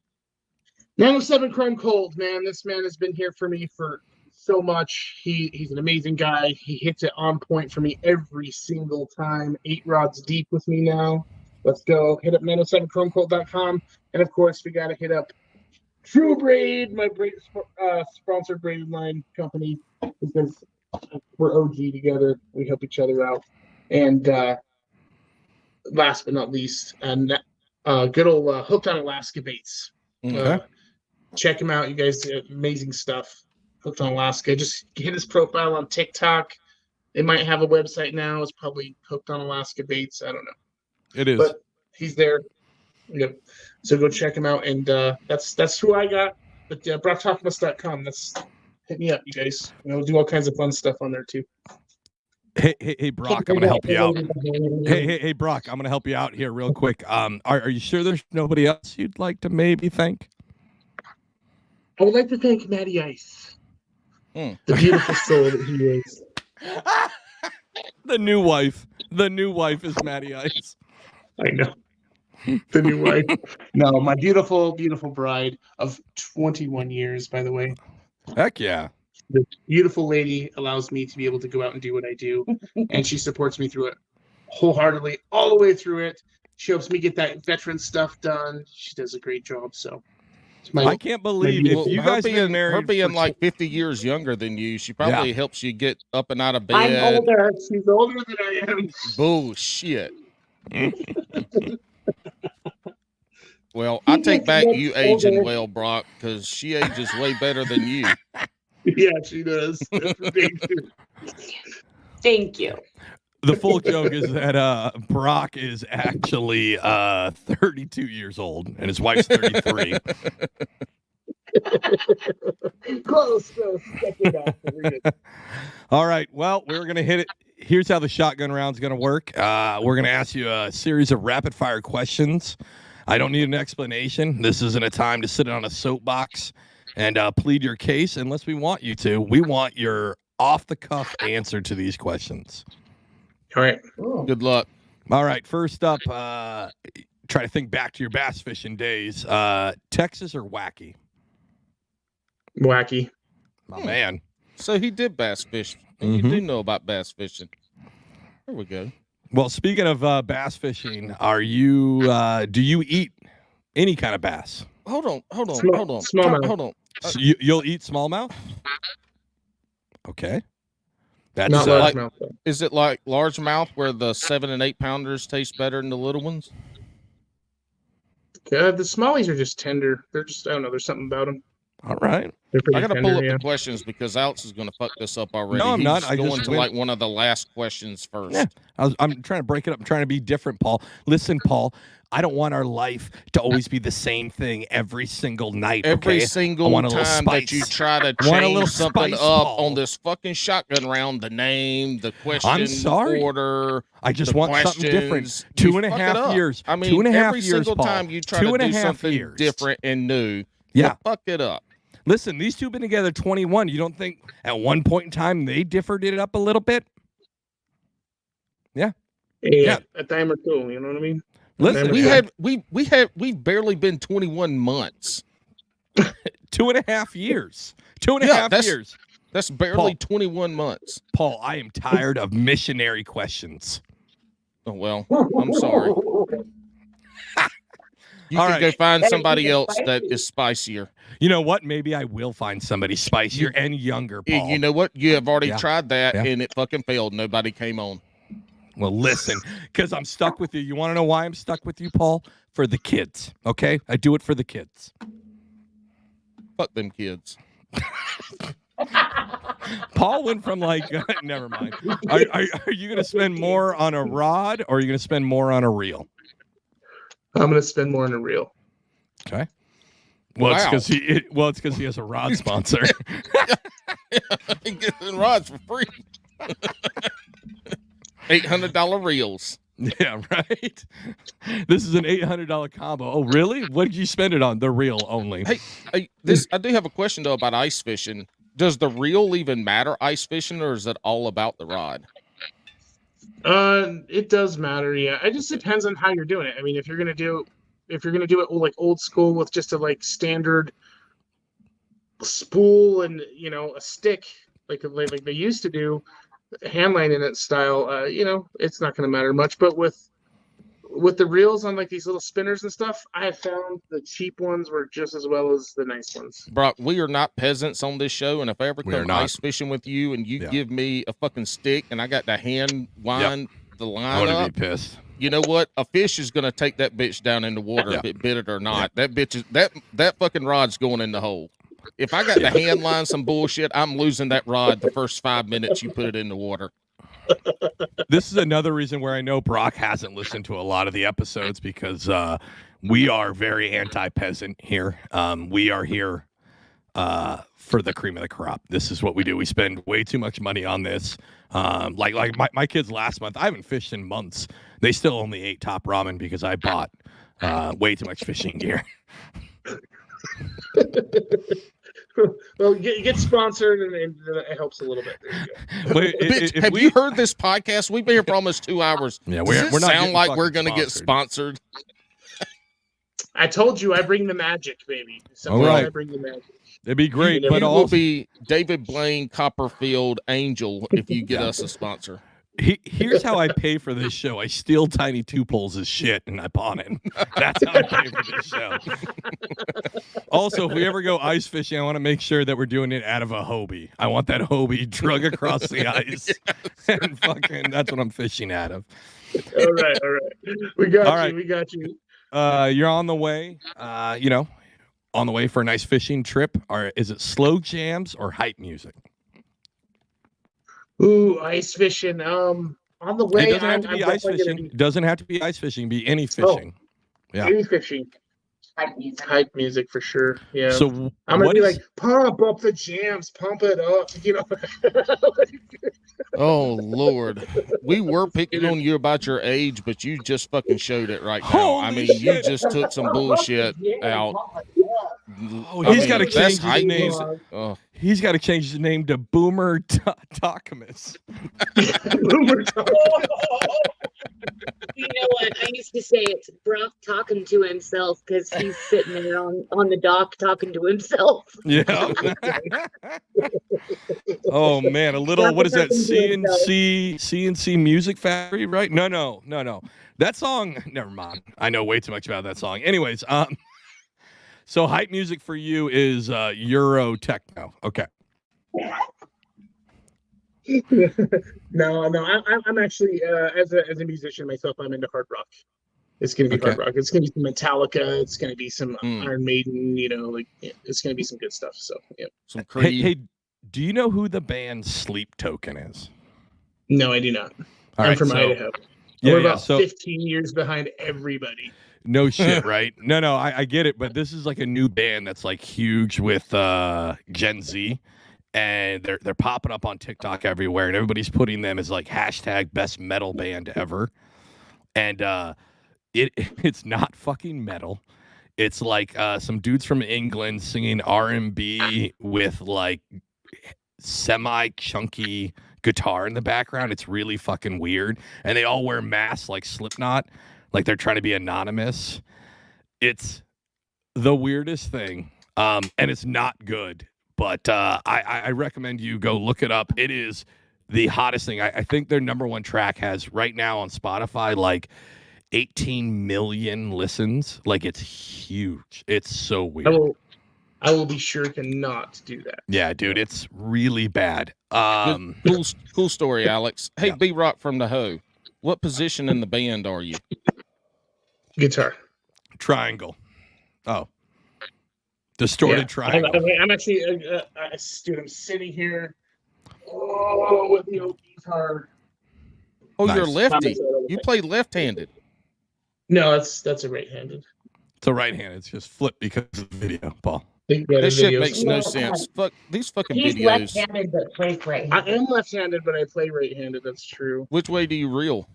907 Chrome Cold, man. This man has been here for me for so much. He's an amazing guy. He hits it on point for me every single time. 8 rods deep with me now. Let's go. Hit up 907chromecold.com. And of course, we got to hit up True Braid, my sponsored braided line company, because we're OG together. We help each other out. And last but not least, good old Hooked on Alaska Baits. Okay. Check him out. You guys do amazing stuff. Hooked on Alaska. Just hit his profile on TikTok. They might have a website now. It's probably Hooked on Alaska Baits. I don't know. It is. But he's there. Yep. So go check him out. And that's who I got. But Brocktokamus.com. Hit me up, you guys. We'll do all kinds of fun stuff on there too. Hey, Brock, I'm going to help you out. Hey, Brock, I'm going to help you out here real quick. Are you sure there's nobody else you'd like to maybe thank? I would like to thank Matty Ice. The beautiful soul that he is. The new wife is Matty Ice. I know. The new wife. No, my beautiful, beautiful bride of 21 years, by the way. Heck yeah. The beautiful lady allows me to be able to go out and do what I do, and she supports me through it wholeheartedly, all the way through it. She helps me get that veteran stuff done. She does a great job. So I can't believe if you guys been married. Her being like 50 years younger than you, she probably helps you get up and out of bed. I'm older. She's older than I am. Bullshit. Well, I take back you aging well, Brock, because she ages way better than you. Yeah, she does. Thank you. The full joke is that Brock is actually 32 years old and his wife's 33. Close. All right. Well, we're going to hit it. Here's how the shotgun round's going to work. We're going to ask you a series of rapid fire questions. I don't need an explanation. This isn't a time to sit on a soapbox and plead your case unless we want you to. We want your off-the-cuff answer to these questions. All right. Good luck. All right. First up, try to think back to your bass fishing days. Texas or Wacky? Wacky. Oh, man. So he did bass fish. And you do know about bass fishing. There we go. Well, speaking of bass fishing, are you do you eat any kind of bass? Hold on. Smallmouth. So you'll eat smallmouth? Okay. That's Not like- largemouth though. Is it like largemouth where the 7 and 8 pounders taste better than the little ones? The smallies are just tender. They're just, I don't know. There's something about them. all right. They're pretty I gotta tender, pull up yeah. the questions because Alex is gonna fuck this up already. No, I'm He's not. I going just to went- like one of the last questions first. Yeah. I'm trying to break it up. I'm trying to be different, Paul. Listen, Paul, I don't want our life to always be the same thing every single night. Every okay? single I want a little time that you spice. try to I want a little change something spice, up Paul. on this fucking shotgun round, the name, the question, I'm sorry. order, I just the want something questions, different. you 2.5 fuck it up. years. I mean, 2.5 every years, single Paul. time you try to do 2.5 something years. different and new, Yeah. you fuck it up. Listen, these two have been together 21. You don't think at one point in time they differed it up a little bit? Yeah, Yeah. a time or two. You know what I mean? Listen, We've barely been 21 months. 2.5 years. 2.5 years. That's barely 21 months. Paul, I am tired of missionary questions. Oh, well, I'm sorry. You All can right. go find Better somebody keep it else that spicy. is spicier. You know what? Maybe I will find somebody spicier and younger, Paul. You know what? You have already Yeah. tried that, Yeah. and it fucking failed. Nobody came on. Well, listen, because I'm stuck with you. You want to know why I'm stuck with you, Paul? For the kids, okay? I do it for the kids. Fuck them kids. Paul went from like, never mind. Are you going to spend more on a rod or are you going to spend more on a reel? I'm gonna spend more on a reel. Okay. Well, Wow. it's because he has a rod sponsor. Getting rods for free. $800 reels. Yeah, right. This is an $800 combo. Oh, really? What did you spend it on? The reel only. Hey, I do have a question though about ice fishing. Does the reel even matter ice fishing, or is it all about the rod? It does matter, yeah. It just depends on how you're doing it. I mean, if you're gonna do it like old school with just a like standard spool and a stick like they used to do, hand line in it style, it's not gonna matter much. But with the reels on like these little spinners and stuff, I have found the cheap ones work just as well as the nice ones. Brock, we are not peasants on this show, and if I ever We are come not. ice fishing with you and you Yeah. give me a fucking stick and I got to hand wind the I line would up, be pissed. you know what? A fish is gonna take that bitch down in the water Yeah. if it bit it or not. That bitch is that fucking rod's going in the hole. If I got to hand line some bullshit, I'm losing that rod the first 5 minutes you put it in the water. This is another reason where I know Brock hasn't listened to a lot of the episodes because we are very anti-peasant here. We are here for the cream of the crop. This is what we do. We spend way too much money on this. Like my kids last month, I haven't fished in months. They still only ate Top Ramen because I bought way too much fishing gear. Well, get sponsored and it helps a little bit. There you go. Wait, Bitch, have you heard this podcast? We've been here for almost 2 hours. Yeah, Does we're it not sound getting like we're fucking gonna get sponsored. sponsored. I told you I bring the magic, baby. All right. I bring the magic. It'd be great, You but You will also be David Blaine Copperfield Angel if you get us a sponsor. here's how I pay for this show. I steal Tiny Two Poles' shit and I pawn it. That's how I pay for this show. Also, if we ever go ice fishing, I want to make sure that we're doing it out of a Hobie. I want that Hobie drug across the ice. And fucking, that's what I'm fishing out of. All right. We got All you. right. We got you. You're on the way, on the way for a nice fishing trip. Or is it slow jams or hype music? Ooh, ice fishing. On the way. It doesn't have to I'm be ice definitely fishing. gonna It doesn't have to be ice fishing. Be any fishing. be Yeah. any fishing. Hype music. Hype music for sure. Yeah. So I'm gonna what be is- like, pump up the jams, pump it up. Oh Lord, we were picking on you about your age, but you just fucking showed it right now. Holy I mean, shit. you just took some bullshit out. Oh, he's gotta that's change his hype name. music. Oh, He's got to change his name to Brocktokamus. You know what? I used to say it's Brock talking to himself because he's sitting there on the dock talking to himself. Yeah. Oh man, a little. What is that? CNC Music Factory, right? No. That song. Never mind. I know way too much about that song. Anyways, so hype music for you is Euro techno. Okay. No. I'm actually as a musician myself. I'm into hard rock. It's gonna be hard rock. It's gonna be some Metallica. It's gonna be some Iron Maiden. It's gonna be some good stuff. So yeah. Some Creed. Hey, do you know who the band Sleep Token is? No, I do not. I'm from Idaho. We're about 15 years behind everybody. No shit, right? No, I get it, but this is like a new band that's like huge with Gen Z, and they're popping up on TikTok everywhere, and everybody's putting them as like hashtag best metal band ever. And it's not fucking metal. It's like some dudes from England singing R&B with like semi-chunky guitar in the background. It's really fucking weird. And they all wear masks like Slipknot, like they're trying to be anonymous. It's the weirdest thing. And it's not good. But I recommend you go look it up. It is the hottest thing. I think their number one track has right now on Spotify like 18 million listens. Like, it's huge. It's so weird. I will be sure to not do that. Yeah, dude, it's really bad. Cool story, Alex. Hey, B-Rock from the Ho, what position in the band are you? Guitar. Triangle. Oh. Distorted triangle. I'm actually, dude, I'm sitting here with the old guitar. Oh, nice. You're lefty. You play left-handed. No, that's a right-handed. It's a right-handed. It's just flipped because of the video, Paul. This shit makes no sense. Fuck these fucking He's videos. He's left-handed but plays right-handed. I am left-handed, but I play right-handed. That's true. Which way do you reel?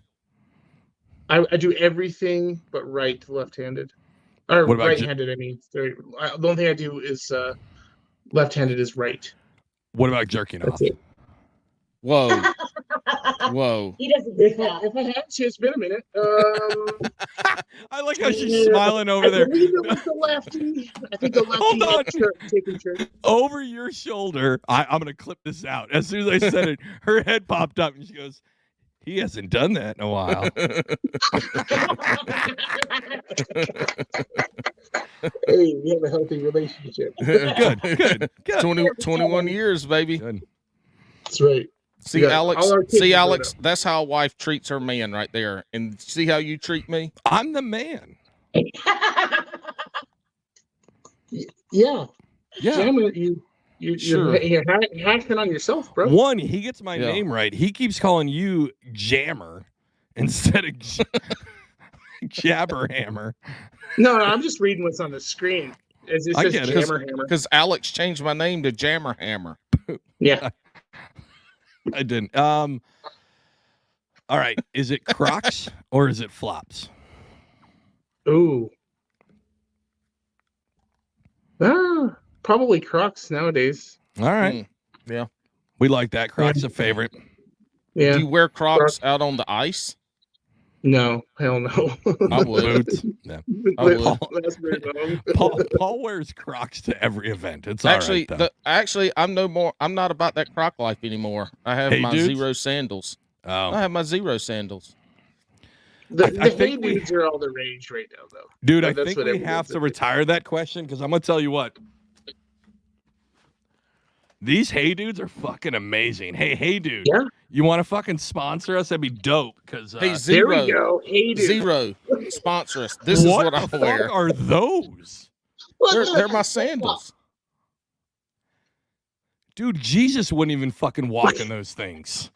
I do everything but right left-handed. Or right-handed, I mean. The only thing I do is left-handed is right. What about jerking off? It. Whoa. Whoa. He doesn't do that. If I had to, it's been a minute. I like how she's smiling over there. I believe it was the lefty. I think the lefty Hold on. taking turn. Over your shoulder. I'm going to clip this out. As soon as I said it, her head popped up and she goes, he hasn't done that in a while. Hey, we have a healthy relationship. Good. 21 years, baby. Good. That's right. See, Alex, that's how a wife treats her man right there. And see how you treat me? I'm the man. Yeah. Sure. You're hacking on yourself, bro. One, he gets my name right. He keeps calling you Jammer instead of Jabberhammer. No, I'm just reading what's on the screen. It says Jammer Hammer. Because Alex changed my name to Jammer Hammer. Yeah. I didn't. All right. Is it Crocs or is it flops? Ooh. Probably Crocs nowadays. All right. Yeah. We like that. Crocs a favorite. Yeah. Do you wear Crocs out on the ice? No, hell no. I would. Yeah. I would. Paul wears Crocs to every event. It's actually, all right, actually, I'm not about that Croc life anymore. I have my zero sandals. Oh. I have my zero sandals. The hey dudes are all the rage right now, though. Dude, I think we have to retire that question because I'm gonna tell you what. These hey dudes are fucking amazing. Hey dude. Yeah. You want to fucking sponsor us? That'd be dope. Because hey, Zero. There we go. Hey dude. Zero. Sponsor us. This is what I wear. What are those? They're my sandals. Dude, Jesus wouldn't even fucking walk in those things.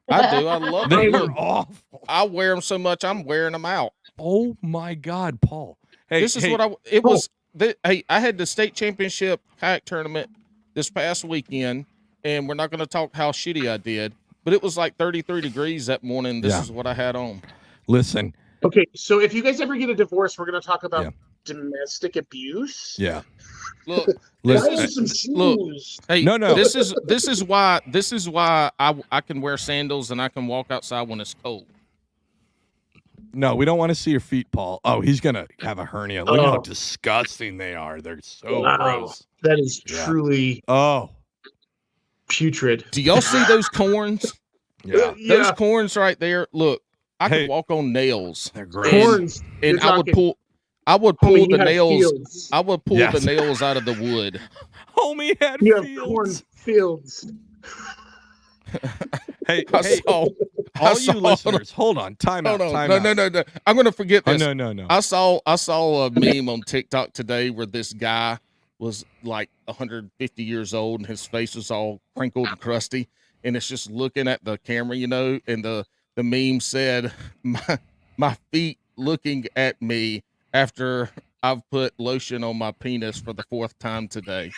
I do. I love them. They're awful. I wear them so much, I'm wearing them out. Oh my God, Paul. Hey, this is what it was. Hey, I had the state championship kayak tournament this past weekend, and we're not going to talk how shitty I did, but it was like 33 degrees that morning. This is what I had on. Listen. Okay, so if you guys ever get a divorce, we're going to talk about domestic abuse. Yeah. Look, hey, no. This is why I can wear sandals and I can walk outside when it's cold. No, we don't want to see your feet, Paul. Oh, he's gonna have a hernia. Look how disgusting they are. They're so gross. That is truly putrid. Do y'all see those corns? Yeah. Those corns right there. Look, I could walk on nails. They're great. Corns. And I would pull the nails. Fields. I would pull the nails out of the wood. Homie had you fields. have corn fields. Hey, I hey, saw. all you listeners, hold on, time out, Hold on. time No, out. no, no, no. I'm gonna forget Oh, this. no. I saw a meme on TikTok today where this guy was like 150 years old and his face was all crinkled and crusty, and it's just looking at the camera, and the meme said, my feet looking at me after I've put lotion on my penis for the 4th time today.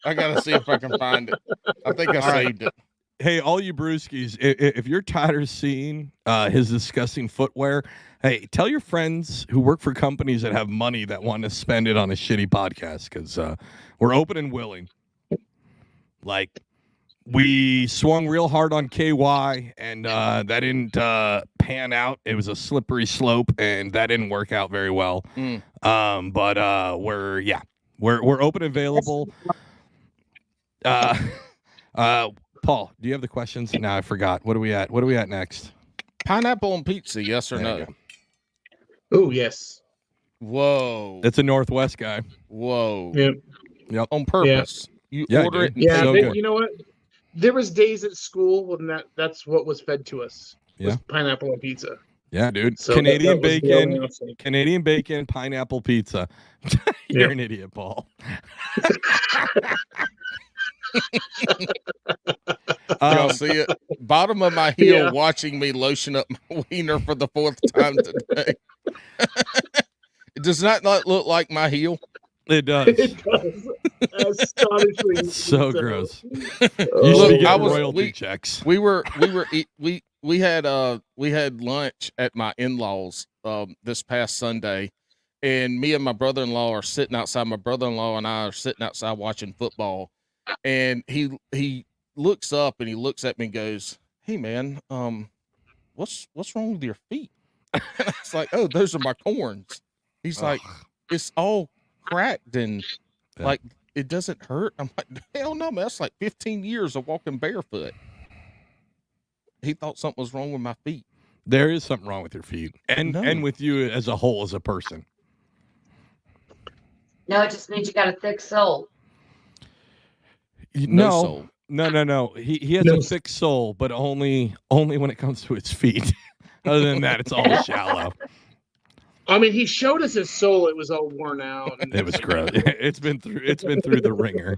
I gotta see if I can find it. I think I saved it. Hey, all you brewskis, if you're tired of seeing his disgusting footwear, hey, tell your friends who work for companies that have money that want to spend it on a shitty podcast, because we're open and willing. Like, we swung real hard on KY, and that didn't pan out. It was a slippery slope, and that didn't work out very well. But we're open and available. Paul, do you have the questions? No, I forgot. What are we at? What are we at next? Pineapple on pizza, yes or There you no? go. Oh, yes. Whoa. It's a Northwest guy. Whoa. Yep. On purpose. You Yeah, order dude. it and Yeah, So they- good. you know what? There was days at school when that's what was fed to us. Was Yeah. pineapple on pizza. Yeah, dude. So Canadian that was the bacon, only option. Canadian bacon, pineapple pizza. You're an idiot, Paul. Y'all see it? Bottom of my heel Yeah. watching me lotion up my wiener for the 4th time today. Does that not look like my heel? It does. It does. Astonishingly. So gross. You Oh, should be I getting was- royalty checks. We had lunch at my in-laws this past Sunday, and me and my brother-in-law are sitting outside. My brother-in-law and I are sitting outside watching football, and he looks up and he looks at me and goes, "Hey man, what's wrong with your feet?" And I was like, "Oh, those are my corns." He's like, "It's all cracked and Yeah. like it doesn't hurt." I'm like, "Hell no, man! That's like 15 years of walking barefoot." He thought something was wrong with my feet. There is something wrong with your feet, and No. and with you as a whole as a person. No, it just means you got a thick soul. No soul. No. He has No. a thick soul, but only when it comes to his feet. Other than that, it's all shallow. I mean, he showed us his soul. It was all worn out. And It was gross. It's been through the ringer.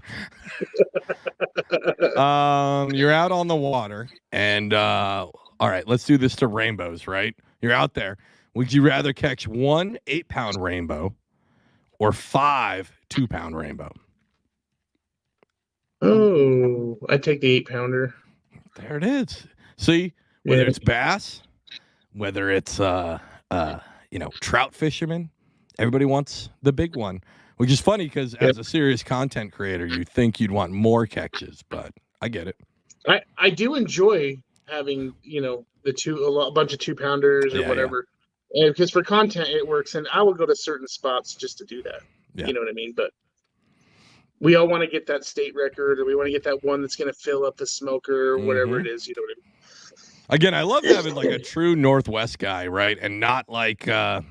You're out on the water, and all right, let's do this to rainbows, right? You're out there. Would you rather catch 1 8-pound rainbow or 5 2-pound rainbow? Oh, I'd take the 8-pounder. There it is. See, whether Yeah. it's bass, whether it's trout fishermen, everybody wants the big one. Which is funny because as a serious content creator, you think you'd want more catches, but I get it. I do enjoy having a bunch of 2-pounders or Yeah, whatever, because for content it works, and I will go to certain spots just to do that. Yeah. You know what I mean? But we all want to get that state record, or we want to get that one that's going to fill up the smoker, or whatever it is. You know what I mean? Again, I love having like a true Northwest guy, right? And not like I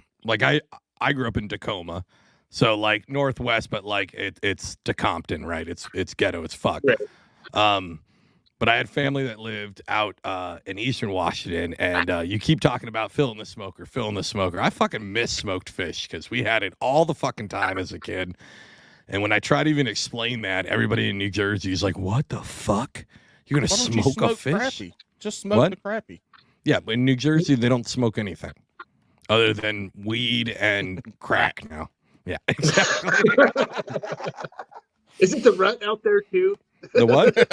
grew up in Mm-hmm. Tacoma, so like Northwest, but like it's to Compton, right? It's ghetto, it's fuck. Right. But I had family that lived out in Eastern Washington, and you keep talking about filling the smoker. I fucking miss smoked fish because we had it all the fucking time as a kid. And when I try to even explain that, everybody in New Jersey is like, "What the fuck? You're gonna Why don't you smoke a smoke fish?" crappie? Just smoke What? the crappie. Yeah, but in New Jersey, they don't smoke anything other than weed and crack now. Yeah, exactly. Isn't the rut out there too? The what? The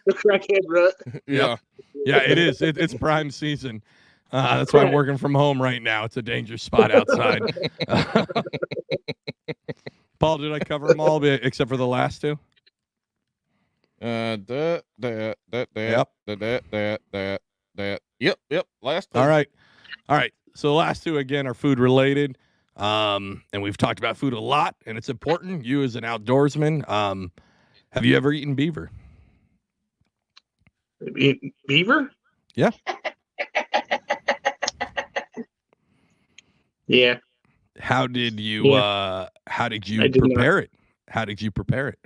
crackhead rut. Yeah. Yeah, it is. It's prime season. That's why I'm working from home right now. It's a dangerous spot outside. Paul, did I cover them all except for the last two? Yep. Last All one. right. So the last two again are food related, and we've talked about food a lot, and it's important. You as an outdoorsman, have you ever eaten beaver? Beaver? Yeah. Yeah. How did you I did prepare it? How did you prepare it?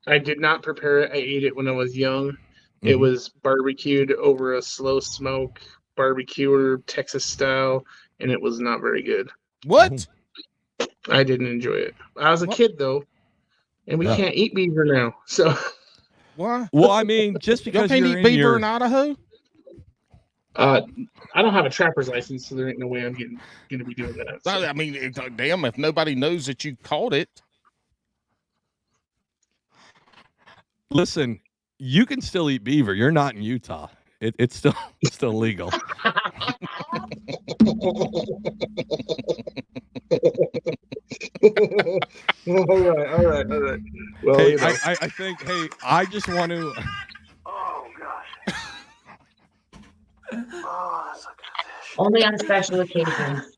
I did not prepare it. I ate it when I was young. It Mhm. was barbecued over a slow smoke barbecuer, Texas style, and it was not very good. What? I didn't enjoy it. I was a What? kid though, and we Yeah. can't eat beaver now. So Why? Well, I mean, just Y'all because can't you're eat in beaver your in Idaho? I don't have a trapper's license, so there ain't no way I'm gonna be doing that. So. I mean, damn, if nobody knows that you caught it. listen, you can still eat beaver. You're not in Utah. It's still legal. all right. Well, Hey, you know. I think. Hey, I just want to. Oh gosh. Oh, that's a good fish. Only on special occasions.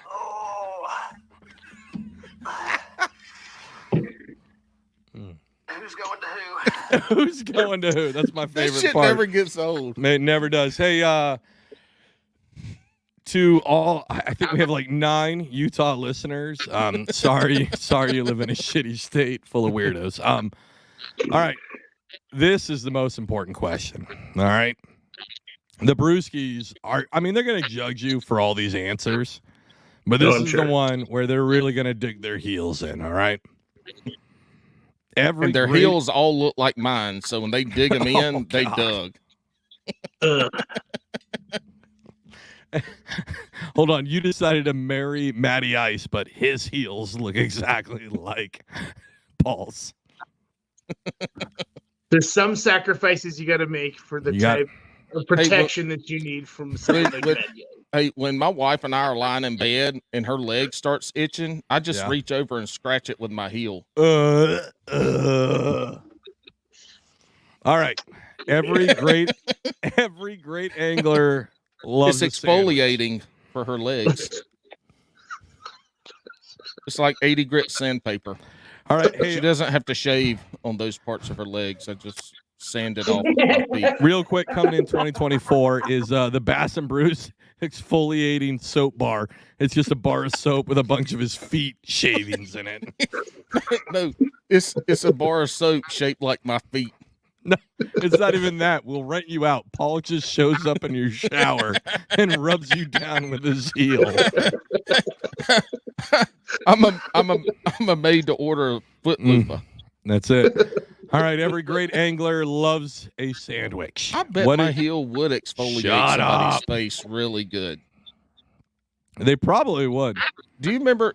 Oh. Who's going to who? Who's going to who? That's my That favorite shit part. never gets old. Man, it never does. Hey, to all, I think we have like 9 Utah listeners. Sorry you live in a shitty state full of weirdos. All right, this is the most important question. All right, the Brewskis are. I mean, they're gonna judge you for all these answers, but this I'm is sure. the one where they're really gonna dig their heels in. All right. And their heels all look like mine, so when they dig them in, they dug. Hold on, you decided to marry Matty Ice, but his heels look exactly like Paul's. There's some sacrifices you got to make for the type of protection that you need from something like that. Hey, when my wife and I are lying in bed and her leg starts itching, I just reach over and scratch it with my heel. All right. Every great angler loves it's exfoliating for her legs. It's like 80 grit sandpaper. All right. Hey, she doesn't have to shave on those parts of her legs. I just sand it off with my feet. Real quick, coming in 2024 is the Bass and Bruce exfoliating soap bar. It's just a bar of soap with a bunch of his feet shavings in it. No, it's a bar of soap shaped like my feet. No, it's not even that. We'll rent you out. Paul just shows up in your shower and rubs you down with his heel. I'm a made to order foot loofah. That's it. All right, every great angler loves a sandwich. I bet my heel would exfoliate somebody's face really good. They probably would. Do you remember?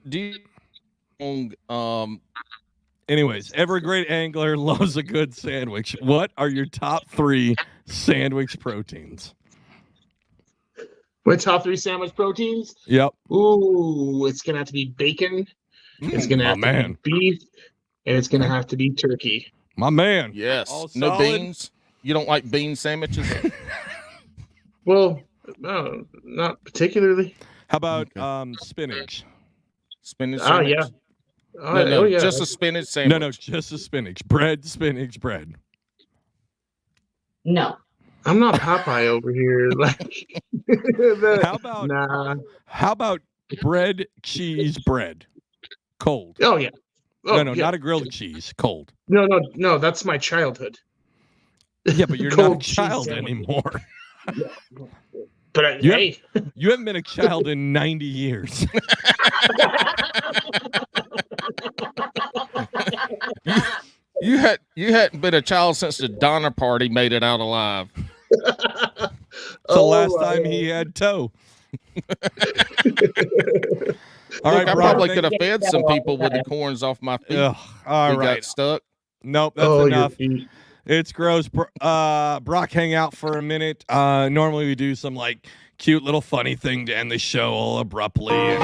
Anyways, every great angler loves a good sandwich. What are your top 3 sandwich proteins? My top 3 sandwich proteins? Yep. Ooh, it's gonna have to be bacon. It's gonna have to be beef, and it's gonna have to be turkey. My man. Yes. All No solid. beans. You don't like bean sandwiches? Well, no, not particularly. How about spinach? Spinach Oh sandwich? yeah. No, yeah. just a spinach sandwich. No, just a spinach. Spinach bread. No. I'm not Popeye over here. Like, How about bread, cheese, bread? Cold. Oh yeah. Oh, no, yeah. not a grilled cheese. Cold. No. That's my childhood. Yeah, but you're not a child anymore. But you haven't been a child in 90 years. You hadn't been a child since the Donner Party made it out alive. The last time he had toe. All right, I Brock, probably could have fed some people with the corns off my feet. All right. Got stuck. Nope, that's enough. It's gross. Brock, hang out for a minute. Normally we do some like cute little funny thing to end the show all abruptly.